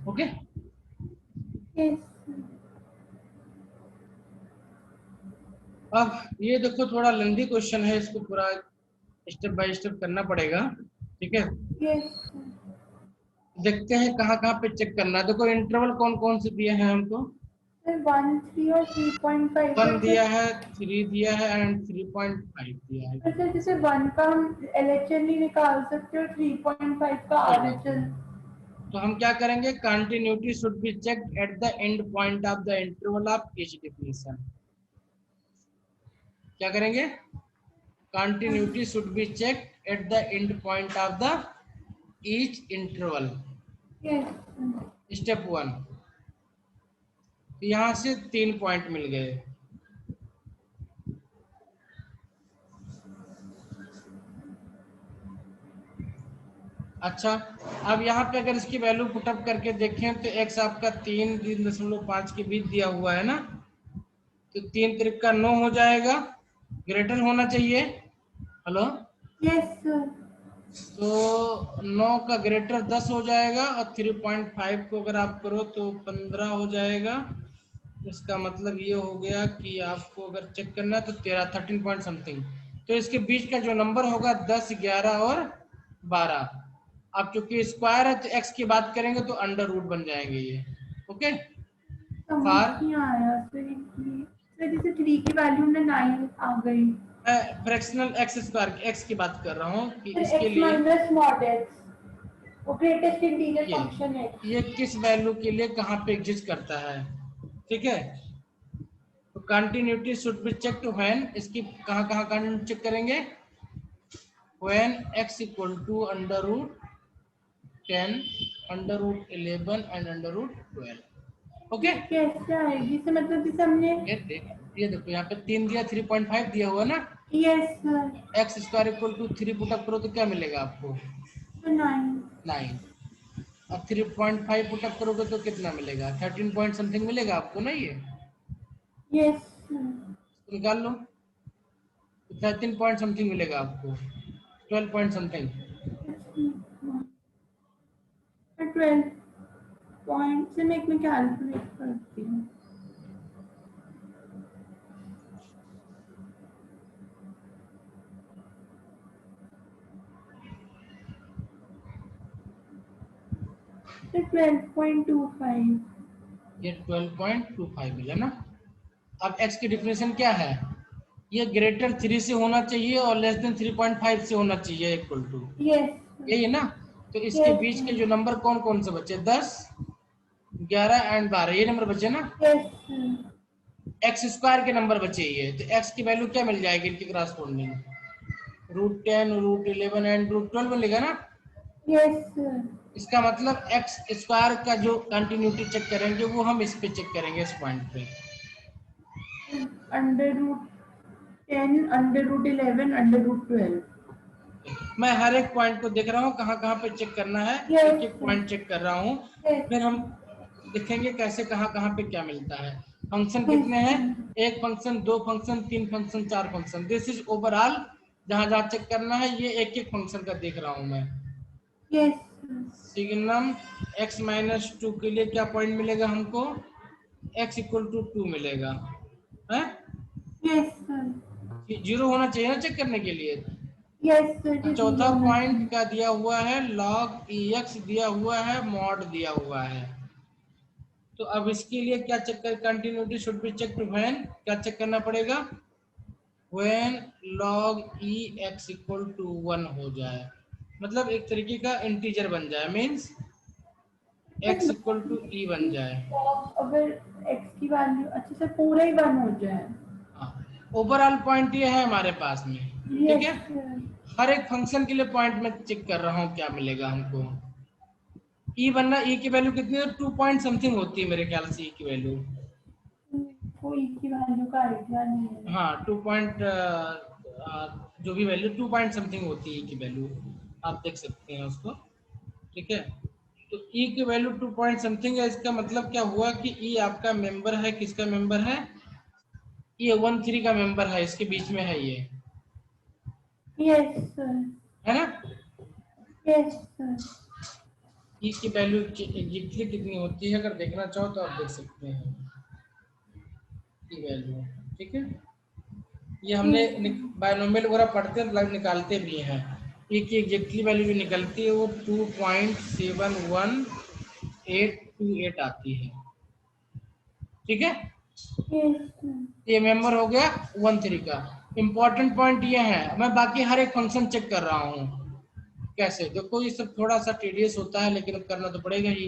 Okay Yes. अब ये देखो थोड़ा लेंथी क्वेश्चन है, इसको पूरा स्टेप बाय स्टेप करना पड़ेगा, ठीक है। Yes. देखते हैं कहाँ कहाँ पे चेक करना है। देखो इंटरवल कौन कौन से दिए हैं हमको, Sir, 1, 3 और 3.5. 1 दिया है, 3 दिया है एंड 3.5 दिया है। अच्छा, जैसे 1 का हम LHL नहीं निकाल सकते और 3.5 का RHL. तो हम क्या करेंगे, continuity should be checked at the end point of the interval of each definition. क्या करेंगे, continuity should be checked at the end point of the each interval. Yes. Step 1, यहाँ से 3 पॉइंट मिल गए। अच्छा, अब यहाँ पे अगर इसकी वैल्यू पुटअप करके देखें तो x आपका 3.5 के बीच दिया हुआ है ना, तो 3 त्रिक का 9 हो जाएगा, ग्रेटर होना चाहिए। Hello, Yes, sir. तो 9 का ग्रेटर 10 हो जाएगा और 3.5 को अगर आप करो तो 15 हो जाएगा। इसका मतलब ये हो गया कि आपको अगर चेक करना है तो 13 पॉइंट समथिंग, तो इसके बीच का जो नंबर होगा 10, 11 और 12। अब चूंकि स्क्वायर है तो x की बात करेंगे तो अंडर रूट बन जाएंगे ये। ओके, समझ नहीं आया सर, जैसे 3 की वैल्यू में 9 आ गई। फ्रैक्शनल एक्स स्क्वायर x की बात कर रहा हूँ कि सर, इसके x लिए माइनस मॉड x, वो ग्रेटेस्ट इंटीजर ये फंक्शन है। ये किस वैल्यू के लिए कहाँ पे एग्जिस्ट करता है, ठीक है। तो continuity should be checked when, इसकी कहाँ कहाँ कंटिन्यूटी चेक करेंगे, when x equal to under root 10, under root 11 and under root 12। Okay, कैसे आएगी सर, मतलब जैसे हमने ये देखो यहाँ पे 3 दिया, 3.5 दिया हुआ ना, yes sir, x square equal to 3 put up करो तो क्या मिलेगा आपको, 9। और 3.5 पुटअप करोगे तो कितना मिलेगा, 13 पॉइंट समथिंग मिलेगा आपको ना, ये यस तो निकाल लो, 13 पॉइंट समथिंग मिलेगा आपको, 12 पॉइंट समथिंग। 12 पॉइंट से मैं कैलकुलेट करती हूँ। तो 12.25, ये 12.25 मिला ना। अब x की डिफिनेशन क्या है, ये ग्रेटर 3 से होना चाहिए और लेस देन 3.5 से होना चाहिए इक्वल टू, यस यही है ना। तो इसके बीच के जो नंबर कौन कौन से बचे, 10, 11 एंड 12, ये नंबर बचे ना। यस एक्स स्क्वायर के नंबर बचे ये, तो x की वैल्यू क्या मिल जाएगी इनके क्रॉसपोंडिंग, √10, √11 एंड √12 मिलेगा ना। यस इसका मतलब एक्स स्क्वायर का जो कंटिन्यूटी चेक करेंगे वो हम इस पे चेक करेंगे, इस पॉइंट पे। √10, √11, √12। मैं हर एक पॉइंट को देख रहा हूँ कहाँ कहाँ पे चेक करना है, एक एक पॉइंट चेक कर रहा हूँ, फिर हम देखेंगे कैसे कहाँ कहाँ पे क्या मिलता है। फंक्शन कितने हैं, 1 function, 2 function, 3 function, 4 function, this is overall. जहाँ जहाँ चेक करना है ये एक एक फंक्शन का देख रहा हूँ मैं। यस सिग्नम x-2 के लिए क्या पॉइंट मिलेगा हमको, x इक्वल टू 2 मिलेगा है, यस 0 होना चाहिए ना चेक करने के लिए। यस चौथा पॉइंट का दिया हुआ है log ex दिया हुआ है, मॉड दिया हुआ है, तो अब इसके लिए क्या चेक कर, continuity should be check to when, क्या चेक करना पड़ेगा, when log e x equal to 1 हो जाए, मतलब एक तरीके का इंटीजर बन जाए, means x equal to e बन जाए। अगर x की वैल्यू अच्छे से पूरा ही 1 हो जाए। हाँ, ओवरऑल पॉइंट ये है हमारे पास में, ठीक यस है। सर। हर एक फंक्शन के लिए पॉइंट में चेक कर रहा हूँ क्या मिलेगा हमको। ई बनना, ई की वैल्यू कितनी है, 2 पॉइंट समथिंग होती है मेरे ख्याल से ई की वैल्यू। कोई की वैल्यू का आइडिया नहीं है। हाँ 2 पॉइंट, जो भी वैल्यू 2 पॉइंट समथिंग होती है ई की वैल्यू, आप देख सकते हैं उसको, ठीक है। तो ई की वैल्यू 2 पॉइंट समथिंग है, इसका मतलब क्या हुआ कि ई आपका मेंबर है, किसका मेंबर है, ये 1 3 का मेंबर है, इसके बीच में है ये, यस सर। है ना। Yes sir. ई की वैल्यू एग्जैक्टली कितनी होती है, अगर देखना चाहो तो आप देख सकते हैं की वैल्यू, ठीक है। ये हमने बायनोमियल वगैरह पढ़ते हैं तो निकालते भी हैं, ई की एग्जैक्टली वैल्यू जो निकलती है वो 2.71828 आती है, ठीक है। Yes sir. ये मेंबर हो गया 1 3 का। इंपॉर्टेंट पॉइंट ये है, मैं बाकी हर एक फंक्शन चेक कर रहा हूँ कैसे, देखो ये सब थोड़ा सा टीडियस होता है लेकिन अब करना तो पड़ेगा ही।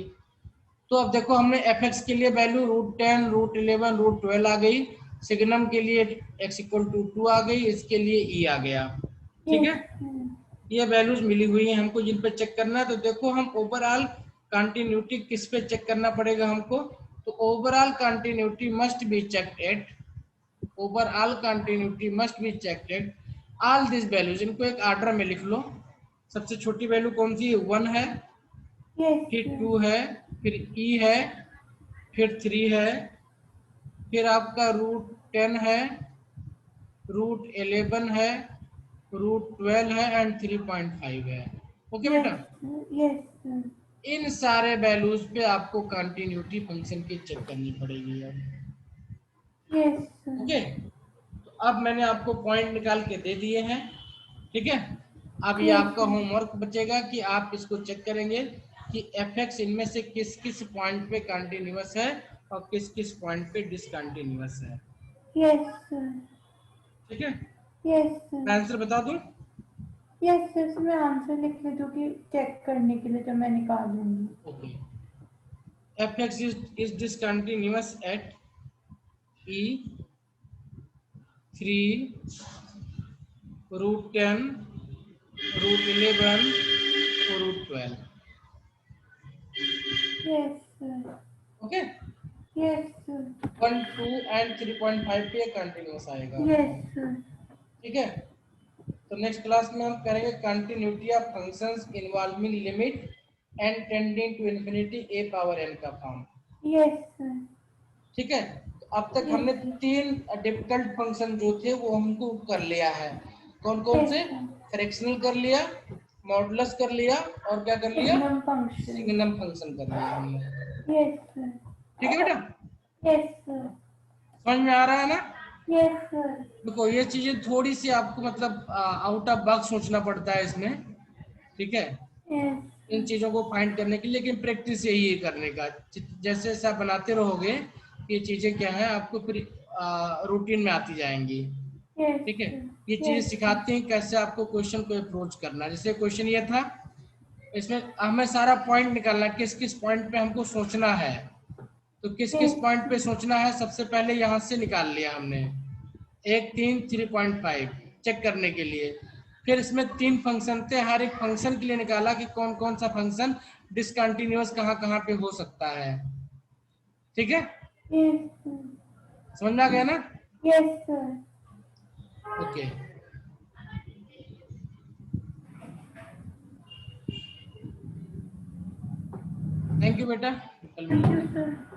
तो अब देखो हमने एफ एक्स के लिए वैल्यू √10 √11 √12 आ गई, सिग्नम के लिए x इक्वल टू 2 आ गई, इसके लिए e आ गया, ठीक यस है। सर। ये वैल्यूज मिली हुई हैं हमको जिन पे चेक करना है। तो देखो हम ओवरऑल कंटिन्यूटी किस पे चेक करना पड़ेगा हमको, तो overall continuity must be checked at, overall continuity must be checked at all this values, इनको एक ऑर्डर में लिख लो। सबसे छोटी वैल्यू कौन सी है, 1 है, यस फिर सर। 2 है, फिर e है, फिर 3 है, फिर आपका √10 है, √11 है, √12 है एंड 3.5 है, ओके यस बेटा। सर। Yes sir. इन सारे वैल्यूज पे आपको कंटिन्यूटी फंक्शन की चेक करनी पड़ेगी अब, यस सर। ओके। तो अब मैंने आपको पॉइंट निकाल के दे दिए हैं, ठीक है। अब ये यस आपका सर। होमवर्क बचेगा कि आप इसको चेक करेंगे कि एफ एक्स इनमें से किस किस पॉइंट पे कंटिन्यूअस है और किस किस पॉइंट पे डिसकंटिन्यूअस है, यस सर। ठीक है। यस मैं सर। आंसर बता दूं, यस सर, मैं आंसर लिख लेती हूँ कि चेक करने के लिए जब मैं निकालूंगी। Okay. F x is discontinuous at e 3 √10 √11 √12, yes sir. Okay. Yes sir. 1 2 and 3.5 पे कंटिन्यूअस आएगा यस आपका, सर। ठीक है। तो नेक्स्ट क्लास में हम करेंगे continuity of functions involving limit and tending to infinity a power n का फॉर्म, यस सर। ठीक है। तो अब तक यस हमने सर। 3 डिफिकल्ट फंक्शन जो थे वो हमको कर लिया है, कौन कौन यस से, सर। फ्रैक्शनल कर लिया, मॉडुलस कर लिया और क्या कर लिया, सिग्नम फंक्शन। सिग्नम फंक्शन कर लिया हमने, यस सर। ठीक है बेटा। Yes sir. समझ में आ रहा है ना। Yes sir. देखो ये चीजें थोड़ी सी आपको मतलब आउट ऑफ बॉक्स सोचना पड़ता है इसमें, ठीक है, यस इन चीजों को फाइंड करने के लिए, लेकिन प्रैक्टिस यही है करने का, जैसे जैसे आप बनाते रहोगे ये चीजें क्या है आपको फिर रूटीन में आती जाएंगी, ठीक है। सर। ये चीजें यस सर। सिखाते हैं कैसे आपको क्वेश्चन को अप्रोच करना है। जैसे क्वेश्चन ये था, इसमें हमें सारा पॉइंट निकालना है, किस किस पॉइंट पे हमको सोचना है, तो किस किस यस पॉइंट पे सोचना है सबसे पहले यहाँ से निकाल लिया हमने, 1 3 3.5 चेक करने के लिए। फिर इसमें 3 फंक्शन थे, हर एक फंक्शन के लिए निकाला कि कौन कौन सा फंक्शन डिसकंटिन्यूअस कहाँ कहाँ पे हो सकता है, ठीक है। सर। समझ में आ गया ना, yes sir. Okay. Thank you बेटा, कल थैंक मिलते यू हैं। सर।